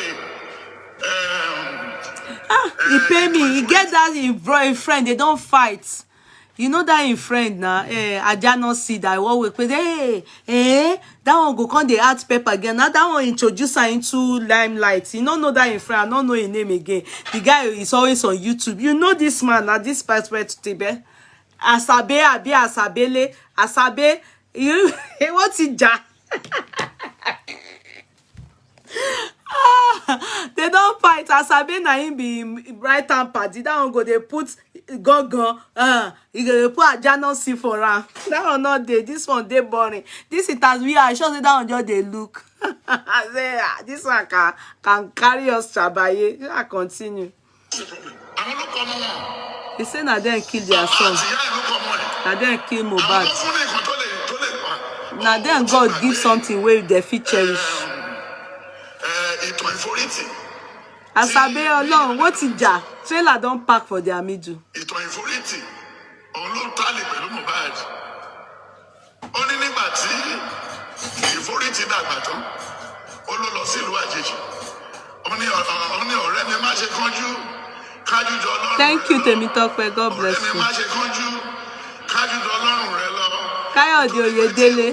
He pay me. He get that in friend. They don't fight. You know that in friend now, I just not see that one week. That one go come the add pepper again. Now that one introduce her into limelight. You don't know that in friend. I don't know his name again. The guy is always on YouTube. You know this man, now this prophet Tibe. Asabe, Abi, Asabele, Asabe. You what's it, ja? They don't fight. Asabe na him be right hand party. That one go they put go, you gonna put a journal see for her. That one not there. This one they boring. This it has we. I sure say that one just they look. I say this one can carry us trabaye. I continue. He say na then kill their son. Na then kill Mohbad. Na then God give something where they fit cherish. Asabe Ọlọ́run, what is ja? Trailer don't park for their middle. Thank you, Temitope. God bless you. Kayode Oyedele.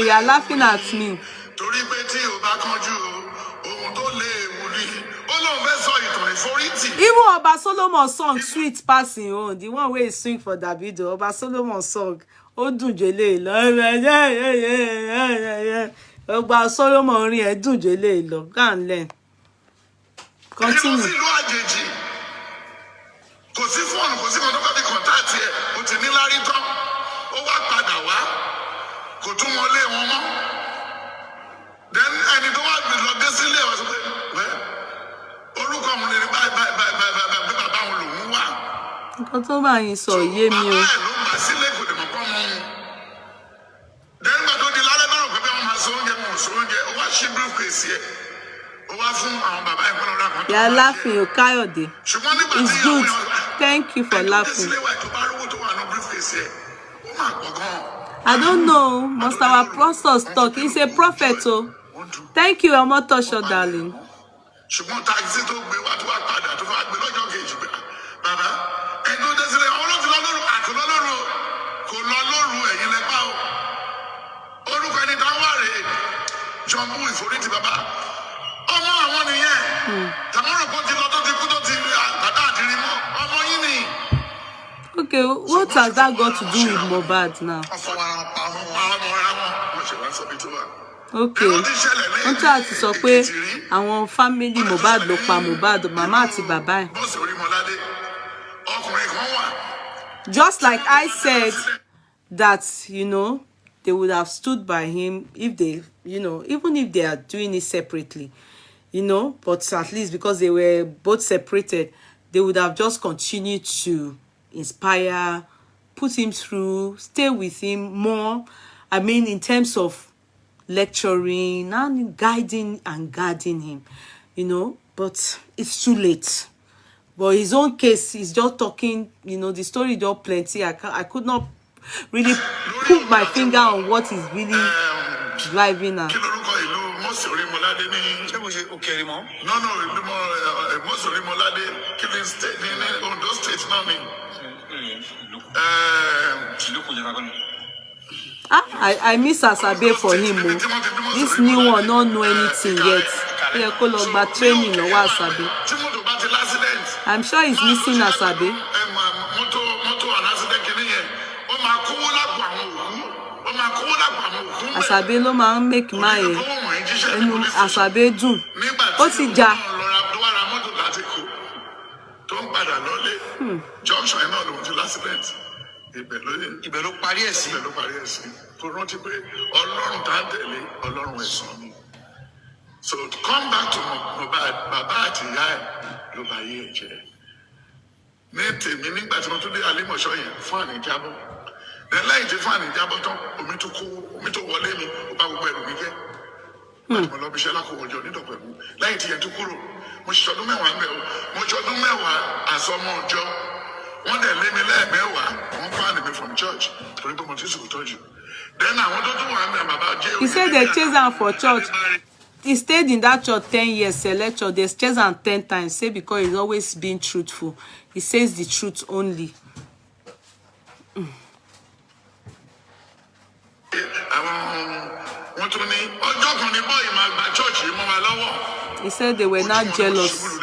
You are laughing at me. Even Oba Solomon song sweet passing on the one where he sing for Davido. Oba Solomon song dùn jele lọ. Oba Solomon rin ẹ dùn jele lọ. Go and learn. Continue. Nǹkan tó bá yín sọ yé mi o. You are laughing, Kayode. It's good. Thank you for laughing. I don't know. Must our pastors talk? He's a prophet, oh. Thank you, Omotosho, darling. Okay, what has that got to do with Mohbad now? Okay, wọ́n tí a ti sọ pé àwọn family Mohbad ló pa Mohbad, mama àti bàbá ẹ̀. Just like I said that, you know, they would have stood by him if they, you know, even if they are doing it separately, you know, but at least because they were both separated, they would have just continued to inspire, put him through, stay with him more. I mean, in terms of lecturing and guiding and guarding him, you know, but it's too late. But his own case, he's just talking, you know, the story just plenty. I could not really put my finger on what is really driving her. I miss Asabe for him. This new one don't know anything yet. He call about training or Asabe. I'm sure he's missing Asabe. Asabe ló máa ń make my ẹnu Asabe dùn. Ó ti jà. Ibẹ̀ ló parí ẹ̀ sí. Tó rántí pé Ọlọ́run tá ń tẹ̀lé Ọlọ́run ẹ̀san ni. So to come back to Mohbad, bàbá àti ìyá ẹ̀ ló bá yé ẹ̀ jẹ́. Ní tèmi nígbà tí mo tún dé Alimọ̀ṣọ́ yẹn fún àní jábọ̀. Lẹ́yìn tí fún àní jábọ̀ tán, omi tó wọlé mi, ó bá gbogbo ẹrù mi jẹ́. Mo lọ bí iṣẹ́ lákòwòjọ nídọ̀pẹ̀mú. Lẹ́yìn tí yẹn tún kúrò, mo ṣọdún mẹ́wàá ń bẹ̀ o. Mo ṣọdún mẹ́wàá àsọmọ ọjọ́. Wọ́n dẹ̀ lé mi lẹ́ẹ̀mẹ́wàá, wọ́n fáànì mi from church. Torí pé mo ti sùn tọ́jú. Then àwọn tó tún wà ń bẹ̀ bàbá jẹ́. He said they chased him for church. He stayed in that church 10 years, select church. They chased him 10 times. Say because he's always been truthful. He says the truth only. He said they were not jealous.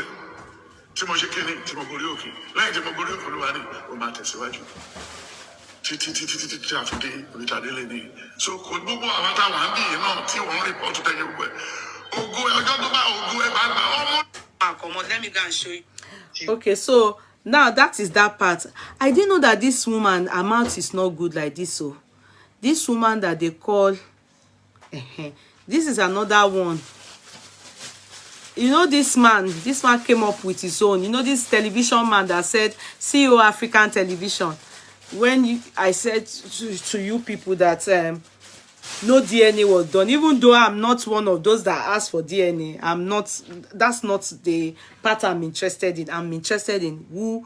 Okay, so Now that is that part. I didn't know that this woman, her mouth is not good like this. So this woman that they call this is another one. You know, this man came up with his own. You know, this television man that said CEO African Television. When I said to you people that no DNA was done, even though I'm not one of those that asked for DNA, I'm not. That's not the part I'm interested in. I'm interested in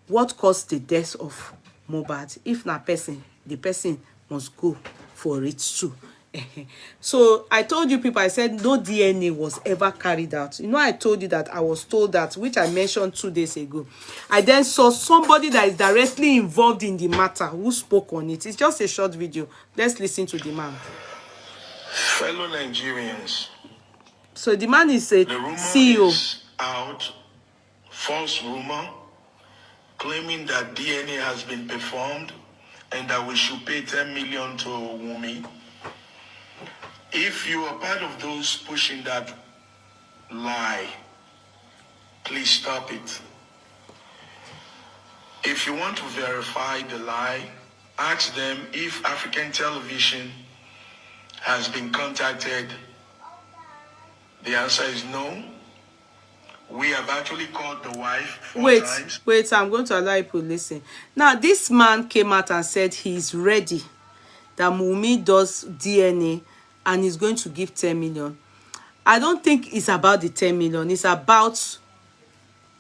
what caused the death of Mohbad. If na person, the person must go for it too. So I told you people, I said no DNA was ever carried out. You know, I told you that I was told that, which I mentioned 2 days ago. I then saw somebody that is directly involved in the matter who spoke on it. It's just a short video. Let's listen to the man. Fellow Nigerians. So the man is a the rumor CEO. Is out, false rumor, claiming that DNA has been performed and that we should pay 10 million to Wumi. If you are part of those pushing that lie, please stop it. If you want to verify the lie, ask them if African television has been contacted. The answer is no. We have actually called the wife 4 times. Wait, I'm going to allow you to listen. Now, this man came out and said he's ready, that Wumi does DNA and he's going to give 10 million. I don't think it's about the 10 million. It's about,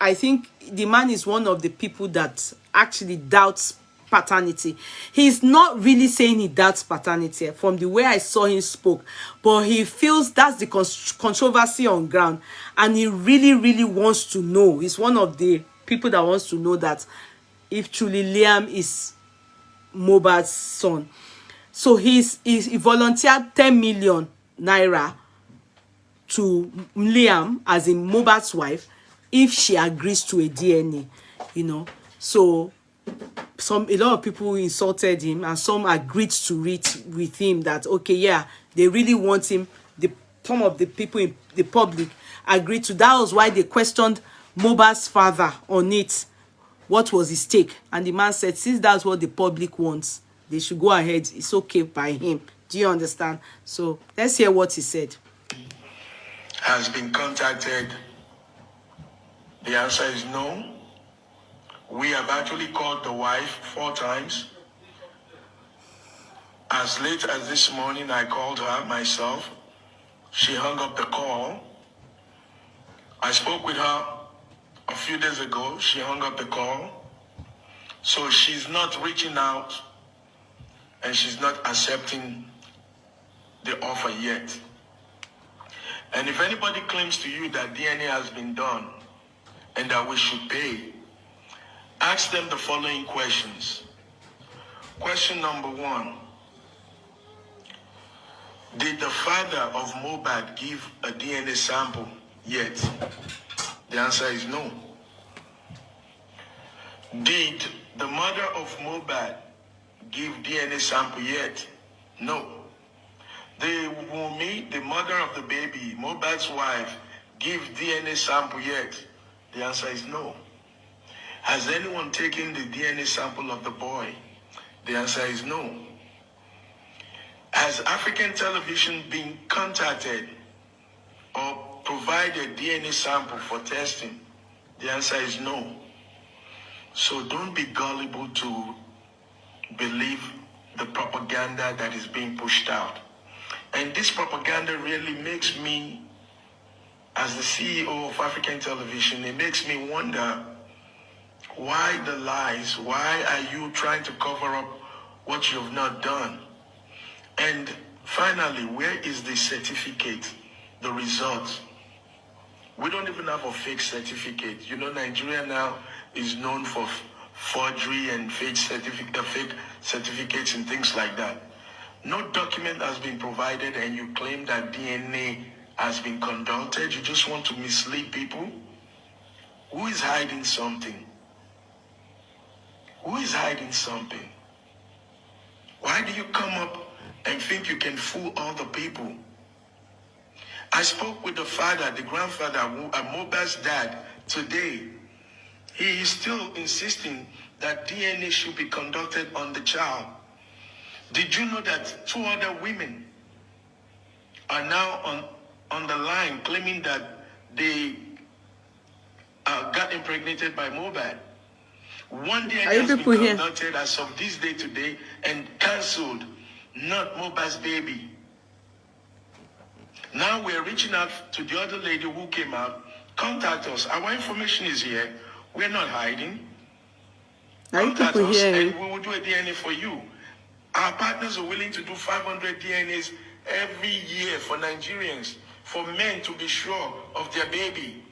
I think the man is one of the people that actually doubts paternity. He's not really saying he doubts paternity from the way I saw him spoke, but he feels that's the controversy on ground, and he really wants to know. He's one of the people that wants to know that if truly Liam is Mohbad's son. So he volunteered 10 million naira to Liam, as in Mohbad's wife, if she agrees to a DNA, you know. So a lot of people insulted him, and some agreed to it with him that, okay, yeah, they really want him. Some of the people in the public agreed to. That was why they questioned Mohbad's father on it. What was his take? And the man said, since that's what the public wants, they should go ahead. It's okay by him. Do you understand? So let's hear what he said. Has been contacted. The answer is no. We have actually called the wife 4 times. As late as this morning, I called her myself. She hung up the call. I spoke with her a few days ago. She hung up the call. So she's not reaching out, and she's not accepting the offer yet. And if anybody claims to you that DNA has been done and that we should pay, ask them the following questions. Question number 1. Did the father of Mohbad give a DNA sample yet? The answer is no. Did the mother of Mohbad give DNA sample yet? No. Did Wumi, the mother of the baby, Mohbad's wife, give DNA sample yet? The answer is no. Has anyone taken the DNA sample of the boy? The answer is no. Has African television been contacted or provided DNA sample for testing? The answer is no. So don't be gullible to believe the propaganda that is being pushed out. And this propaganda really makes me, as the CEO of African television, it makes me wonder, why the lies? Why are you trying to cover up what you have not done? And finally, where is the certificate, the results? We don't even have a fake certificate. You know, Nigeria now is known for forgery and fake certificates and things like that. No document has been provided, and you claim that DNA has been conducted. You just want to mislead people. Who is hiding something? Who is hiding something? Why do you come up and think you can fool all the people? I spoke with the father, the grandfather, Mohbad's dad, today, he is still insisting that DNA should be conducted on the child. Did you know that 2 other women are now on the line claiming that they got impregnated by Mohbad? One DNA has been conducted as of this day today and cancelled, not Mohbad's baby. Now we're reaching out to the other lady who came out. Contact us. Our information is here. We're not hiding. Contact us and we will do a DNA for you. Our partners are willing to do 500 DNAs every year for Nigerians, for men to be sure of their baby.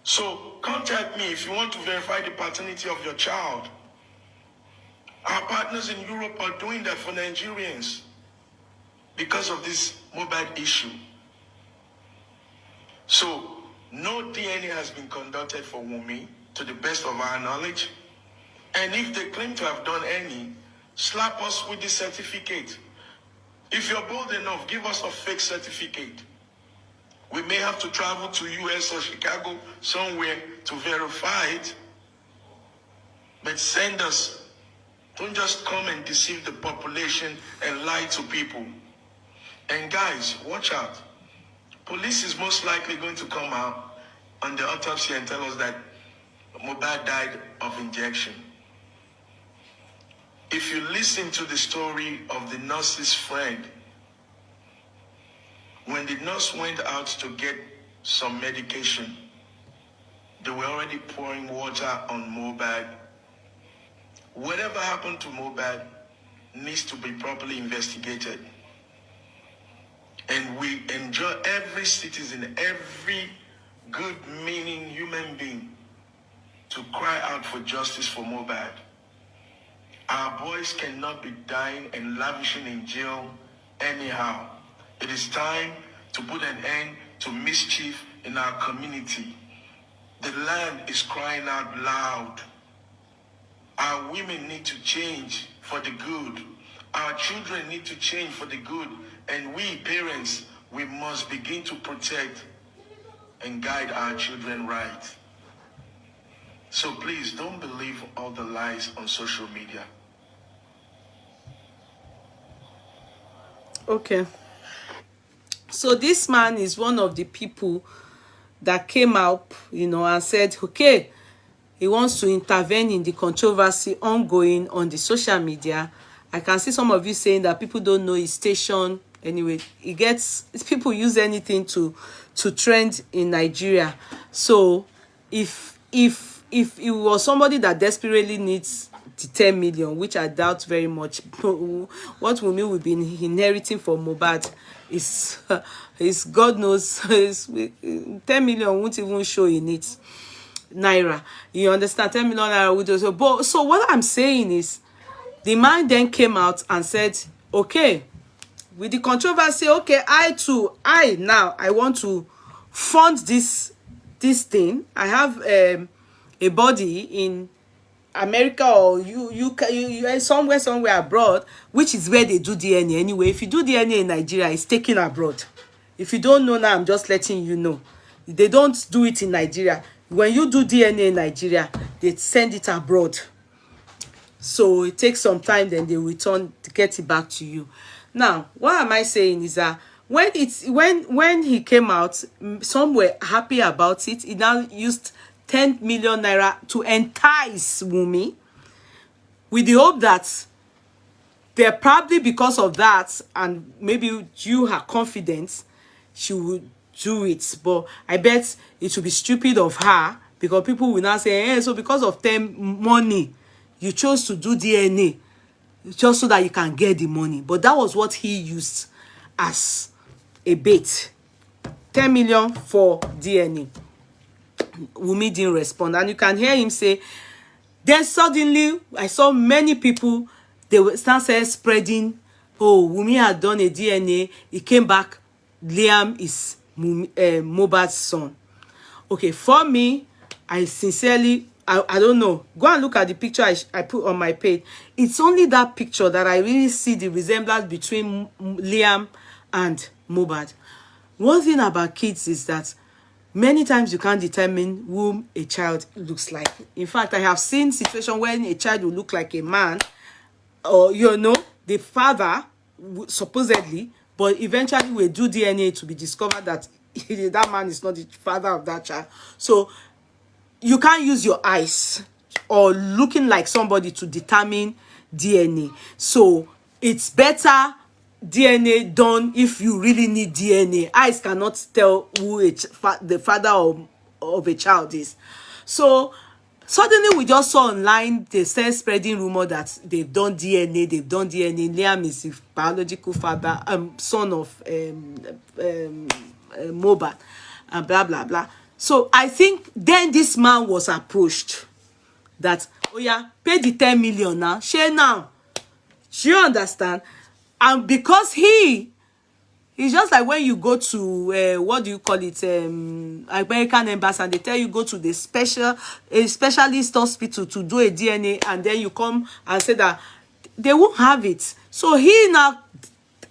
So contact me if you want to verify the paternity of your child. Our partners in Europe are doing that for Nigerians because of this Mohbad issue. So no DNA has been conducted for Wunmi to the best of our knowledge. And if they claim to have done any, slap us with the certificate. If you're bold enough, give us a fake certificate. We may have to travel to US or Chicago somewhere to verify it. But send us. Don't just come and deceive the population and lie to people. And guys, watch out. Police is most likely going to come out on the autopsy and tell us that Mohbad died of injection. If you listen to the story of the nurse's friend, when the nurse went out to get some medication, they were already pouring water on Mohbad. Whatever happened to Mohbad needs to be properly investigated. And we enjoy every citizen, every good-meaning human being to cry out for justice for Mohbad. Our boys cannot be dying and lavishing in jail anyhow. It is time to put an end to mischief in our community. The land is crying out loud. Our women need to change for the good. Our children need to change for the good. And we, parents, we must begin to protect and guide our children right. So please don't believe all the lies on social media. Okay. So this man is one of the people that came out, and said, okay, he wants to intervene in the controversy ongoing on the social media. I can see some of you saying that people don't know his station. Anyway, people use anything to trend in Nigeria. So if it was somebody that desperately needs the 10 million, which I doubt very much, what Wunmi will be inheriting from Mohbad is God knows, 10 million won't even show in it. Naira, you understand? 10 million naira would also. But so what I'm saying is, the man then came out and said, okay, with the controversy, okay, I want to fund this thing. I have a body in America or you somewhere abroad, which is where they do DNA anyway. If you do DNA in Nigeria, it's taken abroad. If you don't know now, I'm just letting you know. They don't do it in Nigeria. When you do DNA in Nigeria, they send it abroad. So it takes some time, then they return to get it back to you. Now, what am I saying is that when he came out, some were happy about it. He now used 10 million naira to entice Wunmi, with the hope that they're probably, because of that, and maybe you are confident, she would do it. But I bet it would be stupid of her, because people will now say, hey, so because of 10 money, you chose to do DNA just so that you can get the money. But that was what he used as a bait. 10 million for DNA. Wunmi didn't respond. And you can hear him say, then suddenly, I saw many people, they were started spreading, oh, Wunmi had done a DNA. It came back, Liam is Mohbad's son. Okay, for me, I sincerely, I don't know. Go and look at the picture I put on my page. It's only that picture that I really see the resemblance between Liam and Mohbad. One thing about kids is that Many times you can't determine whom a child looks like. In fact, I have seen situations when a child will look like a man, or the father supposedly, but eventually we do DNA to be discovered that that man is not the father of that child. So you can't use your eyes or looking like somebody to determine DNA. So it's better DNA done if you really need DNA. Eyes cannot tell who the father of a child is. So suddenly we just saw online they start spreading rumor that they've done DNA. Liam is the biological father, son of Mohbad, and blah blah blah. So I think then this man was approached that, oh yeah, pay the 10 million now. Share now. Do you understand? And because he's just like when you go to what do you call it, American embassy, and they tell you go to the specialist hospital to do a DNA, and then you come and say that they won't have it. So he now,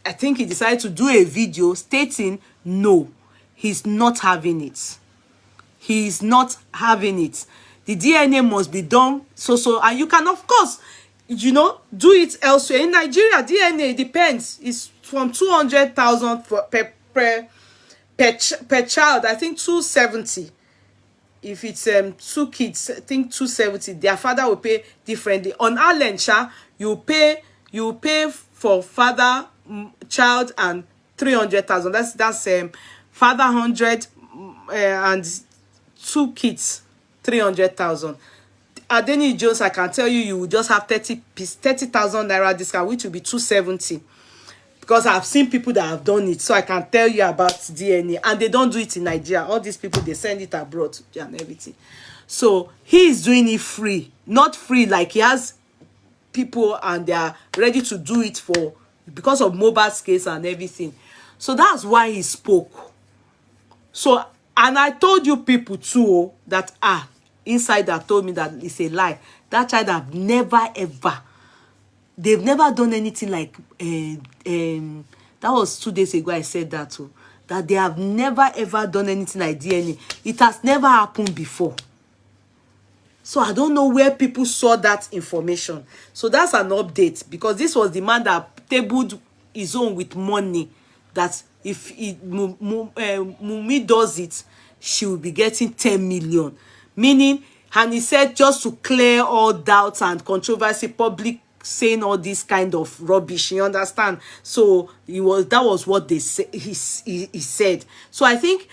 I think he decided to do a video stating no, he's not having it. He's not having it. The DNA must be done so, and you can of course, do it elsewhere. In Nigeria, DNA depends. It's from 200,000 per child. I think 270. If it's 2 kids, I think 270. Their father will pay differently. On Ireland, you pay for father, child, and 300,000. That's father 100 and 2 kids 300,000. Adeni Jones, I can tell you will just have 30,000 naira discount, which will be 270. Because I've seen people that have done it, so I can tell you about DNA, and they don't do it in Nigeria. All these people, they send it abroad and everything. So he is doing it free, not free like he has people and they are ready to do it for because of mobile case and everything. So that's why he spoke. So, and I told you people too that insider told me that it's a lie. That child have never ever, they've never done anything like that was 2 days ago I said that too, that they have never ever done anything like DNA. It has never happened before. So I don't know where people saw that information. So that's an update, because this was the man that tabled his own with money, that if Mumi does it, she will be getting 10 million. Meaning, and he said just to clear all doubts and controversy, public saying all this kind of rubbish, you understand? So that was what they say, he said. So I think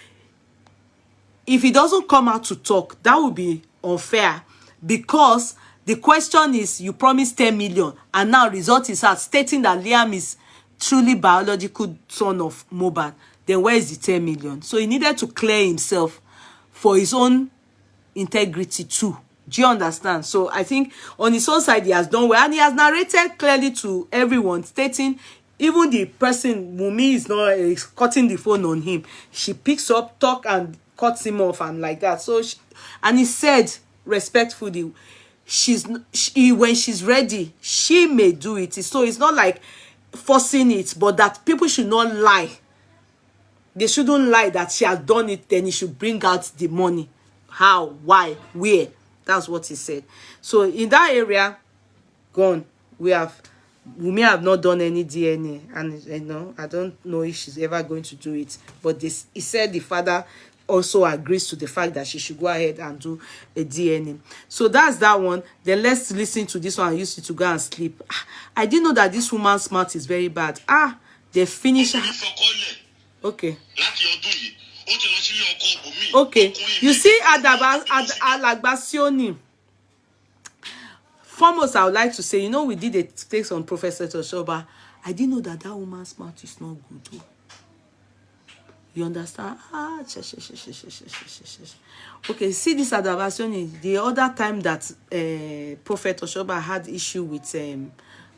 if he doesn't come out to talk, that would be unfair, because the question is, you promised 10 million and now result is out stating that Liam is truly biological son of Mohbad. Then where is the 10 million? So he needed to clear himself for his own integrity too. Do you understand? So I think on his own side he has done well, and he has narrated clearly to everyone, stating even the person Mumi is cutting the phone on him, she picks up, talk, and cuts him off and like that. So and he said respectfully, when she's ready, she may do it. So it's not like forcing it, but that people should not lie. They shouldn't lie that she has done it, then he should bring out the money. How, why, where? That's what he said. So in that area, gone. We may have not done any DNA, and I don't know if she's ever going to do it. But he said the father also agrees to the fact that she should go ahead and do a DNA. So that's that one. Then let's listen to this one and use it to go and sleep. I didn't know that this woman's mouth is very bad. They finish her. Okay. Okay. You see, Alabasioni. Foremost, I would like to say, we did a take on Prophetess Osoba. I didn't know that woman's mouth is not good. Too. You understand? Okay, see this Alabasion. The other time that Prophet Osoba had issue with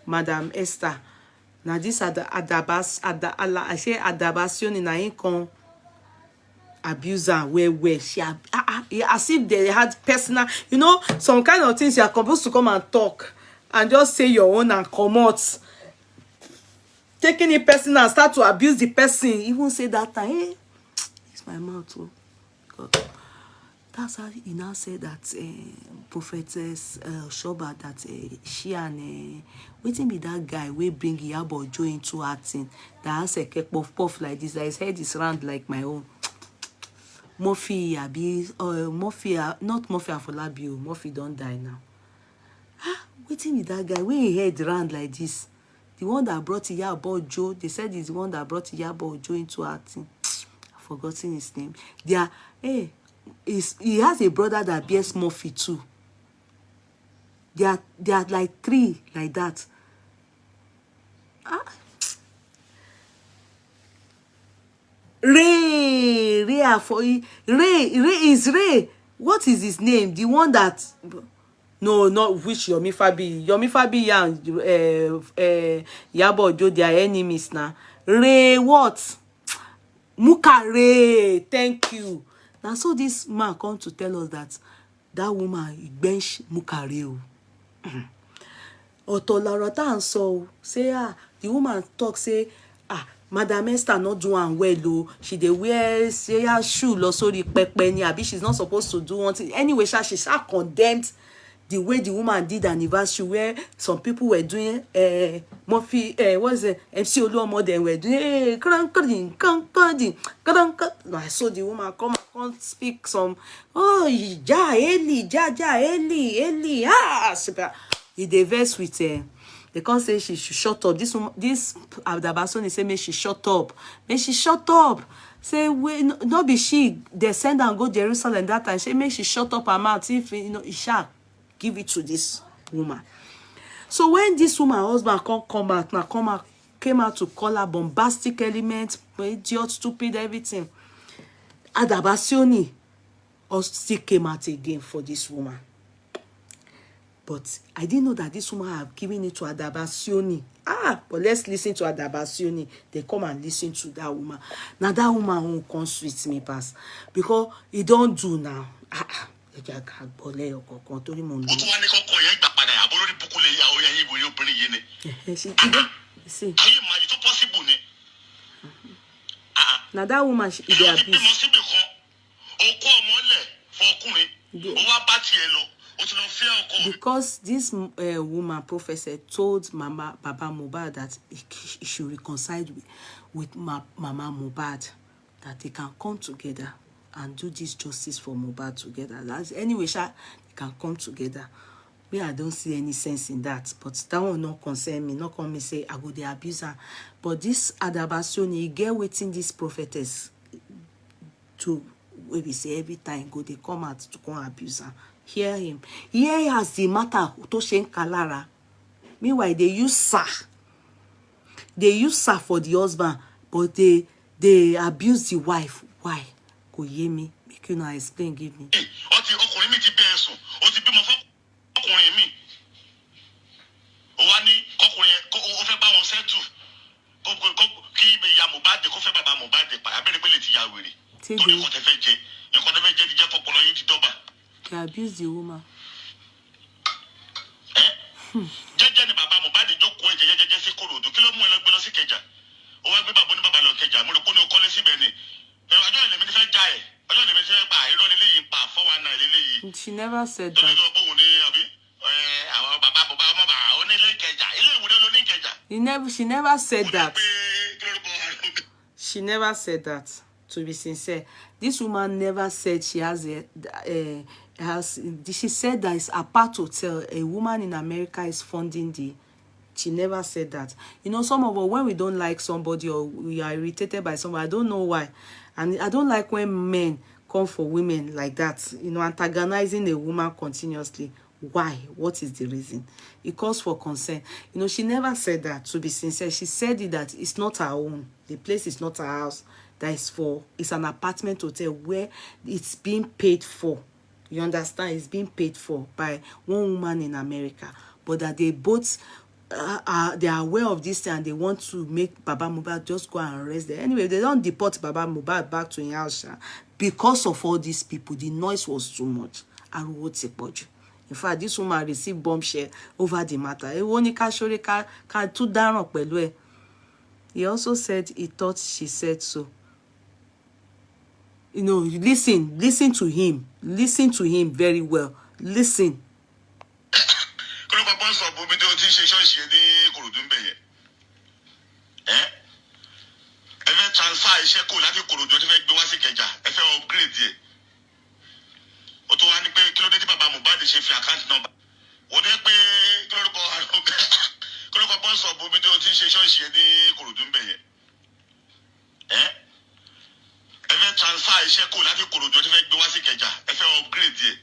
Madam Esther. Now this I say Alabasion in Aikon abuser where she as if they had personal, some kind of things you are supposed to come and talk and just say your own and come out. Taking it personal and start to abuse the person. Even say that time, it's my mouth too. God. That's how he now said that Prophetess Osoba, that she and waiting be that guy we bring Iyabo Ojo into acting. That has a puff like this. That his head is round like my own. Murphy, Murphy, not Murphy Afolabi. Murphy don't die now. Waiting with that guy when he head round like this. The one that brought Iyabo Ojo, they said he's the one that brought Iyabo Ojo into acting. I've forgotten his name. They are, he has a brother that bears Murphy too. They are like 3 like that. Ray is Ray. What is his name? The one that, no, not which Yomi Fabi and Iyabo Ojo, they are enemies now. Ray what? Mukare, thank you. Now so this man come to tell us that woman bench Mukare. Otolara tan so say the woman talk say Madam Esther not doing well she dey wear say shoe lo sori pepe ni abi she's not supposed to do one thing. Anyway, she condemned the way the woman did anniversary where some people were doing Murphy what is it, MC Oluomo, they were doing I saw the woman come speak some Eli he dey vex with they can't say she should shut up. This Alabasioni say make she shut up. Make she shut up. Say we not be she. They send and go Jerusalem that time. Say make she shut up her mouth. If he shall give it to this woman. So when this woman husband come out now, came out to call her bombastic element, idiot, stupid, everything. Alabasioni still came out again for this woman. But I didn't know that this woman have given it to Alabasioni. But let's listen to Alabasioni. They come and listen to that woman. Now that woman won't come sweet me pass. Because he don't do now. Now that woman she dey abuse. Because this woman professor told Baba Mohbad that he should reconcile with Mama Mohbad, that they can come together and do this justice for Mohbad together. Anyway, they can come together. Me, I don't see any sense in that. But that will not concern me. Not come me say I go the abuser. But this Alabasioni, he get waiting this prophetess to where we say every time go they come out to come abuse her. Hear him. Here he has the matter to Shen Kalara. Meanwhile, they use her. They use her for the husband, but they abuse the wife. Why? Go hear me. Make you now explain, give me. They abuse the woman. She never said that. She never said that. She never said that. To be sincere, this woman never said she has she said that it's a part hotel. A woman in America is funding the. She never said that. You know, some of us, when we don't like somebody or we are irritated by somebody, I don't know why. And I don't like when men come for women like that, you know, antagonizing a woman continuously. Why? What is the reason? It calls for concern. You know, she never said that, to be sincere. She said it that it's not her own. The place is not her house. That is for, it's an apartment hotel where it's being paid for. You understand? It's being paid for by one woman in America. But that they both, they are aware of this thing and they want to make Baba Mohbad just go and arrest them. Anyway, they don't deport Baba Mohbad back to house because of all these people. The noise was too much. In fact, this woman received bombshell over the matter. He also said he thought she said so. You know, listen to him. Listen to him very well. Listen. Kolo papa sọ bo mi de o ti ṣe ṣọ́ọ̀ṣì ní Kòròdú ńbẹ̀ yẹn. Ẹ fẹ́ transfer iṣẹ́ kò láti Kòròdú ẹ fẹ́ gbé wá sí Ìkẹjà, ẹ fẹ́ upgrade ẹ̀. Ó tó wá ní pé kí ló dé tí bàbá Mohbad ṣe fi account number. Ó dé pé kí ló papa sọ bo mi de o ti ṣe ṣọ́ọ̀ṣì ní Kòròdú ńbẹ̀ yẹn. Ẹ fẹ́ transfer iṣẹ́ kò láti Kòròdú ẹ fẹ́ gbé wá sí Ìkẹjà, ẹ fẹ́ upgrade ẹ̀.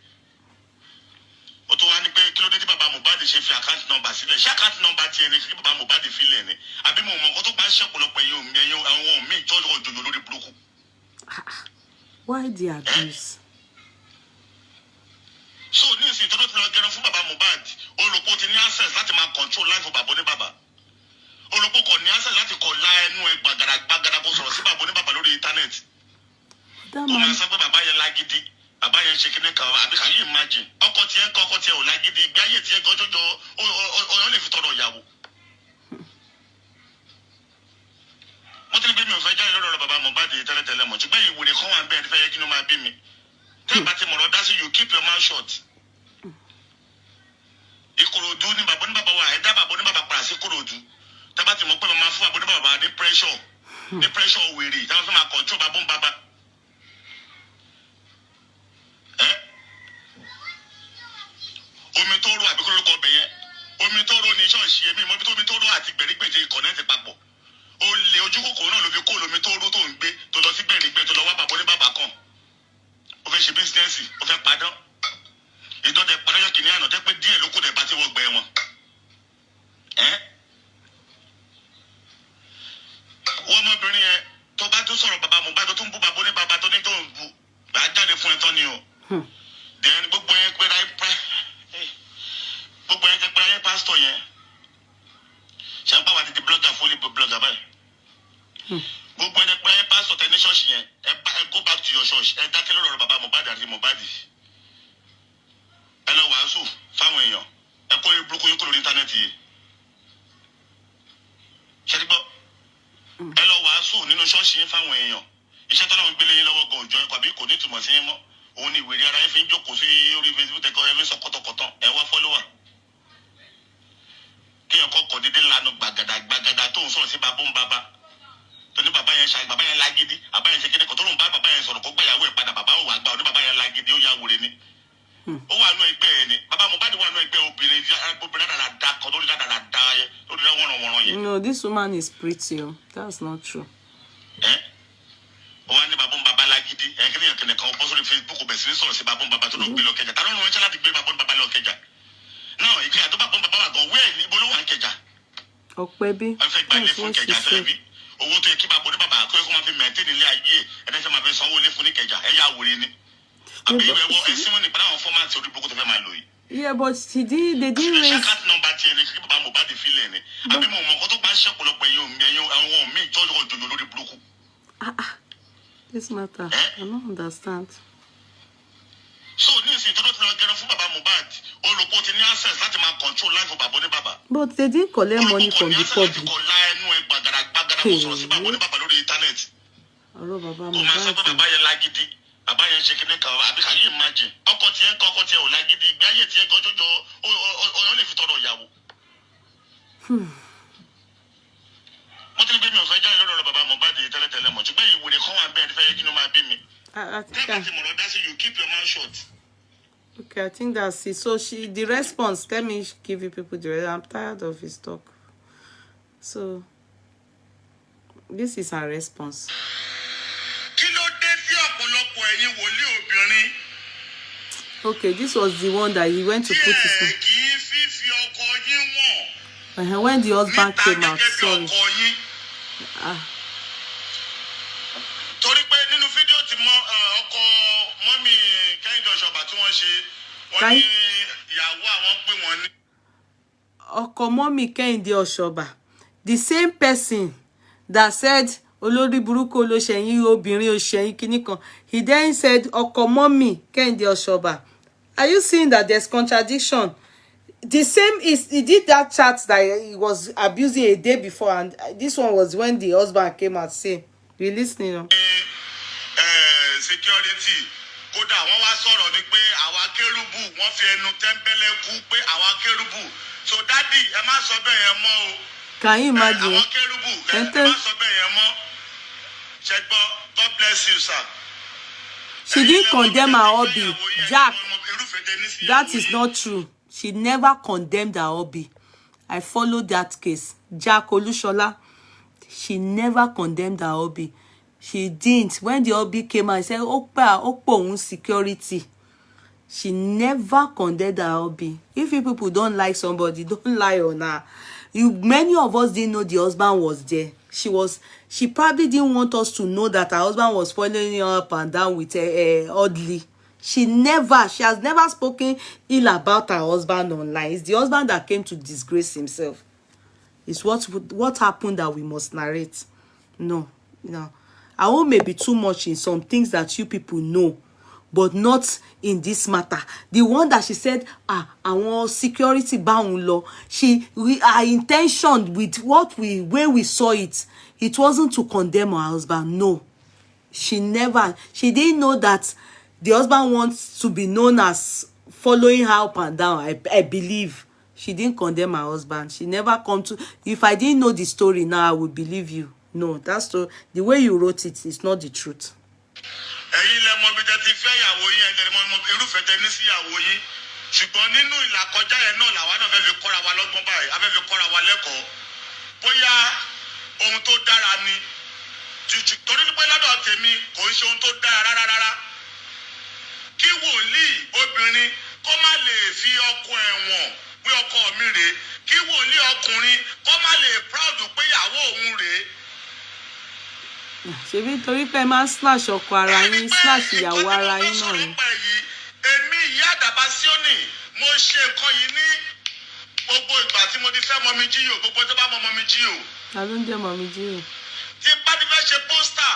Ó tó wá ní pé kí ló dé tí bàbá Mohbad ṣe fi account number sílẹ̀. Ṣé account number tiẹ̀ ni kí bàbá Mohbad filẹ̀ ni? Àbí mo mọ̀ nǹkan tó bá ṣẹ̀pọ̀lọpọ̀ ẹ̀yin àwọn míì tọ́jú òjòjò lórí burúkú. Why the abuse? So ní ìsìn tó ti lọ gẹrun fún bàbá Mohbad, olùkọ́ ti ní access láti máa control life bàbá oníbàbà. Olùkọ́ kò ní access láti kọ̀ la ẹnu ẹ̀ gbàgàdà kó sọ̀rọ̀ sí bàbá oníbàbà lórí íńtánẹ́ẹ̀tì. Kò máa sọ pé bàbá yẹn lágídí. Bàbá yẹn ṣe kíní kan àbí kàyé imagine ọkọ tiẹ̀ ò lágídí ìgbé ayé tiẹ̀ gọjọjọ ọyọ lè fi tọrọ ìyàwó. Wọ́n ti ní pé mi ò fẹ́ jáde lọ́dọ̀ bàbá Mohbad tẹ́lẹ̀tẹ́lẹ̀ mọ̀ ṣùgbọ́n ìwúre kan wà bẹ́ẹ̀ fẹ́ yẹ kí ló máa bí mi. Tẹ́ bá ti mọ̀rọ̀ dá sí you keep your mouth shut. Ìkòròdú ni bàbá oníbàbá wa ẹ̀dá bàbá oníbàbá padà sí Ìkòròdú. Tẹ́ bá ti mọ̀ pé màmá fún bàbá oníbàbá ní pressure wèrè táwọn fẹ́ máa control bàbá ń bàbá. Omi tó ró àbí kó lórúkọ ọbẹ̀ yẹn omi tó ró ní ṣọ́ọ̀ṣì èmi mọ́ bí tómi tó ró àti gbèrígbèje kọ̀nẹ́ẹ̀tì papọ̀ ó lè ojú kòkòrò náà ló fi kó lómi tó ró tó ń gbé tó lọ sí gbèrígbè tó lọ wá bàbá oníbàbà kan ó fẹ́ ṣe bísíǹsì ó fẹ́ padán ìdọ́dẹ padàjọ́ kìíní àná tẹ́ pé díẹ̀ ló kù dẹ̀ bá ti wọ́n gbẹ wọn. Wọ́n ọmọbìnrin yẹn tó bá tún sọ̀rọ̀ bàbá Mohbad tó ń bú bàbá oníbàbà tó ní tó ń bu bá jáde fún ẹ tán ni o. Then gbogbo yẹn pé gbogbo yẹn tẹ pé ayé pásítọ̀ yẹn ṣe ń bá wa di blogger fúlì blogger báyìí. Gbogbo yẹn tẹ pé ayé pásítọ̀ tẹ ní ṣọ́ọ̀ṣì yẹn ẹ go back to your church ẹ dákẹ́ lọ́rọ̀ bàbá Mohbad àti Mohbad. Ẹ lọ wàásù fáwọn èèyàn ẹ kó burúkú yín kúrò ní íńtánẹ́ẹ̀tì yìí. Ṣé ti gbọ́? Ẹ lọ wàásù nínú ṣọ́ọ̀ṣì yín fáwọn èèyàn. Iṣẹ́ tọ́lá ń gbélé yín lọ́wọ́ gan òjò ẹ̀kọ́ àbí kò ní ìtumọ̀ sí yín mọ́. Òun ni ìwé rí ara yín fi ń jókòó sí orí Facebook tẹ̀kọ́ ẹ fi ń sọ kọ́tọ̀kọ́tọ̀ ẹ wá fọ́lọ́wà. Kéèyàn kọ́kọ́ dédé lanu gbàgàdà tó ń sọ̀rọ̀ sí bàbá ń bàbá. Tó ní bàbá yẹn lágídí bàbá yẹn ṣe kéde kọ́ tó lóun bá bàbá yẹn sọ̀rọ̀ kó gbàyàwó ẹ̀ padà bàbá ò wá gbà ó ní bàbá yẹn lágídí ó yá wèrè ni. Ó wà nú ẹgbẹ́ ẹ ni bàbá Mohbad wà nú ẹgbẹ́ obìnrin dáadáa kan lórí dáadáa yẹn lórí wọ́nrọ̀wọ́nrọ̀ yẹn. No, this woman is pretty. That's not true. Ó wá ní bàbá ń bàbá lágídí kí ni kan bọ́ sórí Facebook bẹ̀ sí ní sọ̀rọ̀ sí bàbá ń bàbá tó lọ gbé lọ Kẹjà tá ló ń ránṣẹ́ láti gbé bàbá ń bàbá lọ Kẹjà náà ìgbéyàwó tó bàbá ń bàbá wà gan wẹ́ẹ̀ ní ibo ló wà ń Kẹjà. Ọpẹ́ bí. Wọ́n fẹ́ gbalẹ̀ fún Kẹjà fẹ́ rí owó tó yẹ kí bàbá oníbàbà kó máa fi mẹ̀tẹ́ẹ̀nì ilé ayé ẹni tí máa fi sanwó ilé fún ní Kẹjà ẹ yà wòre ni. Àbí ìwẹ̀wọ̀ ẹ̀sìn wọn nípa àwọn fọ́mátì orí burúkú tó fẹ́ máa lò yìí. Yeah, but they didn't raise. Account number tiẹ̀ ni kí bàbá Mohbad filẹ̀ ni àbí mo mọ̀ nǹkan tó bá ṣẹ̀pọ̀lọpọ̀ ẹ̀yin àwọn míì tọ́jú òjòjò lórí burúkú. This matter, I don't understand. So ní ìsìn tó ti lọ gẹrun fún bàbá Mohbad olùkọ́ ti ní access láti máa control life bàbá oníbàbà. But they didn't collect money from the public. Olùkọ́ kò la ẹnu ẹ gbàgàdà kó sọ̀rọ̀ sí bàbá oníbàbà lórí íńtánẹ́ẹ̀tì. Ọ̀rọ̀ bàbá Mohbad. Kò máa sọ pé bàbá yẹn lágídí bàbá yẹn ṣe kíní kan àbí kàyé imagine ọkọ tiẹ̀ ò lágídí ìgbé ayé tiẹ̀ gọjọjọ ọyọ lè fi tọrọ ìyàwó. Wọ́n ti ní pé mi ò fẹ́ jáde lọ́dọ̀ bàbá Mohbad tẹ́lẹ̀tẹ́lẹ̀ mọ̀ ṣùgbọ́n ìwúre kan wà bẹ́ẹ̀ fẹ́ yẹ kí ló máa bí mi. Tẹ́ ti mọ̀rọ̀ dá sí you keep your mouth shut. Okay, I think that's it. So the response, let me give you people the response. I'm tired of his talk. So this is our response. Kí ló dé sí ọ̀pọ̀lọpọ̀ ẹ̀yin wòlíì obìnrin? Okay, this was the one that he went to put his Kì í fífi ọkọ yín wọ̀n. when the husband came out. Sorry. Torí pé nínú fídíò tí ọkọ mọ́mì Kehinde Osoba tí wọ́n ṣe wọ́n ní ìyàwó àwọn pé wọ́n ní. Ọkọ mọ́mì Kehinde Osoba, the same person that said olórí burúkú olóṣèyìn obìnrin òṣèyìn kìnnìkan, he then said ọkọ mọ́mì Kehinde Osoba. Are you seeing that there's contradiction? The same is he did that chat that he was abusing a day before, and this one was when the husband came out saying, "You listening?" security kódà wọ́n wá sọ̀rọ̀ ní pé àwa kérúbù wọ́n fi ẹnu tẹ́ńpẹ́lẹ́ kú pé àwa kérúbù so dádì ẹ má sọ bẹ́ẹ̀ yẹn mọ́ o. Can you imagine? àwọn kérúbù ẹ má sọ bẹ́ẹ̀ yẹn mọ́ ṣẹgbọ́ God bless you sir. She didn't condemn her hobby. Jack, that is not true. She never condemned her hobby. I followed that case. Jack Olushola, she never condemned her hobby. She didn't. When the hobby came out, I said, Opa, security. She never condemned her hobby. If you people don't like somebody, don't lie on her. Many of us didn't know the husband was there. She probably didn't want us to know that her husband was following her up and down with oddly. She has never spoken ill about her husband online. It's the husband that came to disgrace himself. It's what happened that we must narrate. No. I own may be too much in some things that you people know, but not in this matter. The one that she said, I want security bound law. Her intention with when we saw it, it wasn't to condemn her husband. No, she didn't know that the husband wants to be known as following her up and down. I believe she didn't condemn her husband. She never come to. If I didn't know the story now, I would believe you. No, that's the way you wrote it. It's not the truth. Ẹ̀yin lẹ mọ̀ bí tẹ́ ti fẹ́ ìyàwó yín ẹ̀yin lẹ mọ̀ irúfẹ́ tẹ́ ní sí ìyàwó yín ṣùgbọ́n nínú ìlàkọjá yẹn náà làwa náà fẹ́ fi kọ́ra wa lọ́gbọ́n báyìí a fẹ́ fi kọ́ra wa lẹ́kọ̀ọ́ bóyá ohun tó dára ni torí pé lọ́dọ̀ tèmi kò ń ṣe ohun tó dára rárá kí wòlíì obìnrin kó má lè fi ọkọ ẹ̀wọ̀n pé ọkọ mi rèé kí wòlíì ọkùnrin kó má lè proud pé ìyàwó òun rèé. Ṣebí torí pé máa slash ọkọ ara yín slash ìyàwó ara yín náà ni. Èmi ìyá Alabasioni mo ṣe nǹkan yìí ní gbogbo ìgbà tí mo ti fẹ́ mọ mi jíyò gbogbo tó bá mọ mi jíyò. Ta ló ń jẹ́ mọ mi jíyò? Tí n bá ti fẹ́ ṣe pósítà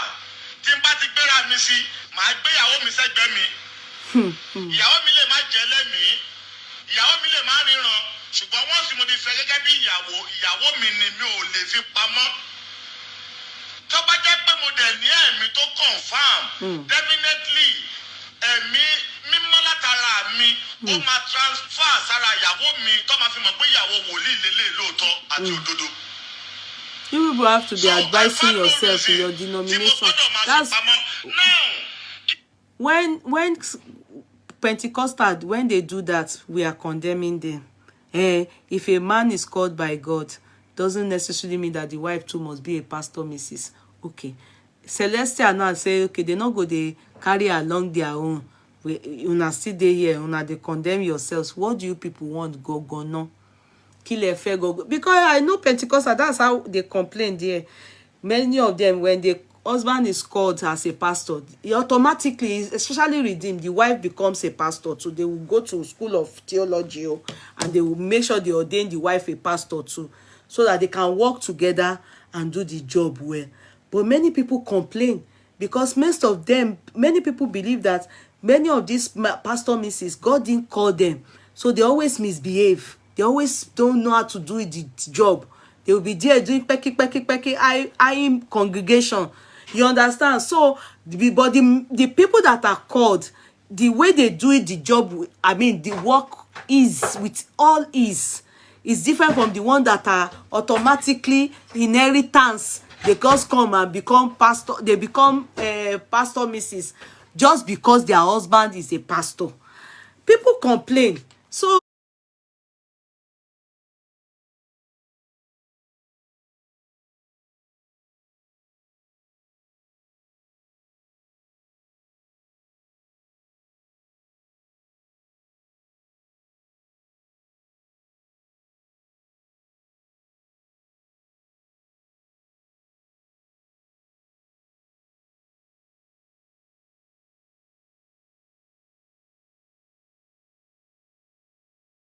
tí n bá ti gbéra mi sí màá gbé ìyàwó mi sẹ́gbẹ̀ẹ́ mi. Ìyàwó mi lè má jẹ́ lẹ́mìí ìyàwó mi lè má ríran ṣùgbọ́n wọ́n sì mo ti fẹ́ gẹ́gẹ́ bí ìyàwó mi ni mi ò lè fi pamọ́. Tó bá jẹ́ pé mo dẹ̀ ní ẹ̀mí tó confam definitely ẹ̀mí mímọ́ látara mi ó máa transfer sára ìyàwó mi tó máa fi mọ̀ pé ìyàwó wòlíì lélẹ̀ lóòótọ́ àti òdodo. You people have to be advising yourself in your denomination. That's when Pentecostal, when they do that, we are condemning them. If a man is called by God, doesn't necessarily mean that the wife too must be a pastor, Mrs. Okay. Celestial now say, okay, they not go, they carry along their own. Una still dey here, una they condemn yourselves. What do you people want? Go no. Kill a fair go. Because I know Pentecostal, that's how they complain there. Many of them, when the husband is called as a pastor, he automatically, especially redeemed, the wife becomes a pastor. So they will go to school of theology and they will make sure they ordain the wife a pastor too, so that they can work together and do the job well. But many people complain because many people believe that many of these pastor misses, God didn't call them. So they always misbehave. They always don't know how to do the job. They will be there doing pecky, I congregation. You understand? So, but the people that are called, the way they do it, the job, I mean, the work is with all ease. It's different from the one that are automatically inheritance. They just come and become pastor. They become pastor missus just because their husband is a pastor. People complain. So